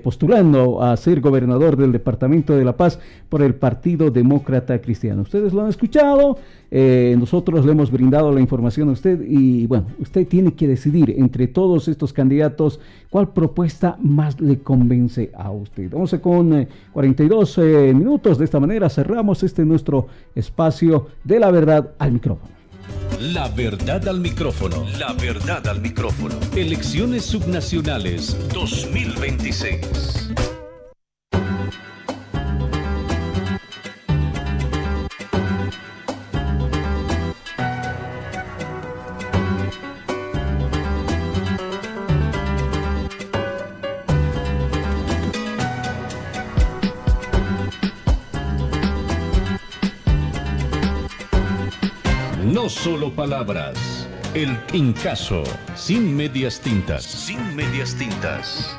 postulando a ser gobernador del Departamento de La Paz por el Partido Demócrata Cristiano. Ustedes lo han escuchado, nosotros le hemos brindado la información a usted y bueno, usted tiene que decidir entre todos estos candidatos cuál propuesta más le convence a usted. Vamos con 42 minutos, de esta manera cerramos nuestro espacio de la verdad al micrófono.
La verdad al micrófono. La verdad al micrófono. Elecciones subnacionales 2026. No solo palabras. El Incaso. Sin medias tintas. Sin medias tintas.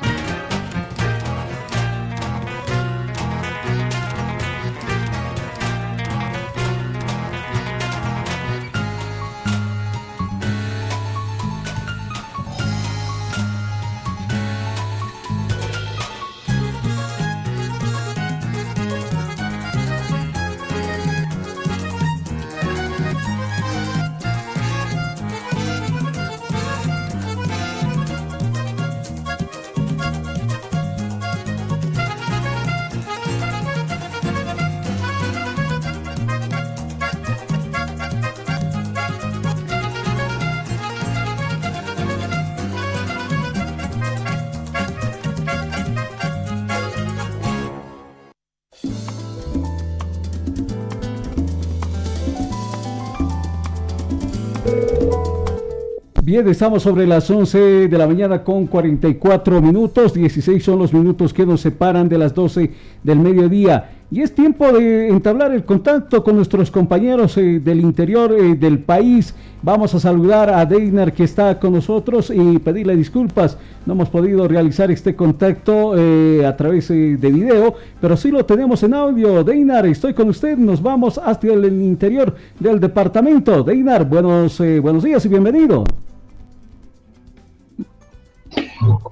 Bien, estamos sobre las 11 de la mañana con 44 minutos, 16 son los minutos que nos separan de las 12 del mediodía. Y es tiempo de entablar el contacto con nuestros compañeros del interior del país. Vamos a saludar a Deinar, que está con nosotros, y pedirle disculpas. No hemos podido realizar este contacto a través de video, pero sí lo tenemos en audio. Deinar, estoy con usted. Nos vamos hasta el interior del departamento. Deinar, buenos días y bienvenido.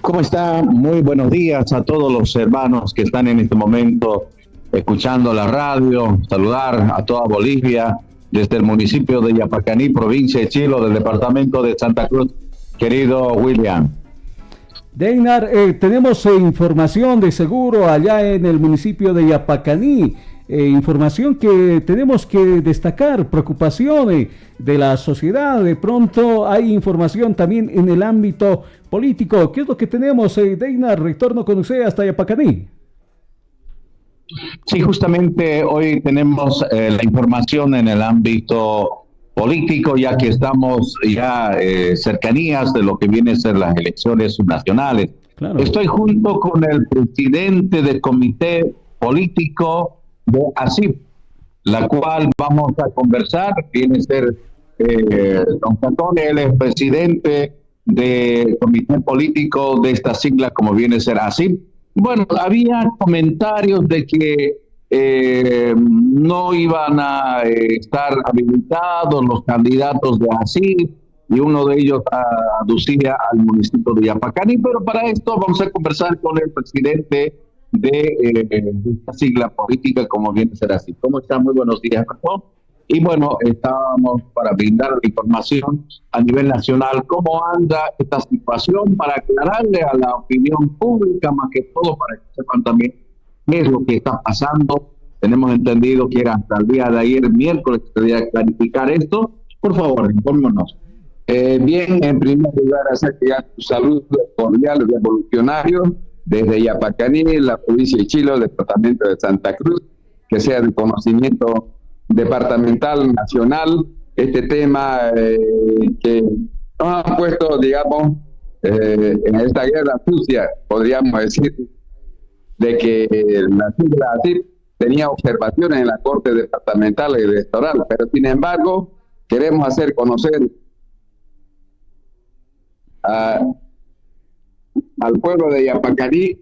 ¿Cómo está? Muy buenos días a todos los hermanos que están en este momento escuchando la radio. Saludar a toda Bolivia desde el municipio de Yapacaní, provincia de Chilo, del departamento de Santa Cruz. Querido William.
Deinar, tenemos información de seguro allá en el municipio de Yapacaní. Información que tenemos que destacar, preocupaciones de la sociedad. De pronto hay información también en el ámbito político. ¿Qué es lo que tenemos, Deinar? Retorno con usted hasta Yapacaní.
Sí, justamente hoy tenemos la información en el ámbito político, ya que estamos ya cercanías de lo que viene a ser las elecciones subnacionales. Claro. Estoy junto con el presidente del comité político de ASIP, la cual vamos a conversar. Viene a ser don Catone, él es presidente del comité político de esta sigla, como viene a ser ASIP. Bueno, había comentarios de que no iban a estar habilitados los candidatos de ASIP, y uno de ellos aducía al municipio de Yapacaní, pero para esto vamos a conversar con el presidente de esta sigla política, como viene a ser así. ¿Cómo está? Muy buenos días, Ramón. Y bueno, estábamos para brindar la información a nivel nacional, cómo anda esta situación, para aclararle a la opinión pública, más que todo, para que sepan también qué es lo que está pasando. Tenemos entendido que era hasta el día de ayer, miércoles, que quería clarificar esto. Por favor, infórmenos.
Bien, en primer lugar, hacer que ya tu saludo cordial revolucionario desde Yapacaní, la provincia de Chilo, departamento de Santa Cruz, que sea de conocimiento departamental, nacional, este tema que nos han puesto, digamos, en esta guerra sucia, podríamos decir, de que la sigla ASIP tenía observaciones en la Corte Departamental Electoral, pero sin embargo, queremos hacer conocer al pueblo de Yapacaní,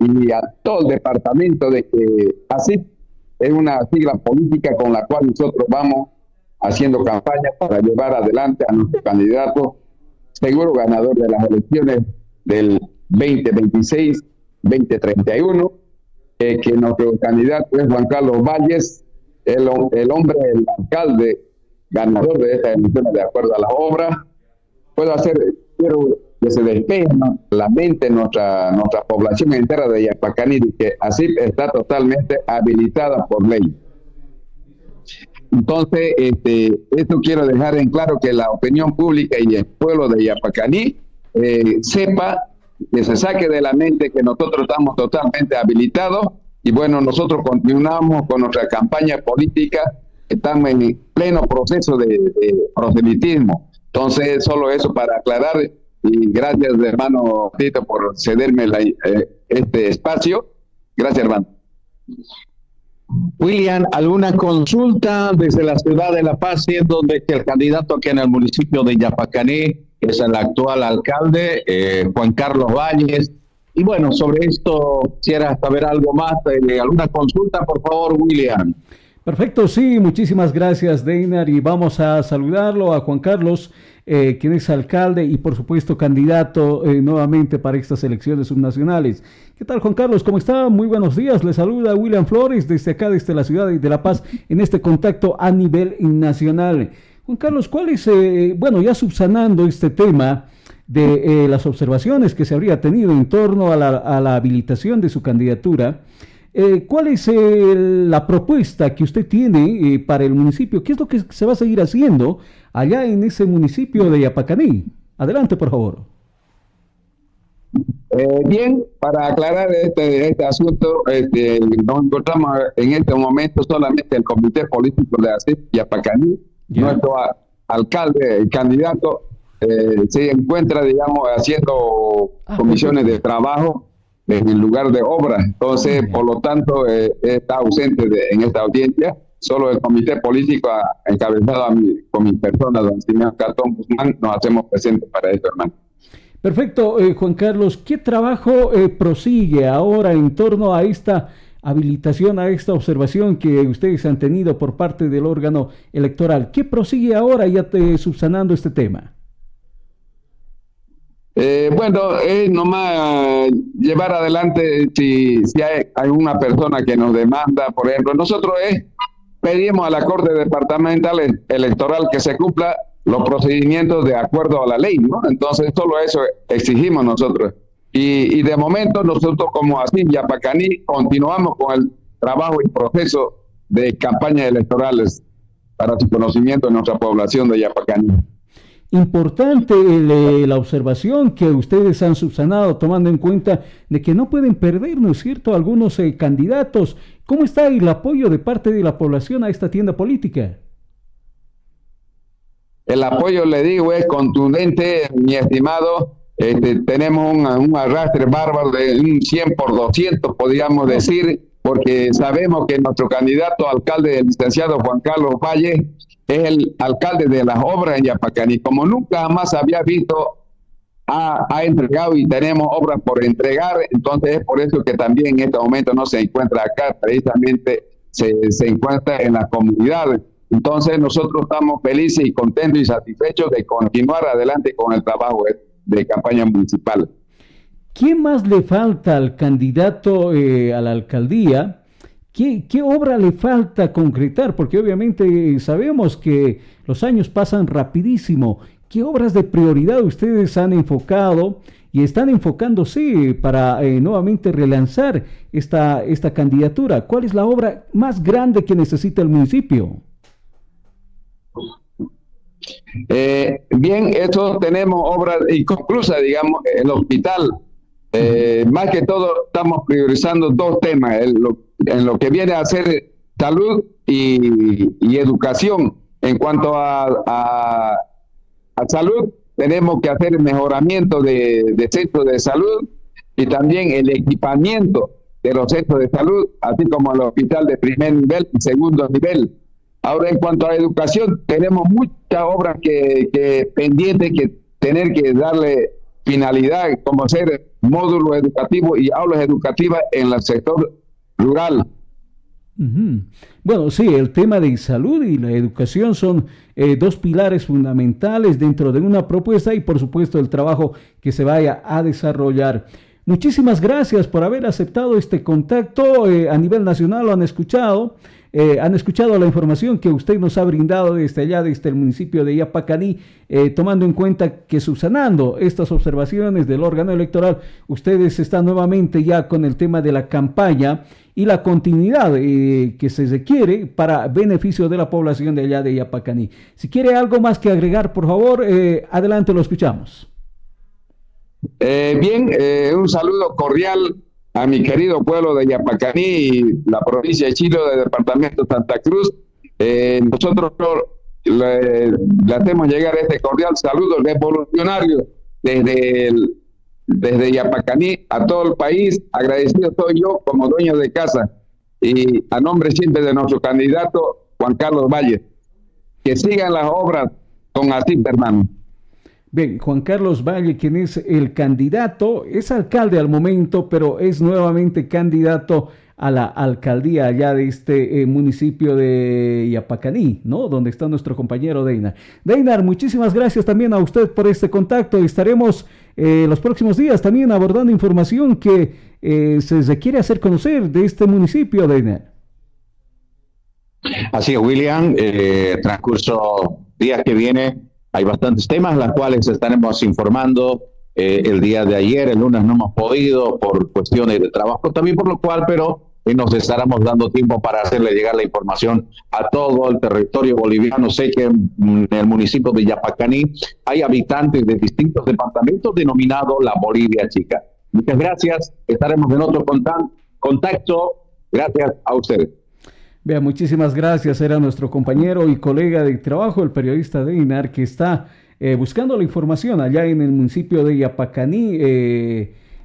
y a todo el departamento de que ASIP es una sigla política con la cual nosotros vamos haciendo campaña para llevar adelante a nuestro candidato seguro ganador de las elecciones del 2026, 2031, que nuestro candidato es Juan Carlos Valles, el hombre, el alcalde ganador de estas elecciones de acuerdo a la obra. Quiero que se despeje la mente nuestra población entera de Yapacaní, que ASIP está totalmente habilitada por ley. Entonces, esto quiero dejar en claro, que la opinión pública y el pueblo de Yapacaní sepa, que se saque de la mente que nosotros estamos totalmente habilitados, y bueno, nosotros continuamos con nuestra campaña política. Estamos en pleno proceso de proselitismo. Entonces, solo eso para aclarar, y gracias, hermano Tito, por cederme este espacio. Gracias, hermano.
William, ¿alguna consulta desde la ciudad de La Paz, siendo de que el candidato aquí en el municipio de Yapacaní es el actual alcalde, Juan Carlos Valles? Y bueno, sobre esto quisiera saber algo más. ¿Alguna consulta, por favor, William?
Perfecto, sí, muchísimas gracias, Deinar, y vamos a saludarlo a Juan Carlos, quien es alcalde y por supuesto candidato nuevamente para estas elecciones subnacionales. ¿Qué tal, Juan Carlos? ¿Cómo está? Muy buenos días, le saluda William Flores desde acá, desde la ciudad de La Paz, en este contacto a nivel nacional. Juan Carlos, ¿cuál es, ya subsanando este tema de las observaciones que se habría tenido en torno a la habilitación de su candidatura? ¿Cuál es la propuesta que usted tiene para el municipio? ¿Qué es lo que se va a seguir haciendo allá en ese municipio de Yapacaní? Adelante, por favor.
Bien, para aclarar este asunto, nos encontramos en este momento solamente el comité político de ASIP Yapacaní. Nuestro alcalde, el candidato, se encuentra, digamos, haciendo comisiones de trabajo en el lugar de obra. Entonces, por lo tanto, está ausente en esta audiencia. Solo el comité político, encabezado con mi persona, don Simeón Catón Guzmán, nos hacemos presentes para esto, hermano.
Perfecto, Juan Carlos. ¿Qué trabajo prosigue ahora en torno a esta habilitación, a esta observación que ustedes han tenido por parte del órgano electoral? ¿Qué prosigue ahora ya subsanando este tema?
Es nomás llevar adelante si hay una persona que nos demanda, por ejemplo, nosotros pedimos a la Corte Departamental Electoral que se cumpla los procedimientos de acuerdo a la ley, ¿no? Entonces, solo eso exigimos nosotros. Y de momento, nosotros como ASIP Yapacaní continuamos con el trabajo y proceso de campañas electorales para su conocimiento de nuestra población de Yapacaní.
Importante la observación que ustedes han subsanado, tomando en cuenta de que no pueden perder, ¿no es cierto?, algunos candidatos. ¿Cómo está el apoyo de parte de la población a esta tienda política?
El apoyo, le digo, es contundente, mi estimado. Tenemos un arrastre bárbaro de un 100 por 200, podríamos decir, porque sabemos que nuestro candidato alcalde, el licenciado Juan Carlos Valle, es el alcalde de las obras en Yapacaní. Como nunca jamás había visto, ha entregado y tenemos obras por entregar, entonces es por eso que también en este momento no se encuentra acá, precisamente se encuentra en las comunidades. Entonces nosotros estamos felices y contentos y satisfechos de continuar adelante con el trabajo de campaña municipal.
¿Qué más le falta al candidato a la alcaldía? ¿Qué obra le falta concretar? Porque obviamente sabemos que los años pasan rapidísimo. ¿Qué obras de prioridad ustedes han enfocado y están enfocándose para nuevamente relanzar esta candidatura? ¿Cuál es la obra más grande que necesita el municipio?
Bien, eso tenemos obras inconclusas, digamos, el hospital. Más que todo estamos priorizando dos temas, en lo que viene a ser salud y educación. En cuanto a salud, tenemos que hacer el mejoramiento de centros de salud y también el equipamiento de los centros de salud, así como el hospital de primer nivel y segundo nivel. Ahora, en cuanto a educación, tenemos muchas obras que pendientes que tener que darle finalidad, como ser módulos educativos y aulas educativas en el sector rural.
Bueno, sí, el tema de salud y la educación son dos pilares fundamentales dentro de una propuesta y por supuesto el trabajo que se vaya a desarrollar. Muchísimas gracias por haber aceptado este contacto. A nivel nacional lo han escuchado la información que usted nos ha brindado desde allá, desde el municipio de Yapacaní, tomando en cuenta que subsanando estas observaciones del órgano electoral, ustedes están nuevamente ya con el tema de la campaña y la continuidad que se requiere para beneficio de la población de allá de Yapacaní. Si quiere algo más que agregar, por favor, adelante, lo escuchamos.
Bien, un saludo cordial a mi querido pueblo de Yapacaní y la provincia de Chilo, del departamento de Santa Cruz. Nosotros le hacemos llegar este cordial saludo revolucionario desde Yapacaní a todo el país. Agradecido soy yo como dueño de casa y a nombre siempre de nuestro candidato Juan Carlos Valle. Que sigan las obras con Asís, hermano.
Bien, Juan Carlos Valle, quien es el candidato, es alcalde al momento, pero es nuevamente candidato a la alcaldía allá de este municipio de Yapacaní, ¿no? Donde está nuestro compañero Deinar. Deinar, muchísimas gracias también a usted por este contacto. Estaremos los próximos días también abordando información que se requiere hacer conocer de este municipio, Deinar.
Así es, William. Transcurso días que viene hay bastantes temas, las cuales estaremos informando el día de ayer. El lunes no hemos podido por cuestiones de trabajo también, por lo cual, pero nos estaremos dando tiempo para hacerle llegar la información a todo el territorio boliviano. Sé que en el municipio de Yapacaní hay habitantes de distintos departamentos denominados la Bolivia Chica. Muchas gracias, estaremos en otro contacto. Gracias a ustedes.
Vea, muchísimas gracias. Era nuestro compañero y colega de trabajo, el periodista Deinar, que está buscando la información allá en el municipio de Yapacaní,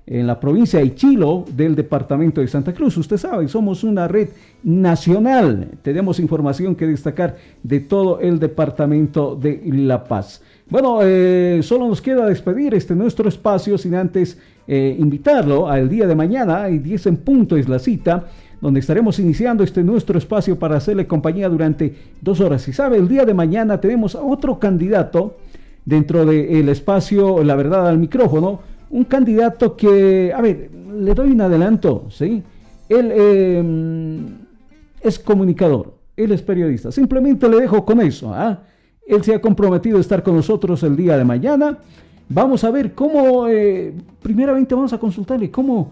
en la provincia de Chilo, del departamento de Santa Cruz. Usted sabe, somos una red nacional. Tenemos información que destacar de todo el departamento de La Paz. Bueno, solo nos queda despedir nuestro espacio sin antes invitarlo al día de mañana, y 10 en punto es la cita, donde estaremos iniciando nuestro espacio para hacerle compañía durante 2 horas. Y sabe, el día de mañana tenemos a otro candidato dentro del espacio La Verdad al Micrófono, un candidato que, a ver, le doy un adelanto, ¿sí? Él es comunicador, él es periodista, simplemente le dejo con eso, ¿ah? Él se ha comprometido a estar con nosotros el día de mañana. Vamos a ver cómo, primeramente vamos a consultarle cómo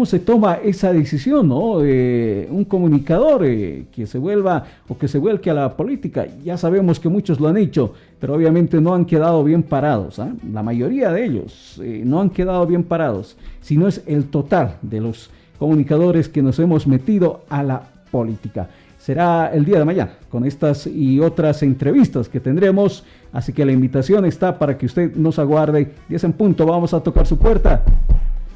se toma esa decisión, ¿no? Un comunicador que se vuelva o que se vuelque a la política. Ya sabemos que muchos lo han hecho, pero obviamente no han quedado bien parados, ¿eh? La mayoría de ellos no han quedado bien parados, sino es el total de los comunicadores que nos hemos metido a la política. Será el día de mañana con estas y otras entrevistas que tendremos, así que la invitación está para que usted nos aguarde. 10 en punto, vamos a tocar su puerta.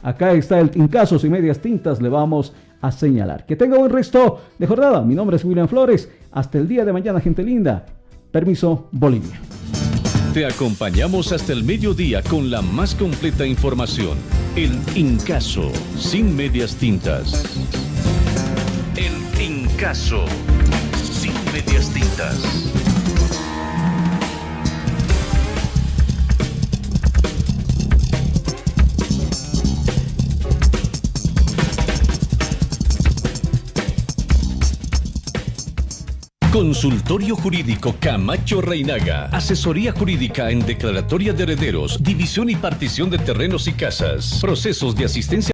Acá está el Tincasos y Medias Tintas, le vamos a señalar. Que tenga buen resto de jornada. Mi nombre es William Flores. Hasta el día de mañana, gente linda. Permiso, Bolivia.
Te acompañamos hasta el mediodía con la más completa información. El Incaso, sin medias tintas. El Incaso, sin medias tintas. Consultorio Jurídico Camacho Reinaga. Asesoría jurídica en declaratoria de herederos, división y partición de terrenos y casas. Procesos de asistencia